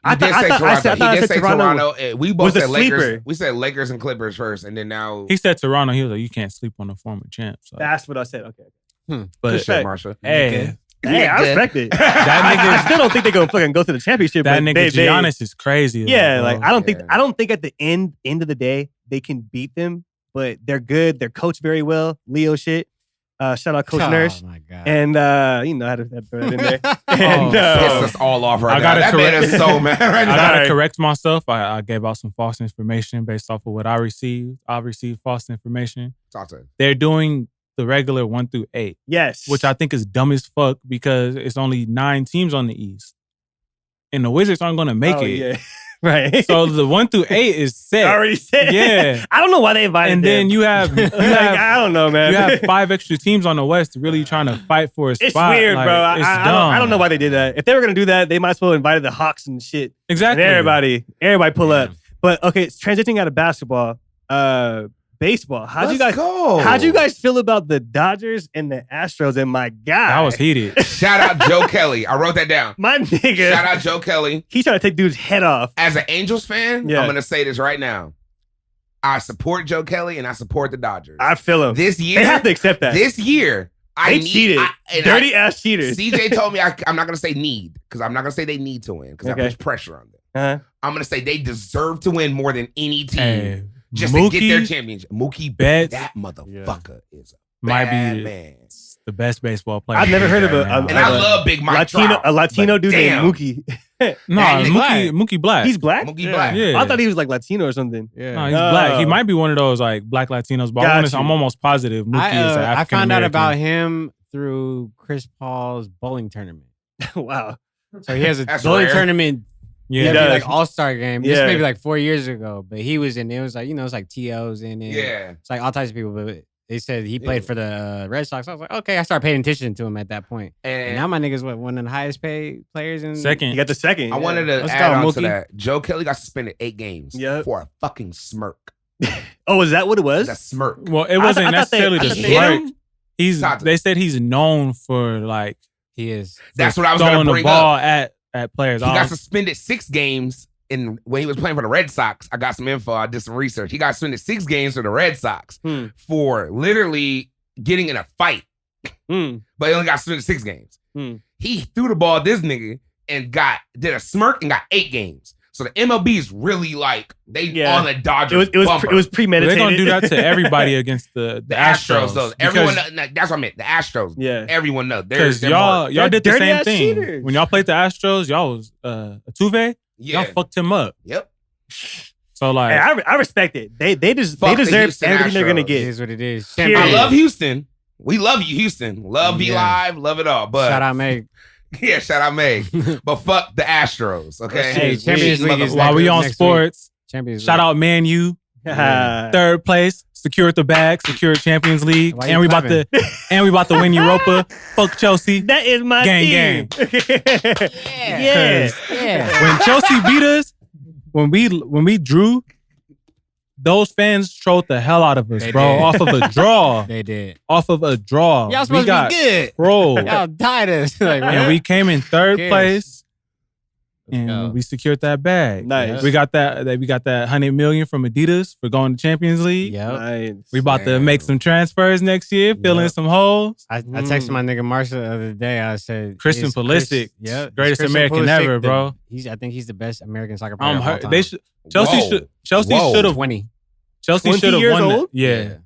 I He did thought- say I thought- Toronto. I thought I He did said say Toronto Toronto. We both was the said Lakers. sleeper. We said Lakers and Clippers first, and then now. He said Toronto. He was like, you can't sleep on the former champ. So. That's what I said. Okay. Good But shit, respect. Marsha. hey, Hey, I respect it. That nigga- I still don't think they're gonna fucking go to the championship. that but nigga they- Giannis is crazy. Yeah, bro. like I don't think Yeah. at the end of the day they can beat them, but they're good. They're coached very well. Leo shit. Shout out Coach Nurse. Oh my god. And you know how to throw that in there. And Pissed us all off right I now. gotta That man correct- is so mad right I now. gotta Right. correct myself. I gave out some false information based off of what I received. I received false information. Talk to him. They're doing the regular 1 through 8, yes, which I think is dumb as fuck because it's only 9 teams on the East, and the Wizards aren't gonna make it. Yeah. Right. So the 1 through 8 is set. I already said. Yeah. I don't know why they invited And them. then you have Like, I don't know, man. you have 5 extra teams on the West really trying to fight for a spot. It's weird, Like, bro. It's I dumb. don't know why they did that. If they were gonna do that, they might as well invited the Hawks and shit. Exactly. And everybody pull up. Yeah. But okay, transitioning out of basketball, baseball. How'd you go? guys feel about the Dodgers and the Astros? And my God, That was heated. Shout out Joe Kelly. I wrote that down. my nigga. Shout out Joe Kelly. He's trying to take dude's head off. As an Angels fan, Yeah. I'm gonna say this right now. I support Joe Kelly and I support the Dodgers. I feel him. This year, They have to accept that. This year, They cheated. Dirty ass cheaters. CJ told me I'm not gonna say need because I'm not gonna say they need to win because Okay. that puts pressure on them. Uh-huh. I'm gonna say they deserve to win more than any team Hey, just to get their Mookie championship. Mookie Betts that motherfucker is a might bad be man. the best baseball player. I've never heard of right now. And I love Big Mike Trout, a Latino but dude damn, named Mookie. No, And Mookie Black. He's black. Mookie Black. Yeah. I thought he was like Latino or something. yeah. No, he's black. He Oh. might be one of those like black Latinos, but Got you. I'm almost positive Mookie is an I African found out American. about him through Chris Paul's bowling tournament. Wow. So he has a That's bowling rare. tournament. Yeah, Yeah, does. like All-Star game. This Yeah. maybe like 4 years ago, but he was in. It was like it's like T.O.'s in it. Yeah. It's like all types of people. But they said he played Yeah. for the Red Sox. I was like, okay. I started paying attention to him at that point. And And now my nigga's one of the highest paid players in second. You got the second. I wanted to Let's add go, on to Mookie. that. Joe Kelly got suspended 8 games Yep. for a fucking smirk. Oh, is that what it was? A smirk. Well, it wasn't I thought they- necessarily I the thought they smirk. hit him? They said he's known for like He is. That's what I was going throwing to the bring ball up. at players. He got suspended 6 games when he was playing for the Red Sox. I got some info. I did some research. He got suspended 6 games for the Red Sox for literally getting in a fight. But he only got suspended 6 games. He threw the ball at this nigga and did a smirk and got 8 games. So the MLB is really like they on the Dodgers. It was premeditated. They're gonna do that to everybody against the Astros. Though. Everyone, that's what I meant. The Astros. Yeah. Everyone knows. Because They're y'all more- did the dirty same ass thing cheaters. when y'all played the Astros. Y'all was Altuve. Yeah. Y'all fucked him up. Yep. So like, Hey, I respect it. They Fuck the deserve Houston everything they're gonna Astros. It get. is what it is. Period. I love Houston. We love you, Houston. Love V Yeah. Live. Love it all. But Shout out Meg. yeah, shout out Meg. But fuck the Astros. Okay. Hey, Champions League is while we on next sports, Champions shout League. out Man U. Third place, secured the bag, secured Champions League, Why you and we about to win Europa. Fuck Chelsea. That is my Gang, team. Yeah. Yeah. When Chelsea beat us, when we drew, those fans trolled the hell out of us, They bro. did. Off of a draw. They did. Off of a draw. Y'all supposed to be good. Bro. Y'all tied us. Like, And we came in third Cares. place. And we secured that bag. Nice. We got that $100 million from Adidas for going to Champions League. Yep. Nice. We about to make some transfers next year, fill in some holes. I texted my nigga Marshall the other day. I said Christian is Pulisic, greatest Christian American Pulisic ever, bro. I think he's the best American soccer player of all time. Chelsea should have 20. Chelsea 20 should have years won. old? Yeah.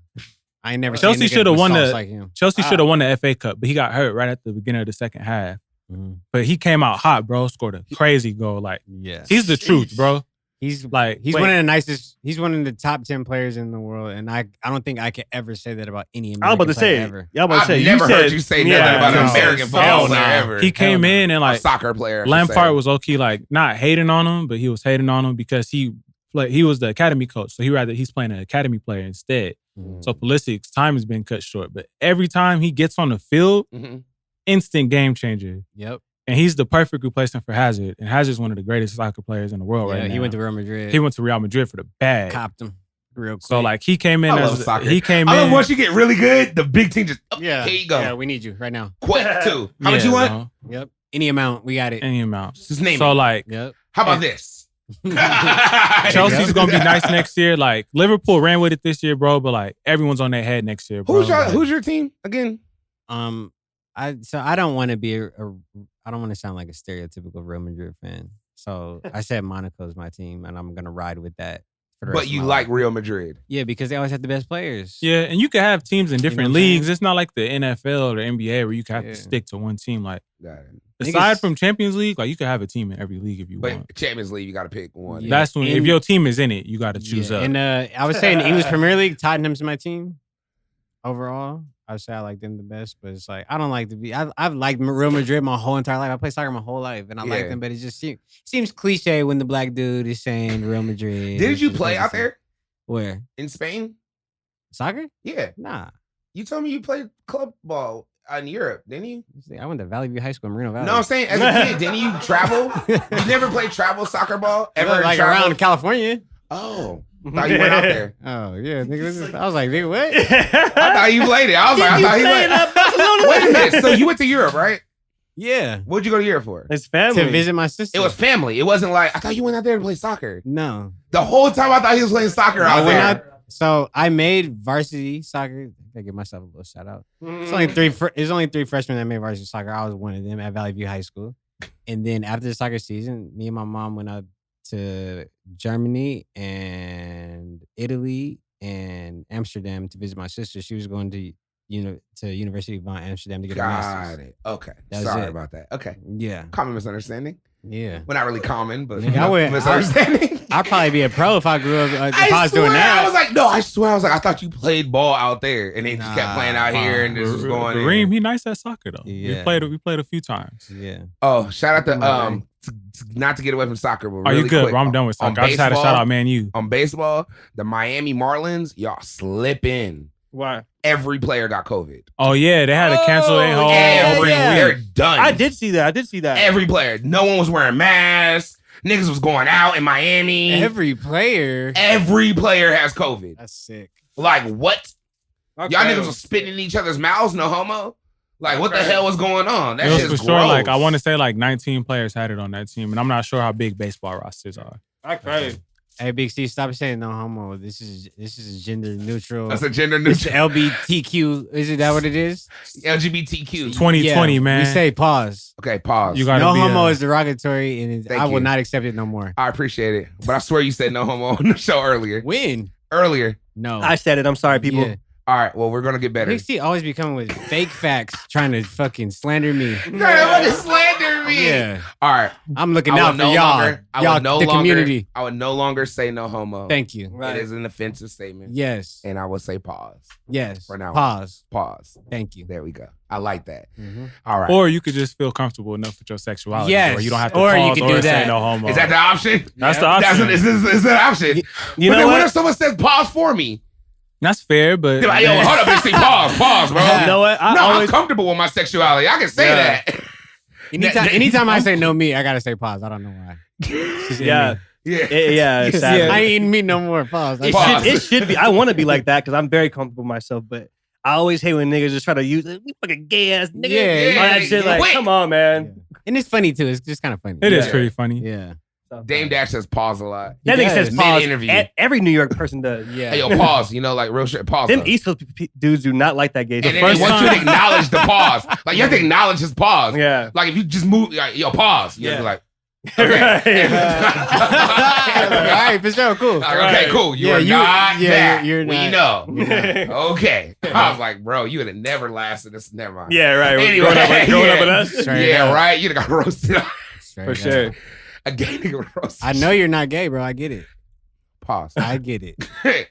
I ain't never Chelsea seen should have won the like him. Chelsea should have won the FA Cup, but he got hurt right at the beginning of the second half. Mm-hmm. But he came out hot, bro. Scored a crazy goal. Like, he's the truth, bro. He's one of the nicest. He's one of the top 10 players in the world, and I don't think I could ever say that about any American I was about to say. ever. I've never heard you say nothing about an American football player ever. He came in and like a soccer player. Lampard was okay, like not hating on him, but he was hating on him because he was the academy coach, so he's playing an academy player instead. So Pulisic's time has been cut short, but every time he gets on the field, instant game changer. Yep. And he's the perfect replacement for Hazard. And Hazard's one of the greatest soccer players in the world right now. He went to Real Madrid. He went to Real Madrid for the bag. Copped him real quick. So like he came in I love as soccer. I love once you get really good, the big team just here you go. Yeah, we need you right now. Quick too. How much you want? Bro. Yep. Any amount, we got it. Any amount. Just name so it. like Yep. How about this? Chelsea's gonna be nice next year. Like Liverpool ran with it this year, bro, but like everyone's on their head next year, bro. Who's your team again? I don't want to be I don't want to sound like a stereotypical Real Madrid fan. So I said Monaco's my team, and I'm gonna ride with that. For the rest But of you my like life. Real Madrid. Yeah, because they always have the best players. Yeah, and you can have teams in different what I'm saying? leagues. It's not like the NFL or the NBA where you can have to stick to one team. Like Got it. aside from Champions League, like you can have a team in every league if you But want. Champions League, you got to pick one. That's when if your team is in it, you got to choose up. And I would say in the English Premier League, Tottenham's my team. Overall, I would say I like them the best, but it's like I don't like to be. I've liked Real Madrid my whole entire life. I played soccer my whole life, and I like them, but it just seems cliche when the black dude is saying Real Madrid. Did you play out there? Where? In Spain? Soccer? Yeah. Nah. You told me you played club ball in Europe, didn't you? I went to Valley View High School in Moreno Valley. No, I'm saying as a kid, didn't you travel? You never played travel soccer ball ever? Like around California. Oh. Thought you went out there. Oh, yeah. Nigga, I was like, nigga, what? I thought you played it. I was like, I thought he went. Wait a minute. So you went to Europe, right? Yeah. What'd you go to Europe for? His family. To visit my sister. It was family. It wasn't like, I thought you went out there to play soccer. No. The whole time I thought he was playing soccer out there. So I made varsity soccer. I gotta give myself a little shout out. It's only three freshmen that made varsity soccer. I was one of them at Valley View High School. And then after the soccer season, me and my mom went out to Germany and Italy and Amsterdam to visit my sister. She was going to University of Amsterdam to get her master's. Got it. Okay. That was Sorry it. about that. Okay. Yeah. Common misunderstanding. Yeah. Well, not really common, but misunderstanding. I'd probably be a pro if I grew up. If I was doing that. I was like, no, I swear. I was like, I thought you played ball out there, and then just kept playing out here, and this was going. Kareem, he nice at soccer though. Yeah. We played a few times. Yeah. Oh, shout out to not to get away from soccer, but Are really you good? quick, Bro, I'm done with soccer. I just had a shout out, man. You on baseball, the Miami Marlins, y'all slipping. Why? Every player got COVID. Oh yeah, they had to cancel their whole Every they're done. I did see that. Every player. No one was wearing masks. Niggas was going out in Miami. Every player has COVID. That's sick. Like what? Okay. Y'all niggas was spitting in each other's mouths, no homo? Like what the hell was going on? That shit's for gross. sure. Like I want to say like 19 players had it on that team, and I'm not sure how big baseball rosters are. Okay. Hey, Big C, stop saying no homo. This is gender neutral. That's a gender neutral. LBTQ. Is it that what it is? LGBTQ. 2020, man. We say pause. Okay, pause. You gotta no be homo is derogatory, and I will you. not accept it no more. I appreciate it. But I swear you said no homo on the show earlier. When? Earlier. No. I said it. I'm sorry, people. Yeah. All right, well, we're going to get better. Big C always be coming with fake facts, trying to fucking slander me. Trying to slander me. Yeah. All right. I'm looking out for y'all, the community. I would no longer say no homo. Thank you. It is an offensive statement. Yes. And I will say pause. Yes. For now. Pause. Pause. Thank you. There we go. I like that. Mm-hmm. All right. Or you could just feel comfortable enough with your sexuality. Yes. Or you don't have to Or pause you could do or say that. no homo. Is that the option? That's the option. Is that an option? You but know then what? what if someone says pause for me? That's fair, but Like, yo, hold up, let's see, pause, bro. You know what? I'm comfortable with my sexuality. I can say that. Anytime I say no me, I gotta say pause. I don't know why. Yeah. Yeah. Sadly. I ain't me no more. Pause. It should be. I want to be like that because I'm very comfortable with myself, but I always hate when niggas just try to use it. You fucking gay ass nigga. Yeah. All that shit. Like, Wait. come on, man. And it's funny too. It's just kind of funny. It is pretty funny. Yeah. Dame Dash says pause a lot. That nigga says pause. Mid-interview. Every New York person does. Yeah. Hey, yo, pause. You know, like real shit. Pause. Them East Coast dudes do not like that gay. And then they want you to acknowledge the pause. Like, you have to acknowledge his pause. Yeah. Like, if you just move, like, yo, pause. You have to be like, All right, for sure, cool. like, okay, cool. You are not that. You're We not. know. Okay. I was like, bro, you would have never lasted this. Never mind. Yeah, right. Anyway, growing up with us. Straight yeah, up. right. You'd have got roasted. Straight For up. sure. A gay nigga roasted. I know you're not gay, bro. I get it. Pause. I get it.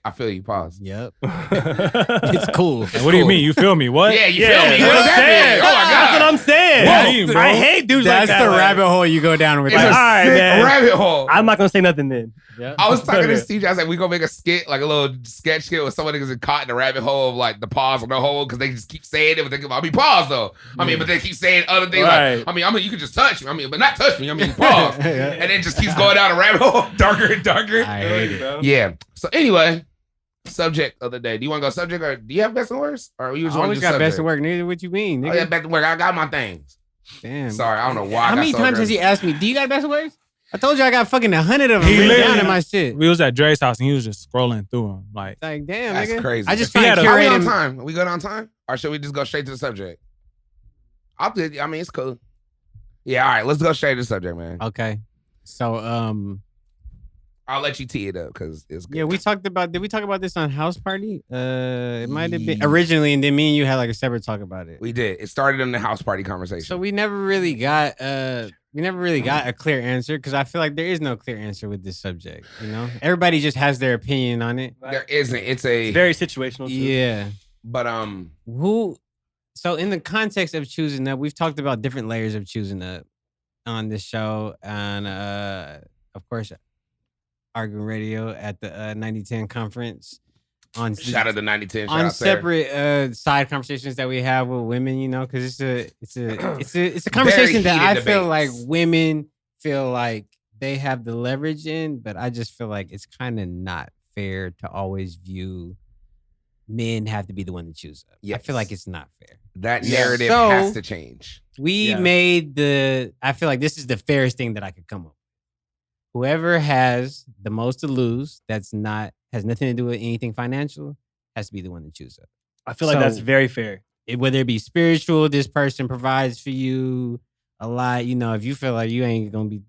I feel you. Pause. Yep. It's cool. Like, what do you mean? You feel me? What? Yeah, you Yeah, feel me? that's What what does I'm that saying. mean? Oh my That's what God. I'm saying. What do you mean, bro? I hate dudes like That's that. the like- rabbit hole you go down with It's a that. All right, sick man. rabbit hole. I'm not gonna say nothing then. Yeah. I was talking to Okay. Steve. I was like, we gonna make a skit, like a little sketch skit where someone is caught in the rabbit hole of like the pause on the hole because they just keep saying it, but they I mean pause though. I mean, but they keep saying other things Right. like, I mean, you can just touch me. I mean, but not touch me. I mean, pause, and then just keeps going down a rabbit hole, darker and darker. I hate it. Yeah. So anyway, subject of the day. Do you want to go subject or do you have best and worst, or you I just want to always do got subject? best of work, nigga. What you mean, Oh nigga? yeah, best of work. I got my things. Damn. Sorry, I don't know why. How many times has he asked me, do you got best of works? I told you I got fucking 100 of them He written down literally- in my shit. We was at Dre's house and he was just scrolling through them. Like, Like, damn, That's nigga. crazy. I just If he try had to a- Are we curate on him. time? Are we good on time? Or should we just go straight to the subject? I mean, it's cool. Yeah, all right. Let's go straight to the subject, man. Okay. So, I'll let you tee it up because it's good. yeah, did we talk about this on House Party? It might have been originally, and then me and you had like a separate talk about it. We did. It started in the house party conversation. So we never really got a clear answer because I feel like there is no clear answer with this subject. You know, everybody just has their opinion on it. there isn't. It's a It's very situational. Too. Yeah. but So in the context of choosing up, we've talked about different layers of choosing up on this show, and of course, Artgoon Radio at the 9010 conference on shout out to 9010. Shout on out there. separate side conversations that we have with women, you know, because it's a conversation that I heated feel like debates. women feel like they have the leverage in, but I just feel like it's kind of not fair to always view men have to be the one to choose up. I Yes. feel like it's not fair. That Yeah. narrative So- has to change. We Yeah. I feel like this is the fairest thing that I could come up with. Whoever has the most to lose, has nothing to do with anything financial, has to be the one to choose up. I feel like that's So- very fair. Whether it be spiritual, this person provides for you a lot. You know, if you feel like you ain't gonna be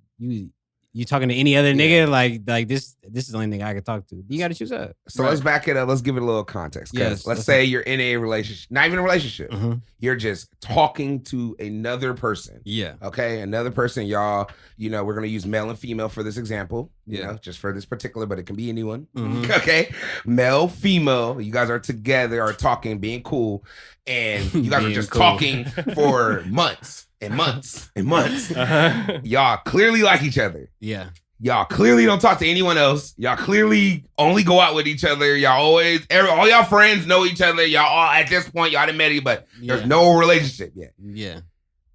you talking to any other nigga, like this is the only nigga I can talk to. You gotta choose up. So let's back it up. Let's give it a little context. 'Cause Yes, let's let's- say you're in a relationship, not even a relationship. Mhm. You're just talking to another person. Yeah. Okay, another person, y'all. You know, we're gonna use male and female for this example. You Yeah. know, just for this particular, but it can be anyone. Mhm. Okay, male, female. You guys are together, are talking, being cool, and you guys are Being just cool. talking for months and months and months. Uh-huh. Y'all clearly like each other. Yeah. Y'all clearly don't talk to anyone else. Y'all clearly only go out with each other. Y'all all y'all friends know each other. Y'all all at this point, y'all done met each, but there's Yeah. no relationship yet. Yeah.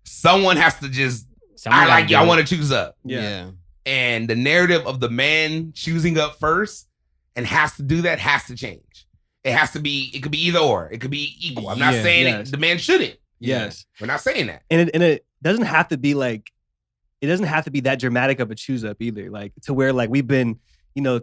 Someone has to just, Someone I gotta like do y'all it. want to choose up. Yeah. And the narrative of the man choosing up first and has to do that has to change. It could be either or. It could be equal. I'm not Yeah, saying yes. the man shouldn't. Yes. We're not saying that. And it doesn't have to be like, it doesn't have to be that dramatic of a choose up either. Like to where like we've been,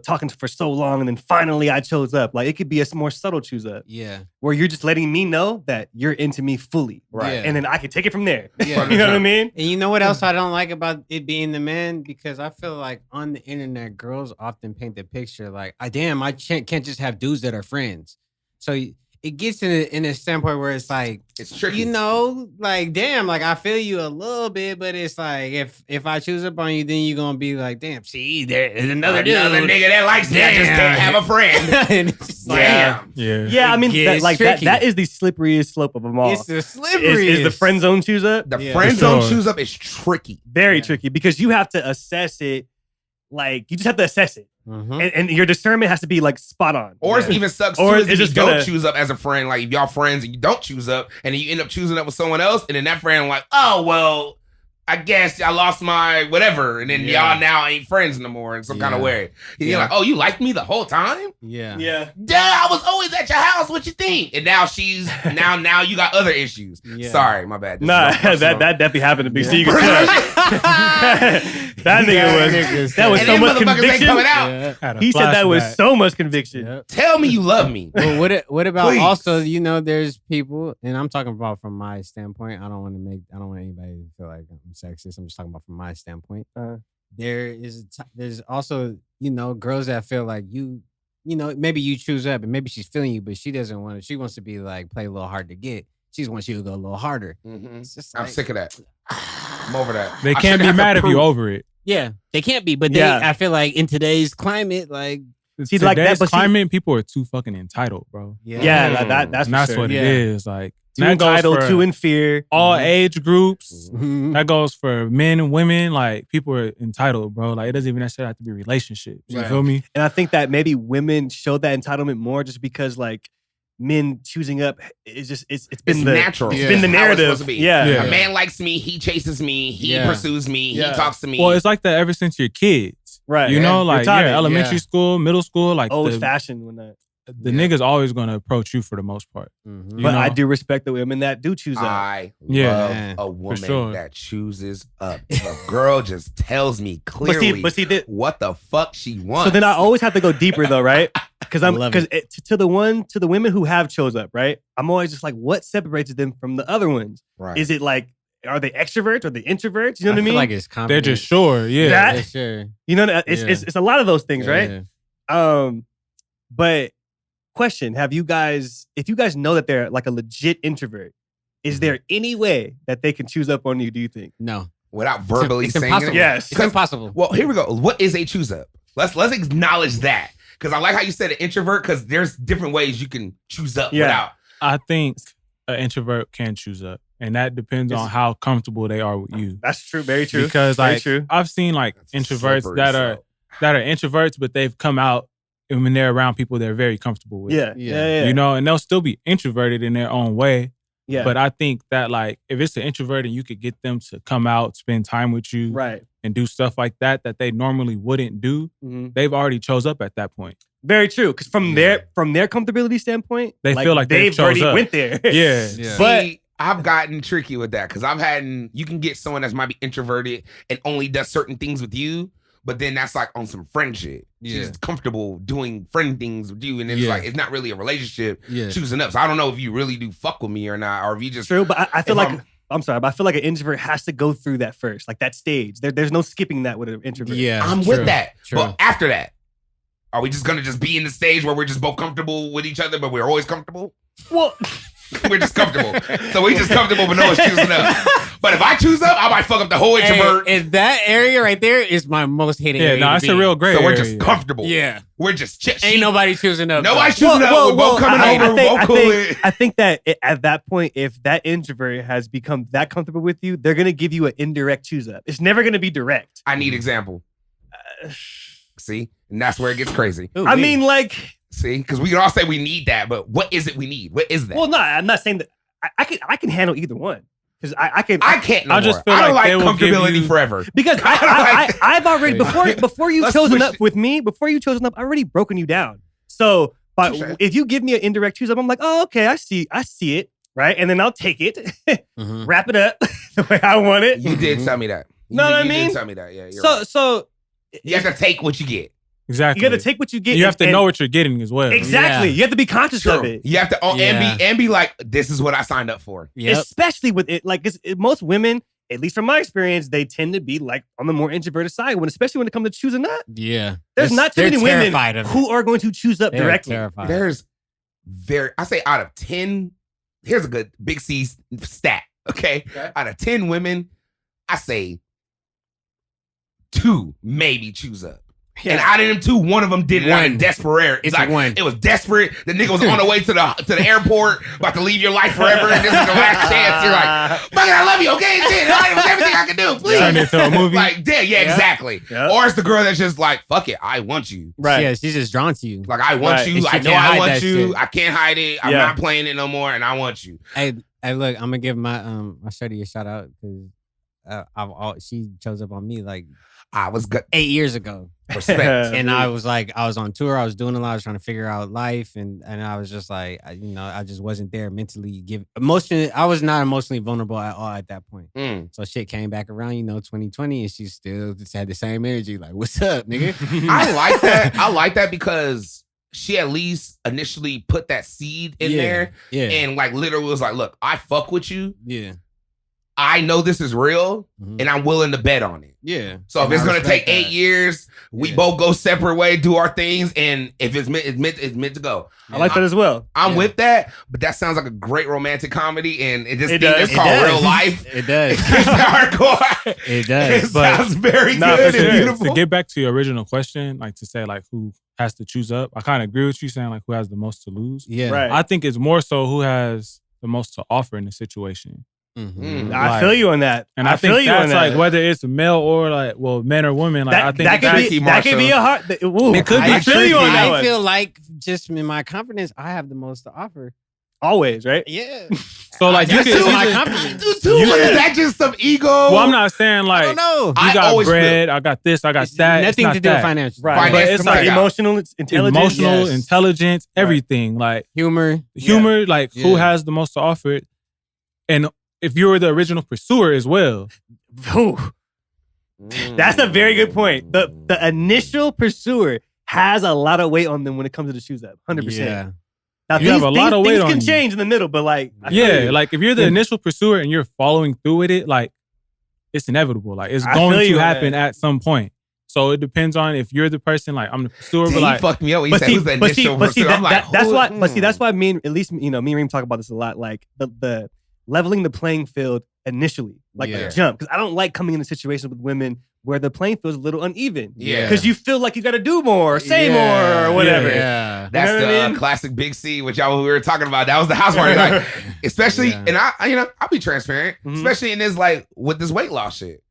talking for so long and then finally I chose up. Like it could be a more subtle choose up Yeah. where you're just letting me know that you're into me fully. Right. Yeah. And then I can take it from there. Yeah. You know what I mean? And you know what else I don't like about it being the man? Because I feel like on the internet, girls often paint the picture like, I can't just have dudes that are friends. So it gets in a standpoint where it's like, It's tricky. you know, like, damn, like I feel you a little bit, but it's like if I choose up on you, then you're gonna be like, damn, see, there's another dude. nigga that likes me. I just can't have a friend. And it's just like, Damn. yeah. Yeah, I mean, gets tricky. that is the slipperyest slope of them all. it's the slippery. Is the friend zone choose up? The Yeah. friend For zone sure. choose up is tricky. Very tricky because you have to assess it. Like you just have to assess it, and your discernment has to be like spot on. Or it even sucks Or too it's if you just don't gonna- choose up as a friend. Like if y'all friends and you don't choose up and then you end up choosing up with someone else and then that friend like, oh, well, I guess I lost my whatever, and then y'all now ain't friends no more in some kind of way. And you're like, oh, you liked me the whole time? Yeah. Duh, I was always at your house. What you think? And now she's now you got other issues. Yeah. Sorry, my bad. Nah, that definitely happened to me. So you can tell. That was so much conviction. Coming out. Had a He said that was flashback. so much conviction. Yep. Tell me you love me. Well, what about Please. also, there's people, and I'm talking about from my standpoint. I don't want anybody to feel like I'm sexist. I'm just talking about from my standpoint. There's also, girls that feel like maybe you choose up and maybe she's feeling you, but she doesn't want to. She wants to be like, play a little hard to get. She just wants you to go a little harder. It's just I'm like, sick of that. I'm over that. They I can't shouldn't be have to mad if prove- you over it. Yeah, they can't be, but I feel like in today's climate, like, See, like that, Today's but see- climate, people are too fucking entitled, bro. Yeah, that's And that's for sure. what Yeah. it is. Like, Too that goes entitled, for too in fear. all age groups. Mhm. That goes for men and women. Like, people are entitled, bro. Like, it doesn't even necessarily have to be relationships. You Right. feel me? And I think that maybe women show that entitlement more just because like men choosing up is just it's been It's the natural. It's Yeah. been the How it's narrative. supposed to be. Yeah. Yeah. A man likes me. He chases me. He Yeah. pursues me. Yeah. He talks to me. Well, it's like that ever since you're kids. Right. You Yeah. know, You're like, taught it, elementary yeah. school, middle school, like, Old the fashioned when that. nigga's always going to approach you for the most part. Mhm. You But I know? do respect the women that do choose up. I Yeah. love a woman sure. that chooses up. If a girl just tells me clearly But see, what the fuck she wants. so then I always have to go deeper though, right? Because love it. to the women who have chose up, right? I'm always just like, what separates them from the other ones? right. Is it like, are they extroverts? Are they introverts? You know what I feel mean? like it's They're confident. just sure. Yeah. That- Yeah, sure. You know, it's a lot of those things, right? Yeah. But question: if you guys know that they're like a legit introvert, is there any way that they can choose up on you? Do you think? No. Without verbally It's saying impossible. it. Yes. It's impossible. Well, here we go. What is a choose up? Let's acknowledge that. Because I like how you said an introvert, because there's different ways you can choose up Yeah. without. I think an introvert can choose up. And that depends on how comfortable they are with you. That's true. Very true. Because Very like true. I've seen like That's a introverts slippery that are slope. introverts, but they've come out and when they're around people they're very comfortable with. Yeah. Yeah. You know, and they'll still be introverted in their own way. Yeah. But I think that like if it's an introvert and you could get them to come out, spend time with you right. and do stuff like that they normally wouldn't do, Mhm. they've already chose up at that point. Very true. Because from their comfortability standpoint, They feel like they've chose already up. went there. Yeah. Yeah. But- See, I've gotten tricky with that because you can get someone that's might be introverted and only does certain things with you, but then that's like on some friend shit. Yeah. She's comfortable doing friend things with you, and then Yeah. it's like it's not really a relationship Yeah. choosing up. So I don't know if you really do fuck with me or not, or if you just True, but I feel If like I'm sorry, but I feel like an introvert has to go through that first, like that stage. There's no skipping that with an introvert. Yeah. I'm true, with that. true. But after that, are we just gonna just be in the stage where we're just both comfortable with each other, but we're always comfortable? Well, We're just comfortable. So we just comfortable, but no one's choosing up. But if I choose up, I might fuck up the whole introvert. And that area right there is my most hated Yeah, area. no, to it's be a in. real gray So we're area. just comfortable. Yeah. We're just Ain't nobody choosing up. Nobody's choosing up. We're both coming over. We're both cool with I think that at that point, if that introvert has become that comfortable with you, they're gonna give you an indirect choose up. It's never gonna be direct. I need example. See? And that's where it gets crazy. Ooh, I wee. mean, like, See? Because we can all say we need that, but what is it we need? What is that? well, no, I'm not saying that. I can handle either one because I can't no I just more. feel I don't like they like will give comfortability you- forever. because I've already before you Let's chosen switch up with me, before you chosen up, I already broken you down. So, but Touche. if you give me an indirect choose up, I'm like, oh, okay, I see it, right, and then I'll take it, Mhm. wrap it up the way I want it. You did tell me that. You Know did, what I you mean? did tell me that. Yeah, you're right. So You have to take what you get. Exactly. you got to take what you get. You have to and- know what you're getting as well. exactly. Yeah. You have to be conscious of it. You have to Yeah. and be like, this is what I signed up for. Yep. Especially with it, like most women, at least from my experience, they tend to be like on the more introverted side. Especially when it comes to choosing up, Yeah. there's not too They're many women terrified of it. who are going to choose up They're directly. terrified. There's I say out of 10, here's a good big C stat. Okay. Out of 10 women, I say 2 maybe choose up. And out of them 2, one of them did it out of One. desperate. It's like, one. It was desperate. The nigga was on the way to the airport, about to leave your life forever, and this is the last chance. You're like, fuck it, I love you. Okay, shit. All right, it was everything I could do. Please. Turn it into a movie. Like, yeah, exactly. Yeah. Or it's the girl that's just like, fuck it, I want you. right. Yeah, she's just drawn to you. Like, I want Right. you. And she I know can't I hide want that you. shit. I can't hide it. I'm Yeah. not playing it no more, and I want you. Hey, look, I'm gonna give my shorty a shout out because she chose up on me like I was good. 8 years ago. Respect. And I was on tour. I was doing a lot. I was trying to figure out life, and I was just like, I just wasn't there mentally. I was not emotionally vulnerable at all at that point. So shit came back around, 2020, and she still just had the same energy. Like, what's up, nigga? I like that. I like that because she at least initially put that seed in there, and like literally was like, "Look, I fuck with you. Yeah, I know this is real, and I'm willing to bet on it." Yeah. So if it's gonna take 8 years, we both go separate way, do our things, and if it's meant to go. I like that as well. I'm with that, but that sounds like a great romantic comedy, and it just does. it's called real life. It does. It's hardcore. It does. It sounds very Nah, good for and sure. beautiful. To get back to your original question, like to say like who has to choose up, I kind of agree with you saying like who has the most to lose. Yeah. Right. I think it's more so who has the most to offer in the situation. I feel you on that. And I think that's like whether it's a male or like men or women. Like I think that could be a hard. It could be. I feel you on that one. I feel like just in my confidence, I have the most to offer. Always, right? Yeah. So like you That's can my confidence. Is that just some ego? Well, I'm not saying like I don't know. you I got always bread, I got this, I got that. Nothing It's to not do with that. financial. Right. But it's like emotional intelligence. Emotional intelligence, everything. Like humor, like who has the most to offer it. And if you're the original pursuer as well. That's a very good point. The initial pursuer has a lot of weight on them when it comes to the shoes up. 100%. Yeah. Now, You have a lot of weight things on can you. change in the middle, but like I feel you. Like if you're the initial pursuer and you're following through with it, like it's inevitable. Like it's I going feel you to on happen that. at some point. So it depends on if you're the person, like I'm the pursuer, Damn, but he like fucked me up when he said who's the initial pursuer. I'm like, that's who- why. But see, that's why me and Reem talk about this a lot. Like the leveling the playing field initially, like a jump, because I don't like coming into situations with women where the playing field is a little uneven. Yeah. Because you feel like you got to do more, or say more, or whatever. Yeah. That's You know what the I mean? classic Big C, which we were talking about. That was the house party, like, especially, and I'll be transparent, especially in this like with this weight loss shit.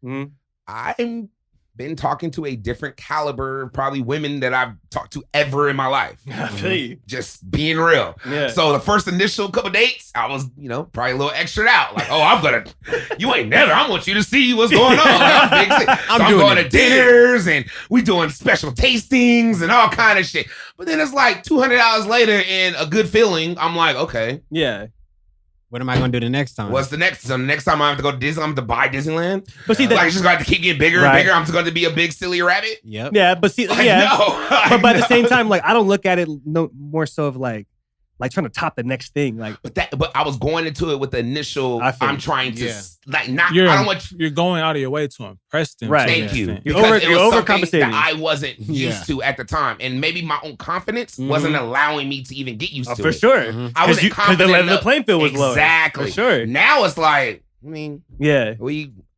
I'm been talking to a different caliber, probably women that I've talked to ever in my life. I feel you. Just being real. Yeah. So the first initial couple dates, I was, probably a little extra out. Like, oh, you ain't never. I want you to see what's going on. Like, I'm big. So I'm going to dinners and we doing special tastings and all kind of shit. But then it's like $200 later and a good feeling. I'm like, okay. Yeah. What am I going to do the next time? What's the next? So the next time I have to go to Disney, I'm going to buy Disneyland. But see, like it's just going to keep getting bigger and bigger. I'm just going to be a big silly rabbit. Yep. Yeah, but see, Like, yeah. no. But at the same time, like I don't look at it more so of like trying to top the next thing. Like, but I was going into it with the initial. I'm trying to not. You're, I don't want. You're going out of your way to impress them. Right. to Thank an you. extent. You're Because it was something overcompensating. that I wasn't used to at the time, and maybe my own confidence wasn't allowing me to even get used to for it. sure. I wasn't Because the confident level of the enough. playing field was lower. Exactly. For sure. Now it's like, I mean, Yeah.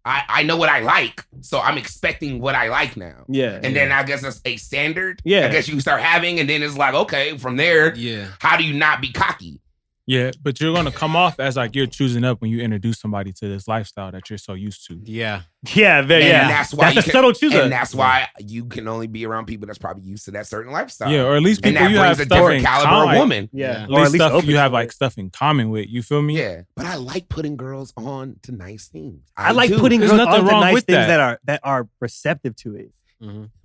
I know what I like, so I'm expecting what I like now. Yeah. And then I guess that's a standard. Yeah. I guess you start having, and then it's like, okay, from there, Yeah. how do you not be cocky? Yeah, but you're going to come off as like you're choosing up when you introduce somebody to this lifestyle that you're so used to. Yeah. Yeah, very. And Yeah. that's why That's a subtle choose. And that's why you can only be around people that's probably used to that certain lifestyle. Yeah, or at least and people that you brings have a stuff different in caliber common. of woman. Yeah. At Or least stuff open you to have it. like stuff in common with. You feel me? Yeah, but I like putting girls on to nice things. I like do. putting There's girls nothing on to wrong nice with things that. that are receptive to it.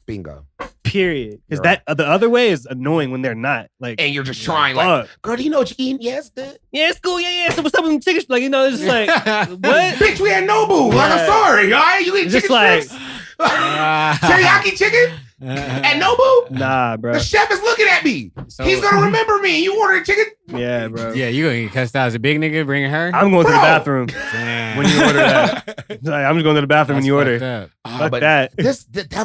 bingo. Period. Because You're the other way is annoying when they're not. Like, And you're just trying, like, girl, do you know what you're eating? Yeah, it's good. yeah, it's cool. Yeah. So what's up with them chicken? Like, it's just like, what? Bitch, we had Nobu. Like, I'm sorry. All right, you eat Just chicken like- strips? Teriyaki chicken? At Nobu? Nah, bro. The chef is looking at me. So- He's gonna remember me. You ordered chicken? Yeah, bro. Yeah, you gonna get cussed out as a big nigga bringing her? I'm going to the Bro. bathroom Damn. when you order that. Like, I'm just going to the bathroom when you order. Fuck but that.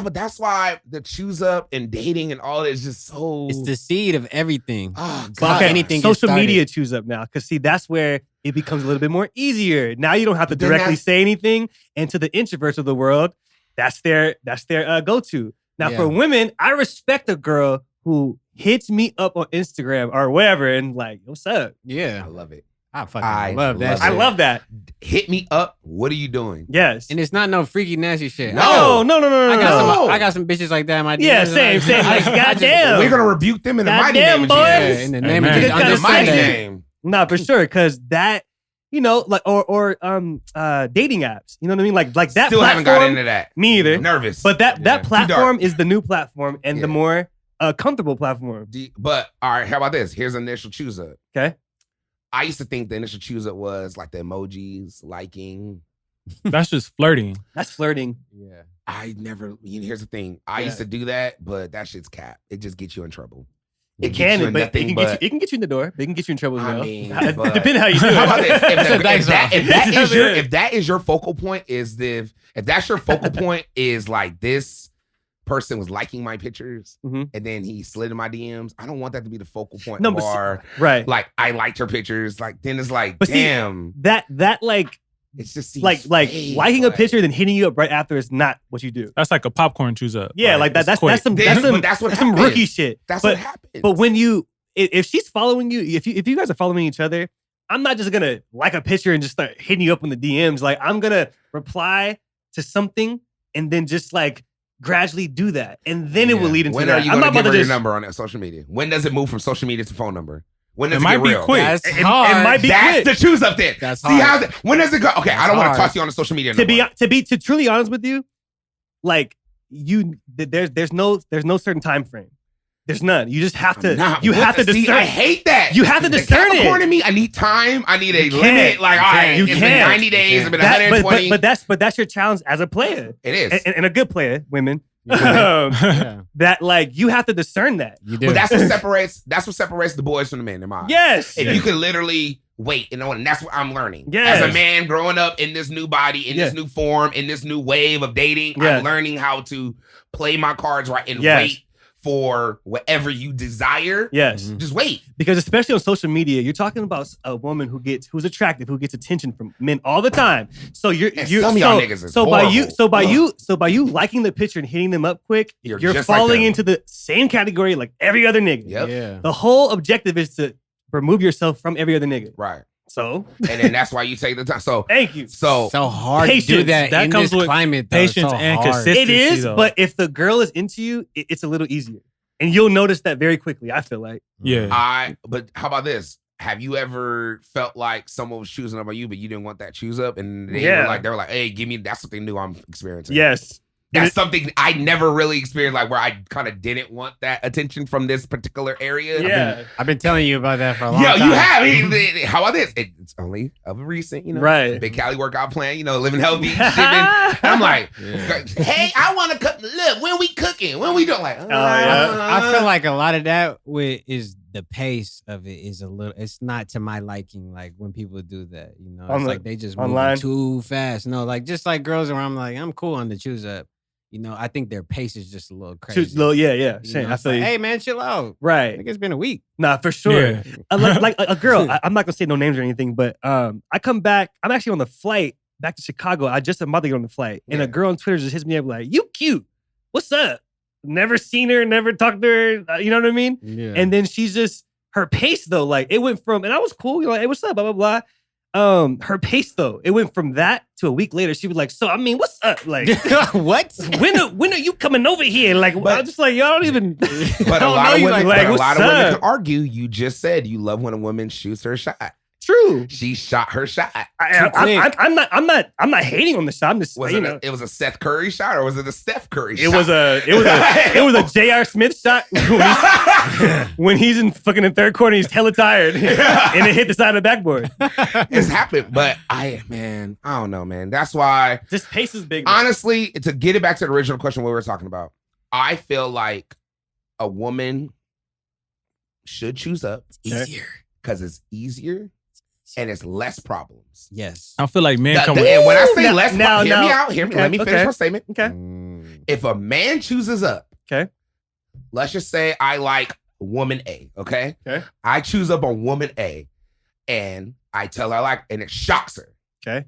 but that's why the choose up and dating and all that is just so. It's the seed of everything. Oh, But God. anything gets Social started. media choose up now. Because see, that's where it becomes a little bit more easier. Now you don't have to But then directly that's- say anything. And to the introverts of the world, that's their go-to. Now Yeah. for women, I respect a girl who hits me up on Instagram or wherever and like, what's up? Yeah. I love it. I fucking I love that love shit. I love that. Hit me up. What are you doing? Yes. And it's not no freaky nasty shit. No. No. I got some bitches like that in my DMs. Yeah, same. Goddamn. We're gonna rebuke them in the mighty Goddamn, name of boys. Jesus. In the name of Amen. just In the mighty understand that. name. Nah, for sure. Because that you know, like or dating apps. You know what I mean? Like that. Still haven't got into that. Me either. Nervous. But that platform dark. is the new platform and the more comfortable platform. But all right, how about this? Here's initial choose up. Okay. I used to think the initial choose up was like the emojis, liking. That's just flirting. That's flirting. Yeah. Here's the thing. I used to do that, but that shit's cap. It just gets you in trouble. It can get you in the door. It can get you in trouble as well. I mean, depending how you do it. How about this? If that is your focal point, if that's your focal point is like this person was liking my pictures and then he slid in my DMs, I don't want that to be the focal point. No, right. Like I liked her pictures. Like then it's like, but damn. See, that like it's just like fake, liking a picture then hitting you up right after is not what you do. That's like a popcorn choose up. Yeah, like that's some rookie shit. That's what happens. But when if she's following you, if you guys are following each other, I'm not just gonna like a picture and just start hitting you up in the DMs. Like I'm gonna reply to something and then just like gradually do that, and then it will lead into. When that. are you going to give her your number on that social media? When does it move from social media to phone number? When does it might get real? be quick. That's It hard. might be That's quick. the choose up then. That's See hard. how when does it go? Okay, I don't want to toss you on the social media. To be truly honest with you, like there's no certain time frame. There's none. You just have to. You have to discern. I hate that. You have to discern it. According to me, I need time. I need a limit. Like, all right, it's been 90 days. It's been 120. But that's your challenge as a player. It is, and a good player, women. Yeah. That like you have to discern that. You do. But that's what separates the boys from the men in my eyes. Yes. If you can literally wait, and that's what I'm learning. Yes. As a man growing up in this new body, in this new form, in this new wave of dating, I'm learning how to play my cards right and wait for whatever you desire. Yes. Just wait. Because especially on social media, you're talking about a woman who's attractive, who gets attention from men all the time. So some of y'all niggas is horrible. by you liking the picture and hitting them up quick, you're just falling like into the same category like every other nigga. Yep. Yeah. The whole objective is to remove yourself from every other nigga. Right. So and then that's why you take the time. So thank you. So hard to do that in comes this with climate. Though. Patience so and hard. consistency. It is, though. but if the girl is into you, it's a little easier. And you'll notice that very quickly, I feel like. Yeah. But how about this? Have you ever felt like someone was choosing up on you, but you didn't want that choose up? And they were like, hey, give me, that's something new I'm experiencing. Yes. That's something I never really experienced, like where I kind of didn't want that attention from this particular area. Yeah. I've been telling you about that for a long time. Yeah, you have. How about this? It's only of recent, right. Big Cali workout plan, living healthy. And I'm like, hey, I want to cook. Look, when we cooking? When we doing? Like, I feel like a lot of that is the pace of it is a little. It's not to my liking. Like when people do that, it's like they just move too fast. No, like just like girls where I'm like, I'm cool on the choose up. I think their pace is just a little crazy. Yeah. Shane, I feel you. Hey, man, chill out. Right. I think it's been a week. Nah, for sure. Yeah. Like a girl, I'm not going to say no names or anything, but I come back. I'm actually on the flight back to Chicago. I just about to get on the flight. And a girl on Twitter just hits me up like, you cute. What's up? Never seen her, never talked to her. You know what I mean? Yeah. And then she's just, her pace though, like it went from, and I was cool. Hey, what's up? Blah, blah, blah. Her pace though, it went from that to a week later. She was like, "So I mean, what's up? Like, what? When are you coming over here? Like, I was just like, y'all don't even." But a lot of women can argue. You just said you love when a woman shoots her shot. True. She shot her shot. I'm not hating on the shot. I'm just it was a Seth Curry shot or was it a Steph Curry shot? It was a J.R. Smith shot when he's in third quarter. He's hella tired and it hit the side of the backboard. It's happened, but I don't know, man. That's why this pace is big. Honestly, to get it back to the original question we were talking about, I feel like a woman should choose up. It's easier because it's easier. And it's less problems. Yes. I feel like men come with... And when I say less problems, hear me out. Let me finish my statement. Okay. If a man chooses up, let's just say I like woman A, okay? I choose up on woman A, and I tell her and it shocks her. Okay.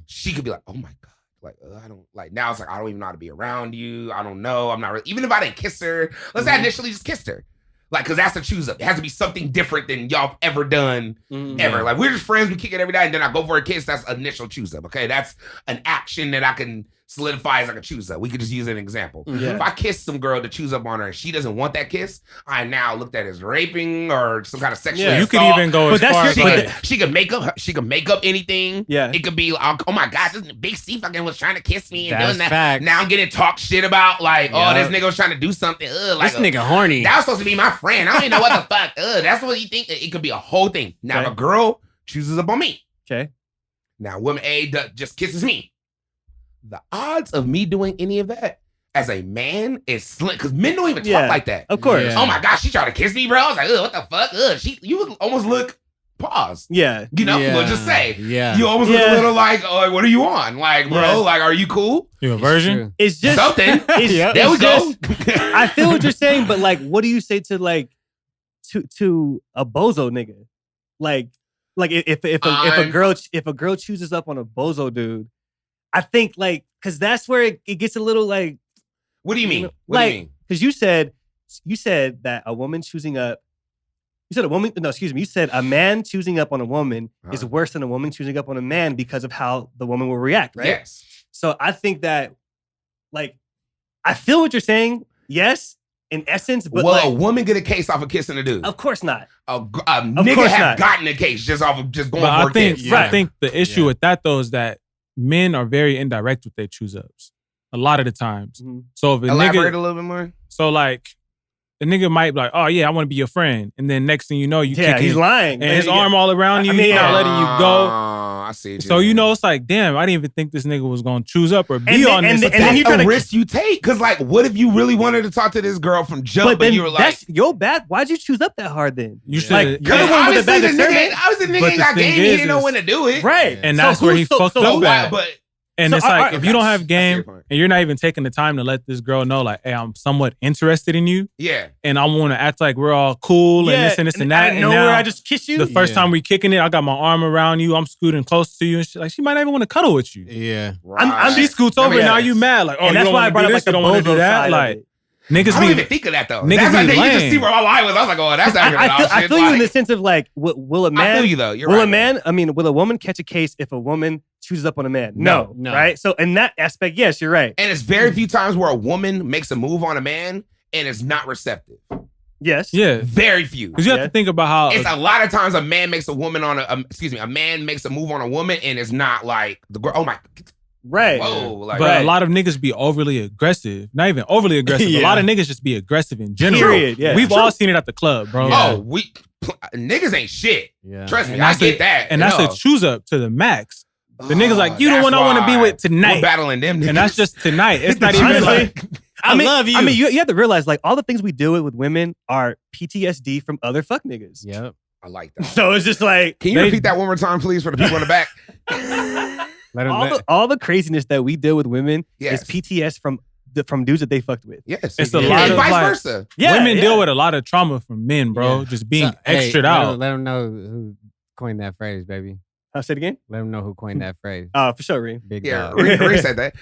She could be like, oh my God. Like, I don't, now it's like, I don't even know how to be around you. I don't know. I'm not really, even if I didn't kiss her, let's say I initially just kissed her. Like, because that's a choose up. It has to be something different than y'all ever done, ever. Like, we're just friends. We kick it every day. And then I go for a kiss. That's initial choose up. Okay. That's an action that I can solidifies like a choose up. We could just use an example. Yeah. If I kiss some girl to choose up on her and she doesn't want that kiss, I now looked at as raping or some kind of sexual Yeah. You assault. could even go But as that's far your- as She like, could, she could make up anything. Yeah. It could be, oh my God, this Big C fucking was trying to kiss me and That's doing that. facts. Now I'm getting talked shit about like, oh, Yeah. this nigga was trying to do something. Like This nigga horny. that was supposed to be my friend. I don't even know what the fuck. That's what you think. It could be a whole thing. Now, Okay. if a girl chooses up on me, Okay. now woman A just kisses me. The odds of me doing any of that as a man is slim because men don't even Yeah. talk like that. Of course. Yeah. Oh my gosh, she tried to kiss me, bro. I was like, ugh, what the fuck? Ugh. You would almost look pause. Yeah. You know, Yeah. we'll just say. Yeah. You almost look Yeah. a little like, oh, what are you on? Like, bro, Yeah. like, are you cool? you a virgin? It's just Something. It's, Yep. There we it's go. just- I feel what you're saying, but like, what do you say to like to a bozo nigga? Like if a girl chooses up on a bozo dude, I think like because that's where it gets a little like What do you mean? know, What do like, you mean? because you said that a woman choosing up. You said a woman. No, excuse me. You said a man choosing up on a woman is Uh-huh. worse than a woman choosing up on a man because of how the woman will react, right? Yes. So I think that, like, I feel what you're saying. Yes, in essence, but Will like, a woman get a case off of kissing a dude? of course not. A nigga course have not. gotten a case just off of just going But for I think a kiss. Yeah. I think the issue Yeah. with that though is that men are very indirect with their choose ups a lot of the times. Mhm. So if a Elaborate nigga, a little bit more. so like the nigga might be like, oh yeah, I want to be your friend, and then next thing you know, you Yeah, kick he's his, lying. and his Yeah. arm all around you, I mean, he's not yeah. letting you go. I see. So you know, it's like, damn, I didn't even think this nigga was gonna choose up or be And then- on and this. then- and then that's you try a to- risk you take. Because like, what if you really wanted to talk to this girl from jump, But but then you were like, that's your bad. Why'd you choose up that hard then? You should, Like, yeah. you're the one with the obviously bad the nigga, discernment. obviously the nigga But ain't the got thing game. He is, didn't know when to do it. Right. and So that's where who- he so- fucked so up who- at. But And So, it's like, alright, if you don't have I see game your point. and you're not even taking the time to let this girl know, like, hey, I'm somewhat interested in you, yeah, and I want to act like we're all cool and this and this and that. I And know now, where I just kiss you. the first Yeah. time we kicking it, I got my arm around you, I'm scooting close to you, and she, like, she might not even want to cuddle with you. Yeah. I'm She just- scoots That over, makes and now sense. you mad, like, oh, and you that's don't why I want to brought do up this, like the you don't want to bozo do that. side Like, of it. niggas I don't be even think of that though. niggas That's like, be you just lame. see where my line was. I was like, oh, that's not even an I option. feel you in the Like, sense of like, will a man? I feel you though. You're will right. a man? I mean, will a woman catch a case if a woman chooses up on a man? No, No. right? So in that aspect, yes, you're right. And it's very few times where a woman makes a move on a man and is not receptive. Yes. yeah. Very few. Because you have Yeah. to think about how It's a lot of times a man makes a woman on a man makes a move on a woman and it's not like the girl. Oh my, Right. whoa, like but Right. a lot of niggas be overly aggressive. Not even overly aggressive. A Yeah. lot of niggas just be aggressive in general. Period. Yeah. We've True. all seen it at the club, bro. oh, niggas ain't shit. Yeah. Trust me, And I that's get a- that. And that's No. a choose up to the max. The niggas like, Oh, you the that's one I want to be why with We're tonight. battling them niggas. And that's just tonight. It's not even Honestly, like, I love you. I mean, you have to realize like all the things we deal with women are PTSD from other fuck niggas. Yep. I like that. So it's just like Can you They- repeat that one more time, please, for the people in the back? Let him, all the craziness that we deal with women Yes. is PTS from dudes that they fucked with. Yes. It's a and lot of, vice like- versa. Yeah, women yeah. deal with a lot of trauma from men, bro. Yeah. Just being So, hey, extra out. Let him know who coined that phrase, baby. I'll say it again. Let him know who coined that phrase. For sure, Reem. Big Yeah, dog. Ree said that.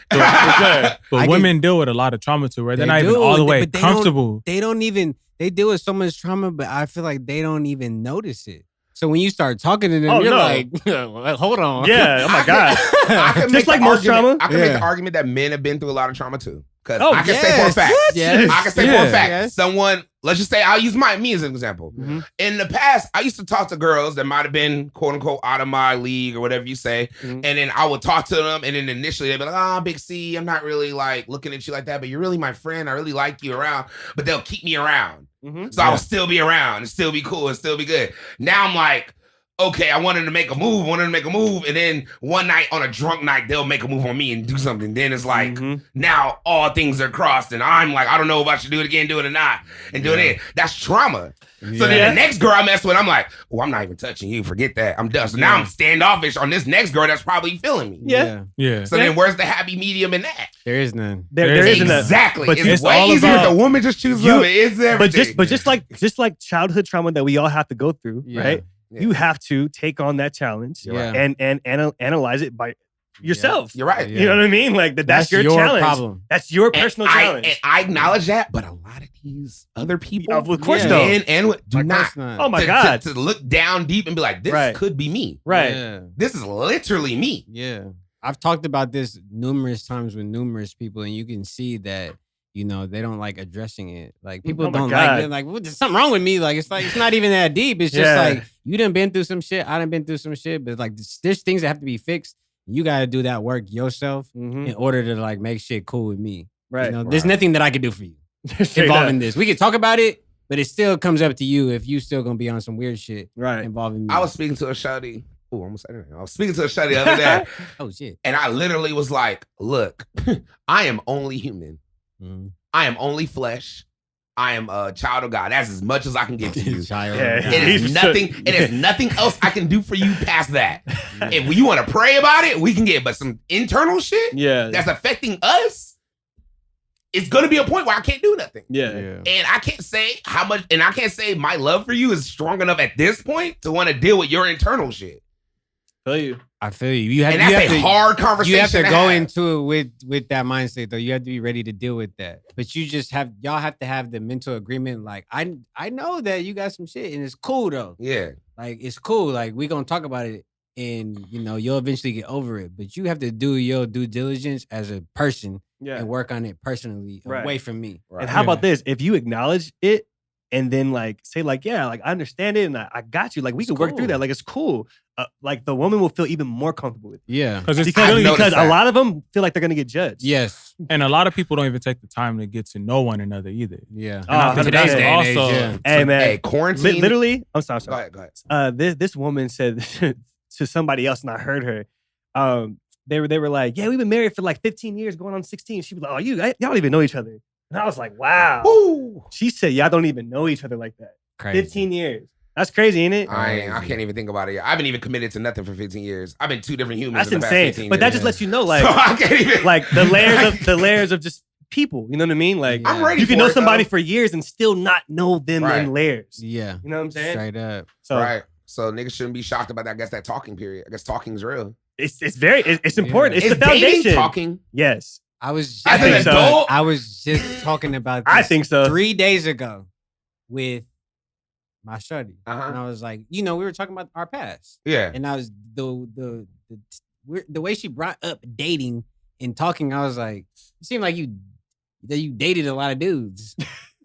But I women deal with a lot of trauma too, where they're They not even do, all the they- way but they don't- comfortable. They don't even, they deal with so much trauma, but I feel like they don't even notice it. So when you start talking to them, Oh, you're no. like, well, hold on. Yeah. Oh my god. I can Just make like the most argument- trauma. I can make Yeah. the argument that men have been through a lot of trauma too. Because Oh, I can say for a yes. fact. Yes. I can say for Yeah. a fact. Yes. Someone, let's just say I'll use me as an example. Mhm. In the past, I used to talk to girls that might have been quote unquote out of my league or whatever you say. Mhm. And then I would talk to them, and then initially they'd be like, Big C, I'm not really like looking at you like that, but you're really my friend. I really like you around. But they'll keep me around. Mhm. So I'll still be around and still be cool and still be good. Now I'm like, okay, I wanted to make a move, and then one night on a drunk night, they'll make a move on me and do something. Then it's like, Mhm. now all things are crossed, and I'm like, I don't know if I should do it again, do it or not, and do it. That's trauma. So then Yeah. the next girl I mess with, I'm like, oh, I'm not even touching you. Forget that. I'm done. So now Yeah. I'm standoffish on this next girl that's probably feeling me. Yeah. Yeah. So then where's the happy medium in that? There is none. There There isn't a. Exactly. But It's it's way all easier if about- the woman just chooses You- love. It's everything. But just like childhood trauma that we all have to go through, Yeah. right? Yeah. You have to take on that challenge Yeah. and analyze it by yourself. You're right. Yeah. You know what I mean? Like that's your challenge. problem. That's your And personal I, challenge. and I acknowledge that, but a lot of these other people, Of course, Yeah. no. men and do Of not. course not. Oh my to, god! To look down deep and be like, this Right. could be me. Right. Yeah. This is literally me. Yeah. I've talked about this numerous times with numerous people, and you can see that, you know, they don't like addressing it. Like people don't like it. Like, there's something wrong with me. Like, it's not even that deep. It's just like, you done been through some shit. I done been through some shit. But like, there's things that have to be fixed. You got to do that work yourself in order to like make shit cool with me. Right. You know, there's nothing that I can do for you involving this. We can talk about it, but it still comes up to you if you still gonna be on some weird shit involving me. I was speaking to a shawty. Oh, I was speaking to a shawty the other day. Oh shit! And I literally was like, "Look, I am only human. I am only flesh. I am a child of God. That's as much as I can give to you. It is nothing. It is nothing else I can do for you past that. If you want to pray about it, we can get. But some internal shit, that's affecting us. It's gonna be a point where I can't do nothing. And I can't say how much, and I can't say my love for you is strong enough at this point to want to deal with your internal shit. I feel you. You have, and that's a hard conversation. You have to go into it with that mindset, though. You have to be ready to deal with that. But y'all have to have the mental agreement. Like, I know that you got some shit, and it's cool though. Yeah, like it's cool. Like, we gonna talk about it, and you know you'll eventually get over it. But you have to do your due diligence as a person and work on it personally away from me. And how about this? If you acknowledge it and then like say like, yeah, like I understand it and I got you. Like we can work through that. Like it's cool. Like the woman will feel even more comfortable with it. Yeah. Because a lot of them feel like they're going to get judged. Yes. And a lot of people don't even take the time to get to know one another either. Yeah. Today's day also. Hey man. Hey, quarantine. Literally, I'm sorry. Go ahead. This woman said to somebody else and I heard her. They were like, yeah, we've been married for like 15 years, going on 16. She was like, y'all don't even know each other. And I was like, wow. Ooh. She said, y'all don't even know each other like that. Crazy. 15 years. That's crazy, ain't it? I can't even think about it yet. I haven't even committed to nothing for 15 years. I've been two different humans. That's in the insane. past 15 but years. that just lets you know, like, so I can't even... like the layers of just people. You know what I mean? Like, I'm ready. You can know somebody for years and still not know them in layers. Yeah. You know what I'm saying? Straight up. So, So niggas shouldn't be shocked about that. I guess that talking period. I guess talking's real. It's important. It's the foundation. Talking. Yes. I was as an adult. I was just talking about this I think so. 3 days ago with my shorty. And I was like, you know, we were talking about our past. Yeah. And I was the way she brought up dating and talking, I was like, it seemed like you dated a lot of dudes.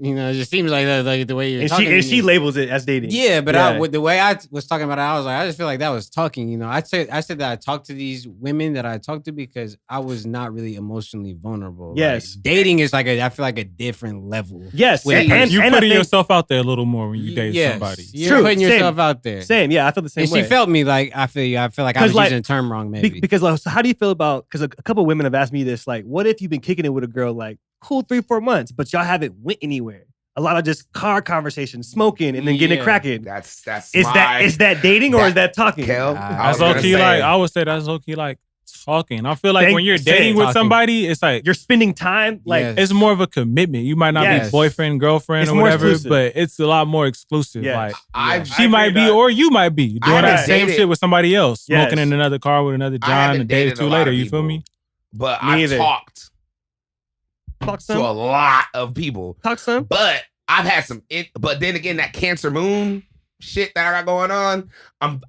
You know, it just seems like that, like the way you're talking. And she labels it as dating. Yeah, but the way I was talking about it, I was like, I just feel like that was talking. You know, I said that I talked to these women that I talked to because I was not really emotionally vulnerable. Yes, like, dating is like I feel like a different level. Yes, and you're putting yourself out there a little more when you date somebody. You're putting yourself out there. Same, yeah, I feel the same way. And she felt me like I feel like I was using the term wrong, maybe. Because so how do you feel about? Because a couple of women have asked me this, like, what if you've been kicking it with a girl like cool 3-4 months, but y'all haven't went anywhere? A lot of just car conversation, smoking, and then getting it cracking. Is that dating or is that talking? That's low key. Like I would say, that's low key. Like talking. I feel like when you're dating with somebody, it's like you're spending time. Like it's more of a commitment. You might not be boyfriend, girlfriend, or whatever, but it's a lot more exclusive. Like she might be, or you might be doing that same shit with somebody else, smoking in another car with another John a day or two later. You feel me? But I've talked to a lot of people. Talk some. But I've had some, but then again, that Cancer Moon shit that I got going on,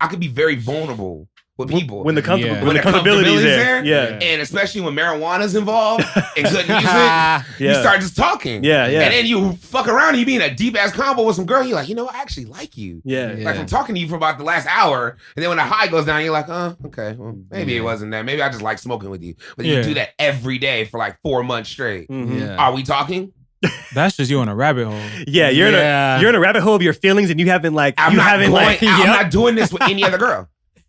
I could be very vulnerable with people. When the comfortability is there. Yeah. And especially when marijuana's involved and good music, you start just talking. Yeah. And then you fuck around and you be in a deep ass combo with some girl, you're like, you know, I actually like you. Yeah. Like from talking to you for about the last hour, and then when the high goes down, you're like, oh, okay, well, maybe it wasn't that. Maybe I just like smoking with you. But you do that every day for like 4 months straight. Are we talking? That's just you in a rabbit hole. Yeah, you're in a rabbit hole of your feelings, and you haven't like I'm not doing this with any other girl.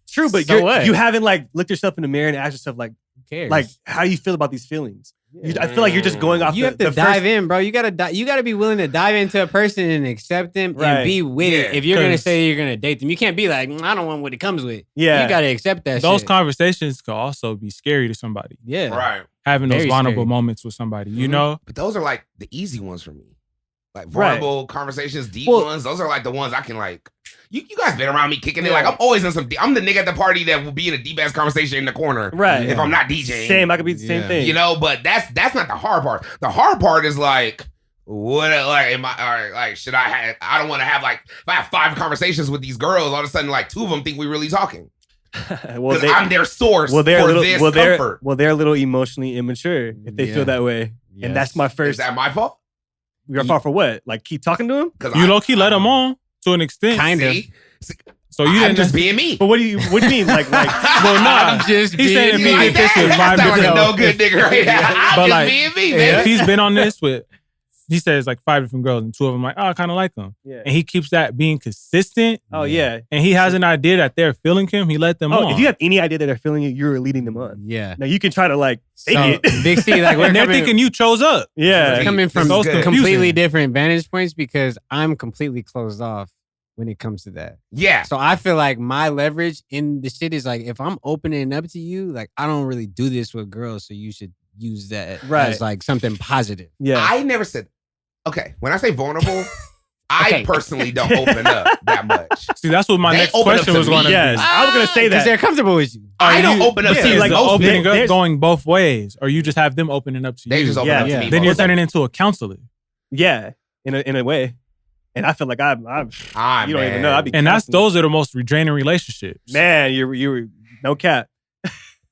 True, but you haven't like looked yourself in the mirror and asked yourself like, who cares? Like, how do you feel about these feelings? I feel like you're just going off. You have to dive in, bro. You gotta be willing to dive into a person and accept them and be with it. If you're gonna say you're gonna date them, you can't be like, I don't want what it comes with. Yeah, you gotta accept that. Those conversations could also be scary to somebody. Yeah, right. Having those vulnerable moments with somebody, you know. But those are like the easy ones for me. Like vulnerable conversations, deep ones. Those are like the ones I can like. You guys been around me kicking it. Like I'm always in some. I'm the nigga at the party that will be in a deep ass conversation in the corner. Right. If I'm not DJing. Same. I could be the same thing. You know, but that's not the hard part. The hard part is like, what? Like, am I? All right, like, should I have? I don't want to have like. If I have 5 conversations with these girls, all of a sudden, like 2 of them think we really talking. Well, Because I'm their source for this comfort. They're a little emotionally immature if they feel that way. Yes. And that's my first. Is that my fault? Your fault for what? Like keep talking to him? You low key let them on to an extent. Kind of. So you I'm didn't just being me. But what do you mean? Like well, nah. I'm just He said if being he me. did this with That 5 sound like different a no good nigga right now. I'm But just like, being me, if man. he's been on this with, he says like 5 different girls and 2 of them like, oh, I kind of like them. Yeah. And he keeps that being consistent. Oh yeah. And he has an idea that they're feeling him. He let them on. If you have any idea that they're feeling you, you're leading them on. Yeah. Now you can try to like fake So, it. Big C, like, we're and they're coming, thinking you chose up. Yeah. This coming from is good. completely different vantage points because I'm completely closed off when it comes to that. Yeah. So I feel like my leverage in the shit is like, if I'm opening up to you, like, I don't really do this with girls, so you should use that as like something positive. Yeah. I never said, okay, when I say vulnerable, I Okay. personally don't open up that much. See, that's what my They next open up question to was me. going to Yes. be. I was gonna say Because that. they're comfortable with you. I don't open up Yeah, to is like the most opening men. up going both ways, or you just have them opening up to They you. just open up to Yeah. me. Then you're most. turning into a counselor. Yeah. In a way. And I feel like I'm you don't even know. I'd be And constantly- those are the most draining relationships. Man, you no cap.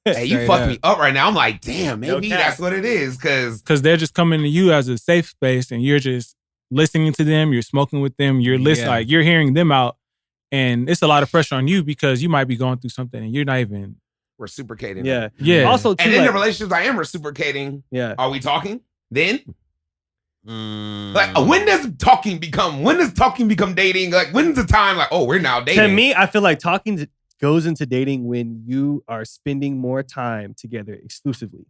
Hey, you Straight fucked up. me up right now. I'm like, damn, maybe cap. that's what it is. Because Because they're just coming to you as a safe space and you're just listening to them, you're smoking with them, you're listening, Yeah. like you're hearing them out. And it's a lot of pressure on you because you might be going through something and you're not even. reciprocating. Yeah. Yeah. Also, too, And in like, the relationships I am reciprocating, yeah. are we talking? Then? Mm. Like, when does talking become dating? Like, when's the time like, oh, we're now dating? To me, I feel like talking goes into dating when you are spending more time together exclusively.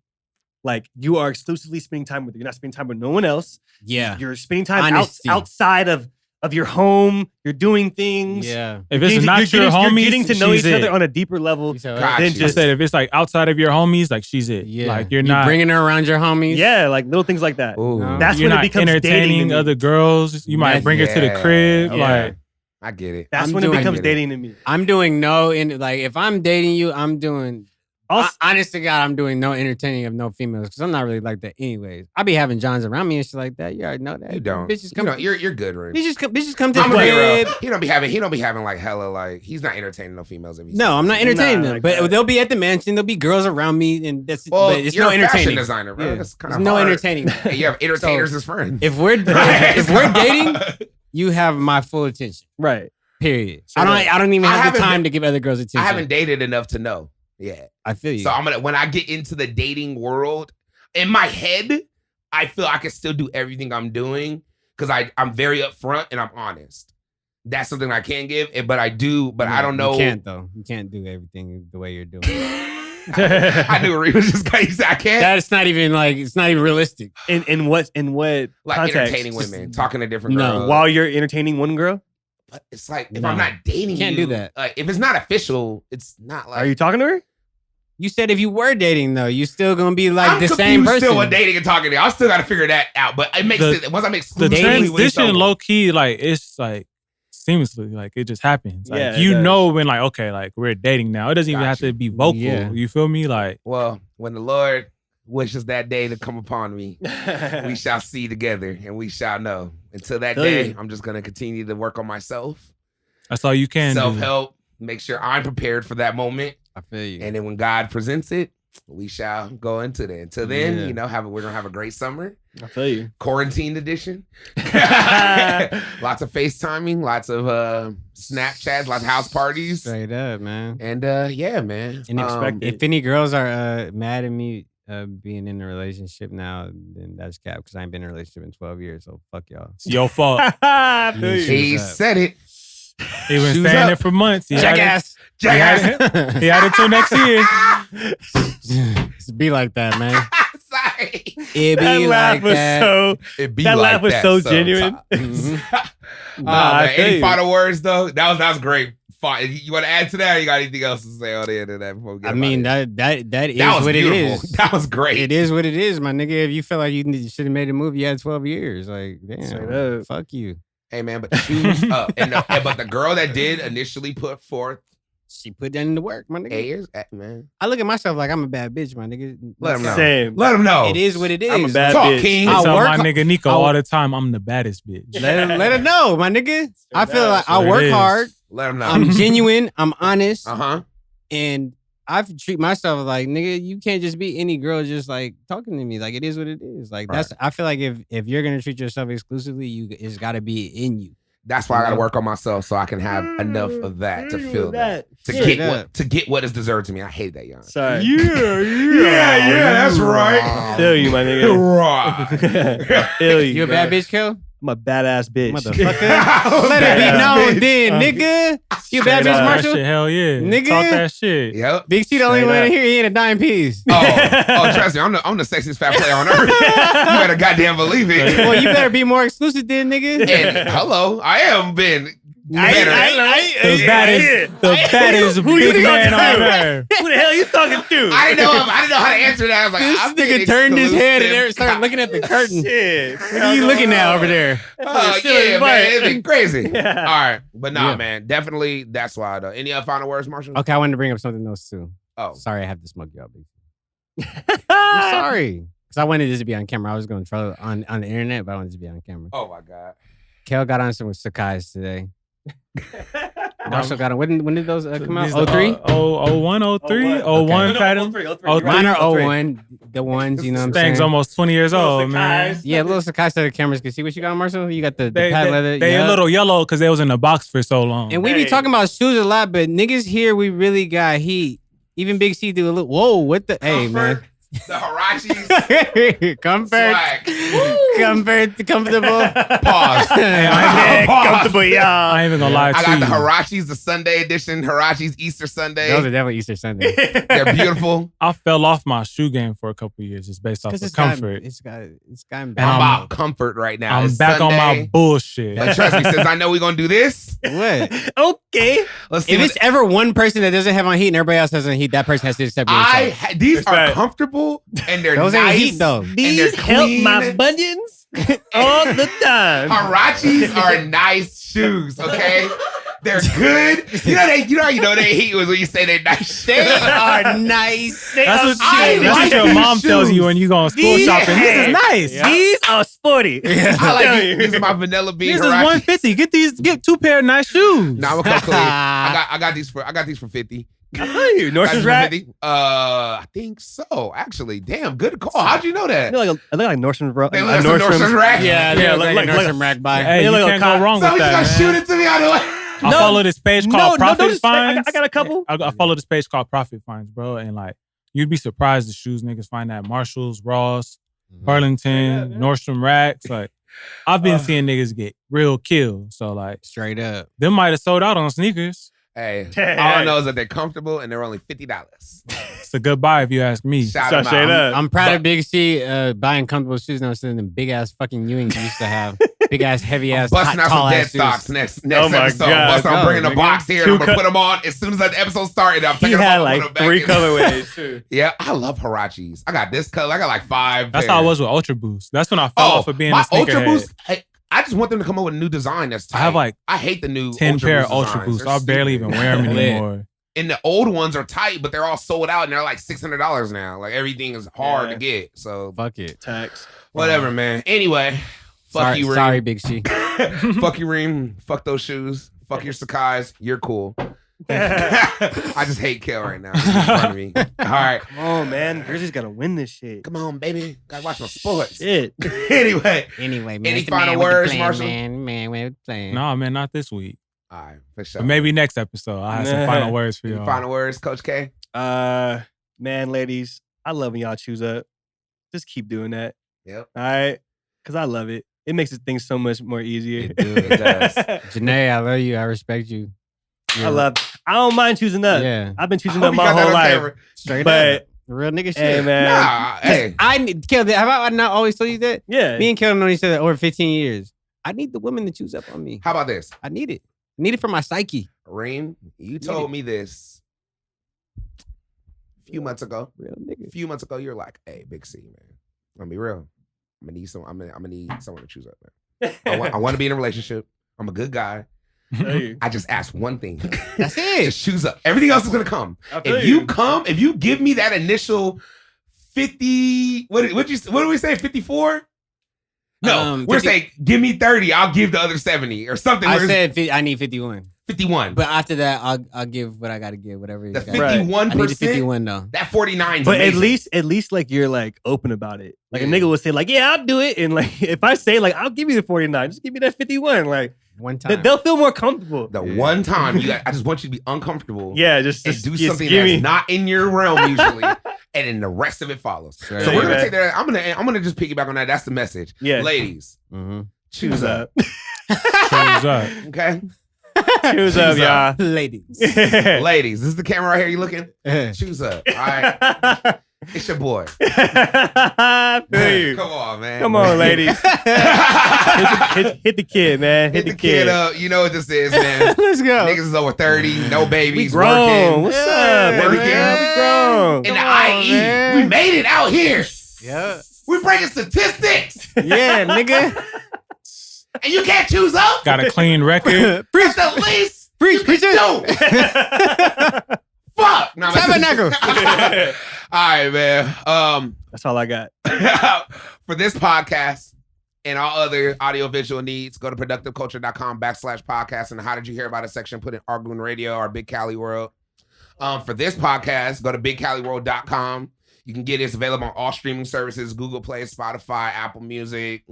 Like you are exclusively spending time with. You're not spending time with no one else. Yeah. You're spending time Honesty. outside of your home. You're doing things. Yeah. If it's not your you're homies, getting to know she's each it. other on a deeper level. So, Got Then you. I just said if it's like outside of your homies, like she's it. yeah. Like you're You not bringing her around your homies. yeah, like little things like that. Ooh. No. That's you're when it not becomes dating. to entertaining me. other girls. You might bring her to the Yeah. crib. Yeah. Like I get it. That's I'm when it doing- becomes I get it. dating to me. I'm doing if I'm dating you, I'm doing. Also, Honest to God, I'm doing no entertaining of no females because I'm not really like that anyways. I be having Johns around me and shit like that. You already know that. You don't. Bitches come. You're good, Rim. Bitches come to the I'm gonna be real. crib. He don't be having like hella like he's not entertaining no females. If he's No, I'm not entertaining Nah, them. like But that. they'll be at the mansion. There'll be girls around me, and that's. Well, but it's you're no a fashion entertaining. designer, bro. Yeah. That's kind There's of no hard. entertaining. Hey, you have entertainers as friends. If we're dating, you have my full attention. right. Period. Sure. I don't even I have the haven't time been- to give other girls attention. I haven't dated enough to know. Yeah. I feel you. So I'm gonna when I get into the dating world, in my head, I feel I can still do everything I'm doing because I'm very upfront and I'm honest. That's something I can give, but I do. But I don't know. You can't though. You can't do everything the way you're doing. I knew Reed was just gonna say I can't. That's not even like it's not even realistic. In what Like context? entertaining women, talking to different No. girls. While you're entertaining one girl, But it's like if No. I'm not dating, You can't do that. Like if it's not official, it's not like. are you talking to her? You said if you were dating though, you still gonna be like I'm the confused same person. still with dating and talking to you. I still got to figure that out. But it makes The- sense once I'm the exclusively with transition someone. low key, like it's like seamlessly, like it just happens. Like Yeah, it you does. know when like, okay, like we're dating now. It doesn't even Got have to you. be vocal. Yeah. You feel me? Like Well, when the Lord wishes that day to come upon me, we shall see together and we shall know. Until that Feel day, you. I'm just gonna continue to work on myself, that's all you can do. self-help, make sure I'm prepared for that moment, I feel you. and then when God presents it, we shall go into that. Until then, Yeah. you know, we're gonna have a great summer, I feel you. quarantine edition. Lots of FaceTiming, lots of Snapchats, lots of house parties, Straight up, man. and yeah, man. And Unexpected. if any girls are mad at me being in a relationship now, then that's cap because I ain't been in a relationship in 12 years. So fuck y'all. It's your fault. I feel you. He Shoes up. said it. He been Shoes saying up. it for months. He had it- Jackass. He had it till next year. Just be like that, man. Sorry. It That be laugh like was that. so. It be That like laugh was that so sometimes. genuine. Mhm. Nah, I man, feel any you. final words though? That was great. You want to add to that? Or you got anything else to say on the end of that before we get I up mean out of here? that is That was what beautiful. it is. That was great. It is what it is, my nigga. If you felt like you should have made a movie, you had 12 years. Like, Straight damn, up. fuck you. Hey man, but shoes up. But the girl that did initially put forth She put that into work, my nigga. 8 years, man. I look at myself like I'm a bad bitch, my nigga. Let him know. Same. Let him know. It is what it is. I'm a bad Talk, bitch. King. I I'll tell work my ho- nigga Nico I'll- all the time, I'm the baddest bitch. Let her know, my nigga. I feel like I Sure it work is. hard. Let him know. I'm genuine. I'm honest. Uh-huh. And I treat myself like, nigga, you can't just be any girl just like talking to me. Like, it is what it is. Like, that's, I feel like if you're going to treat yourself exclusively, it's got to be in you. That's why I got to work on myself so I can have enough of that to feel that. To get what is deserved to me. I hate that, young. Sorry. Yeah, that's right. I feel you, my nigga. Right. I feel you. You a bad bitch, Kel? I'm a badass bitch. Motherfucker. Let it be known then, nigga. You a bad bitch, Marshall? Shit, hell yeah. Nigga. Talk that shit. Yep. Big C the only one in here, he ain't a dime piece. Oh, trust me, I'm the sexiest fat player on earth. You better goddamn believe it. Well, you better be more exclusive then, nigga. And hello, I am been better. The baddest big man on earth. Who the hell you talking to? I didn't know how to answer that. I was like, This I'm nigga being turned his head and exclusive. started looking at the curtain. Shit. What are you looking at over there? Oh, yeah, man, it's been crazy. Yeah. All right, but nah, man, definitely that's why. Though. Any other final words, Marshall? Okay, I wanted to bring up something else too. Oh, Sorry, I have to smoke you out, big. I'm sorry. Because I wanted this to be on camera. I was going to try it on the internet, but I wanted this to be on camera. oh my God. Kel got on some Sakai's today. Marshall got on. When did those come out? These 03? 01, 03, 01 pattern. Mine are 01. The ones, you know what I'm saying? Thing's almost 20 years old, man. Yeah, little Sakai so the cameras can see what you got, Marshall. You got the patent leather. They a yeah. little yellow because they was in the box for so long. And we be talking about shoes a lot, but niggas here, we really got heat. Even Big C do a little, whoa, what the, hey, man. The Harachis. Comfortable. Pause. Comfortable, y'all. I ain't even gonna lie to I you. got the Harachis, the Sunday edition. Harachis Easter Sunday. Those are definitely Easter Sunday. They're beautiful. I fell off my shoe game for a couple of years just based off of comfort. It's gotten I'm better. about comfort right now. I'm It's back Sunday, on my bullshit. But trust me, since I know we're gonna do this, What? Okay. let's see. If what- it's ever one person that doesn't have on heat and everybody else has on heat, that person has to accept yourself. These are right. comfortable and they're Those nice. ain't heat though. And These they're help clean. my bunions all the time. Harachis are nice shoes, okay? They're good. You know they heat was when you say they're nice. They are nice. That's I what like your these mom tells shoes. you when you go school These- shopping. This is nice. Yeah. These are sporty. I like these are my vanilla bean This is Harachis. $150. Get 2 pair of nice shoes. Nah, I'm gonna come clean. I got these for 50. I tell you, Got these Nordstrom's for rack. 50. I think so. Actually, damn, good call. How'd you know that? I look like Nordstrom's rack. They look like Nordstrom's rack. Yeah, Yeah, like like- some rack by. Hey, They you look can't like go wrong So with you that, gonna man. shoot it to me out of the way? I No. follow this page called Profit don't Finds. I got a couple. I follow this page called Profit Finds, bro, and like you'd be surprised the shoes niggas find at Marshalls, Ross, Burlington, Nordstrom Racks. Like I've been seeing niggas get real killed. So like Straight up. them might have sold out on sneakers. Hey, all I know is that they're comfortable and they're only $50. It's a good buy if you ask me. Shout So them straight out. up. I'm proud of Big C buying comfortable shoes now instead of them big ass fucking Ewings you used to have. Big ass, heavy ass, Busting out tall some dead ass stocks shoes. next Oh my episode. God. I'm bringing a Go, box here. Two I'm gonna co- put them on as soon as that episode started. I'm He taking them had off, like put them 3 back in. colorways too. Yeah, I love Harachis. I got this color. I got like 5. That's pairs. how I was with Ultra Boost. That's when I fell off of being my a sneakerhead. Ultra Boost. I just want them to come up with a new design that's tight. I have like I hate the new 10 Ultra pair Boost of Ultra designs. Boosts. They're I barely stupid. even wear them Lit. anymore. And the old ones are tight, but they're all sold out and they're like $600 now. Like everything is hard Yeah. to get. So Fuck it. Tax. whatever, man. Anyway, fuck you, Reem. Sorry, Big C. Fuck you, Reem. Fuck those shoes. Fuck your Sakai's. You're cool. I just hate Kel right now. He's in front of me. All right. Come on, man. Grizzlies gotta win this shit. Come on, baby. Gotta watch my sports. Shit. Anyway. Anyway, man. Any it's the final man with the words, plan, Marshall? Man with the plan. No, man, not this week. All right, for sure. But maybe next episode. I have some final words for Any y'all. final words, Coach K? Man, ladies, I love when y'all choose up. Just keep doing that. Yep. All right? Because I love it. It makes things so much more easier. It does. Janae, I love you. I respect you. I don't mind choosing up. Yeah. I've been choosing I up hope you my got that whole on life. camera. Straight But up. Real nigga shit. hey, man. Nah, hey. I need, Kel, have I not always told you that? Yeah. Me and Kel known each other over 15 years. I need the women to choose up on me. How about this? I need it. I need it for my psyche. Reem, you told me this a few months ago. Real nigga. A few months ago, you're like, hey, Big C, man. I'm gonna be real. I'm gonna need someone to choose up, man. I want to be in a relationship. I'm a good guy. Tell you. I just ask one thing. That's it. Just choose up. Everything else is gonna come. I feel If you give me that initial 50, what do we say? 54? No, we're 50 saying give me 30. I'll give the other 70 or something. I We're- said I need 51. 51. But after that, I'll give what I got to give. Whatever. The it's gotta be. 51%. I need the 51 though. That 49. But at least like you're like open about it. Like a nigga will say like, yeah, I'll do it. And like if I say like, I'll give you the 49, just give me that 51. Like one time, they'll feel more comfortable. The one time I just want you to be uncomfortable. Yeah, just do something that's not in your realm usually, and then the rest of it follows. Right. So we're gonna take that. I'm gonna just piggyback on that. That's the message. Yeah, ladies, choose up. Choose up. Okay. Choose up, y'all. ladies. Ladies, this is the camera right here. You looking? Choose up. All right. It's your boy. Feel you. Come on, man. Come on, ladies. hit the kid, man. Hit the kid up. You know what this is, man. Let's go. Niggas is over 30, no babies, We grown. working. What's up? Working. We grown. In the on, IE, man. we made it out here. Yeah. We breaking statistics, Yeah, nigga. and you can't choose up. Got a clean record. That's the least Preach, preach it. do. Fuck. No, Tabernacle. All right, man. That's all I got. For this podcast and all other audiovisual needs, go to productiveculture.com/podcast. In the How Did You Hear About It section, put in Artgoon Radio or Big Cali World. For this podcast, go to bigcaliworld.com. You can get it. It's available on all streaming services, Google Play, Spotify, Apple Music,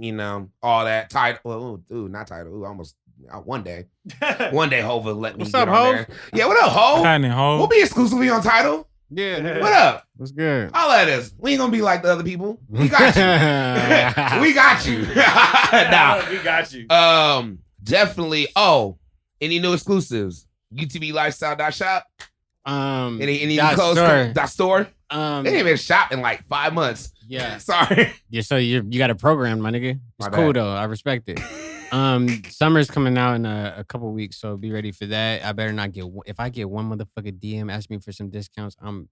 all that. Tidal. Not Tidal. Almost one day. One day, Hov will let me What's get up, on Hov? there. Yeah, what up, Hov? Happening, Hov? We'll be exclusively on Tidal. Yeah. What up? What's good? All at us. We ain't gonna be like the other people. We got you. We got you. Nah. We got you. Definitely. Oh, any new exclusives? UTBLifestyle.shop. Any dot clothes? store. Dot store. They ain't even shop in like 5 months. Yeah. Sorry. Yeah, so you got a program, my nigga. It's My cool bad. though. I respect it. Summer's coming out in a couple weeks, so be ready for that. I better not if I get one motherfucker DM ask me for some discounts, I'm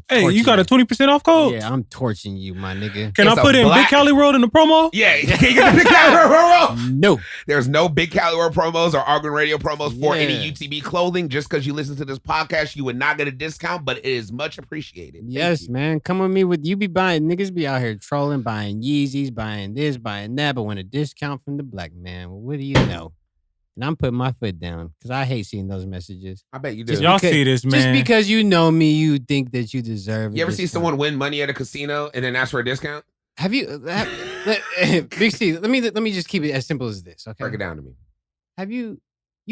Hey, you got a 20% off code? Yeah, I'm torching you, my nigga. Can It's I a put in black- Big Cali World in the promo? Yeah. Can you get the Big Cali World promo? No. There's no Big Cali World promos or Artgoon Radio promos for Yeah. any UTB clothing. Just because you listen to this podcast, you would not get a discount, but it is much appreciated. Thank Yes, you. man. Come with me you be buying niggas be out here trolling, buying Yeezys, buying this, buying that, but want a discount from the black man. Well, what do you know? And I'm putting my foot down because I hate seeing those messages. I bet you do. Just Y'all because- see this, Just man. because you know me, you think that you deserve it. You ever see someone win money at a casino and then ask for a discount? Have you Big C, let me just keep it as simple as this, okay? Break it down to me. Have you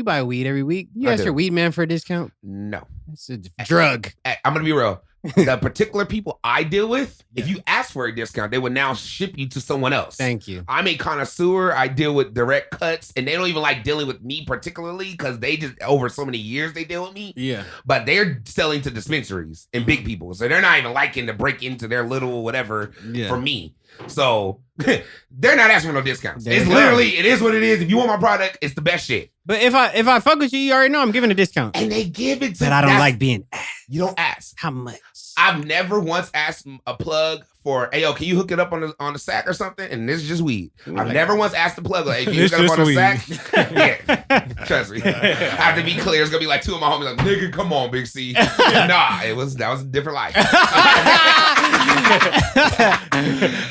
buy weed every week? You I ask do. your weed man for a discount? No. That's a drug. I'm going to be real. The particular people I deal with, if you ask for a discount, they would now ship you to someone else. Thank you. I'm a connoisseur. I deal with direct cuts, and they don't even like dealing with me particularly because they just, over so many years, they deal with me. Yeah. But they're selling to dispensaries and big people. So they're not even liking to break into their little whatever Yeah. for me. So they're not asking for no discounts. There It's you go. literally, it is what it is. If you want my product, it's the best shit. But if I fuck with you, you already know I'm giving a discount. And they give it to But I don't that's- like being asked. You don't ask. How much? I've never once asked a plug for, hey, yo, can you hook it up on the sack or something? And this is just weed. I've never once asked the plug, like, hey, can you It's hook it up on the just sack? Yeah. Trust me. I have to be clear. It's going to be like two of my homies like, nigga, come on, Big C. Nah, that was a different life.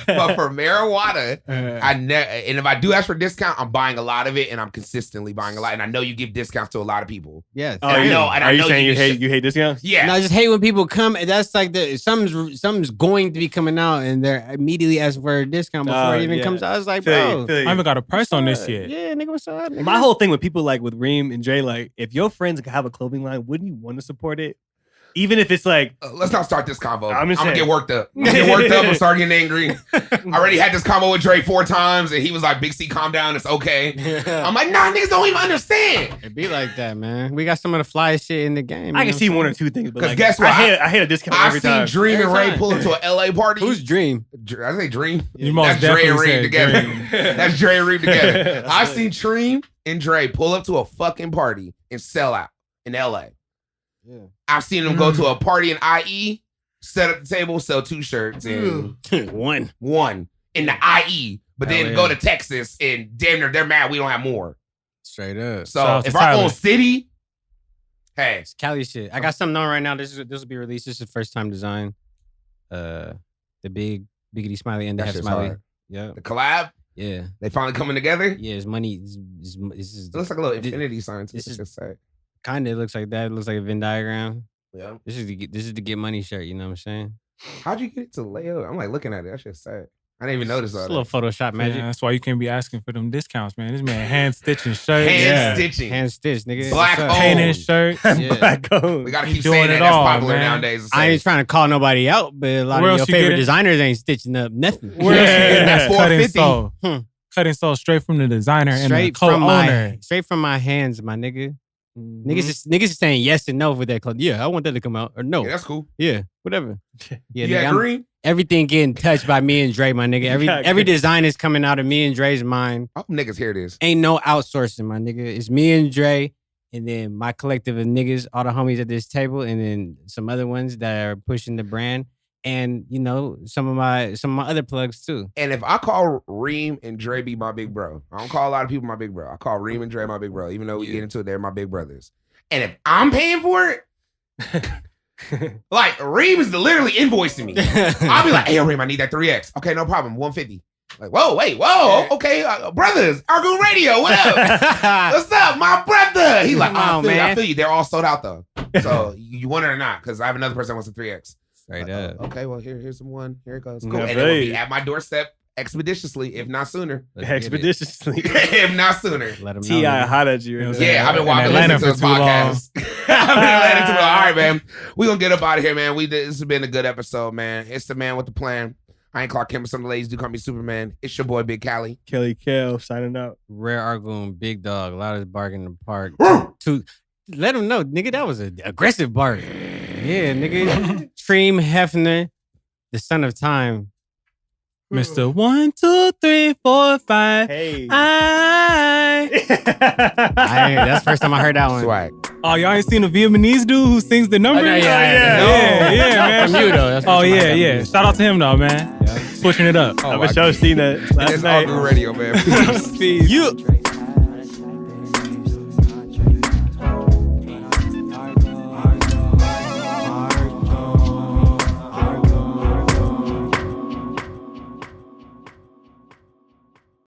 But for marijuana, and if I do ask for a discount, I'm buying a lot of it, and I'm consistently buying a lot. And I know you give discounts to a lot of people. Yes. Oh, I yeah. know, and I Are you know saying you you hate discounts? Yeah. And I just hate when people come and that's like something's going to be coming out and they're immediately asking for a discount before it even yeah. comes out. I was like, Feel you, bro. feel you. I haven't got a price on this yet. Yeah, nigga, what's up? Nigga? My whole thing with people like with Reem and Jay, like if your friends have a clothing line, wouldn't you want to support it? Even if it's like, Let's not start this convo. I'm I'm just gonna saying. get worked up. I'm starting getting angry. I already had this convo with Dre 4 times, and he was like, "Big C, calm down. It's okay." I'm like, "Nah, niggas don't even understand." It be like that, man. We got some of the flyest shit in the game. I you can know see what one I'm or two things, but 'Cause like, guess what? I hate a discount I've every seen time. Dream and Every Ray time. pull into an LA party. saying? Who's Dream? I say Dream? You most That's Dre and definitely Reem said together. Dream. That's Dre and Reem together. That's I've it. seen Dream and Dre pull up to a fucking party and sell out in LA. Yeah. I've seen them go to a party in IE, set up the table, sell 2 shirts and one in the IE, but Hell then yeah. go to Texas and damn near they're mad we don't have more. Straight up. So Shout out if to our Tyler. own city, hey, It's Cali shit. I got something on right now. This will be released. This is the first time design. The big biggity smiley and the That half shit's smiley. hard. Yeah. the collab, Yeah. they finally coming together. Yeah, it's money. This is It looks like a little This- infinity sign. this is- Just say. Kind of looks like that. It looks like a Venn diagram. Yeah. This is the Get Money shirt. You know what I'm saying? How'd you get it to lay out? I'm like looking at it. That shit's sad. I didn't even notice all It's that. a little Photoshop magic. Yeah, that's why you can't be asking for them discounts, man. This man hand stitching shirts. Hand stitching. Hand stitched, nigga. Black What's up? Painting shirts. Yeah. Black owned. We gotta He keep doing saying that. it That's all, popular man. nowadays. to I say. ain't trying to call nobody out, but a lot Where of else your you favorite get it? designers ain't stitching up nothing. Where else you getting that Yeah. cutting 450. soul? Cutting soul straight from the designer and the Straight from co-owner. my hands, my nigga. Mhm. Niggas is saying yes and no for that clothes. Yeah, I want that to come out or no. Yeah, that's cool. Yeah, whatever. Yeah, You nigga, got green? everything getting touched by me and Dre, my nigga. Every design is coming out of me and Dre's mind. I hope niggas hear this. Ain't no outsourcing, my nigga. It's me and Dre, and then my collective of niggas, all the homies at this table, and then some other ones that are pushing the brand, and you know some of my other plugs too. And if I call Reem and Dre be my big bro, I don't call a lot of people my big bro. I call Reem and Dre my big bro, even though we get into it, they're my big brothers. And if I'm paying for it, like Reem is literally invoicing me. I'll be like, hey, Reem, I need that 3X. Okay, no problem, 150. Like, whoa, wait, whoa, okay, brothers, Artgoon Radio, what up? What's up, my brother? He's like, Come on, man. I feel you. They're all sold out though. So you want it or not? Because I have another person that wants a 3X. Straight Like, up. okay, well, here's some one. Here it goes. Cool. Yeah, And it will be babe. at my doorstep expeditiously, if not sooner. Let's get it. Expeditiously. If not sooner. Let 'em know, T.I. nigga. hot at you. right Yeah, now. I've been In watching Atlanta listening to this for too long. podcast. I've been in Atlanta too long. All right, man. We're going to get up out of here, man. This has been a good episode, man. It's the man with the plan. I ain't Clark Kent, but some of the ladies do call me Superman. It's your boy, Big Cali. Kelly Kell signing out. Rare Artgoon, big dog, loudest bark in the park. Woo! To let him know, nigga, that was an aggressive bark. Yeah, nigga. Treem Hefner, the son of time. Mr. 1, 2, 3, 4, 5. Hey. That's the first time I heard that one. Swag. Oh, y'all ain't seen the Vietnamese dude who sings the number? Oh, yeah. man. From you, though. That's the Oh, first time I yeah, heard yeah. that. Shout out to him, though, man. Switching it up. I've been sure seen that And last it's night. Artgoon Radio, man. Peace. Peace. You.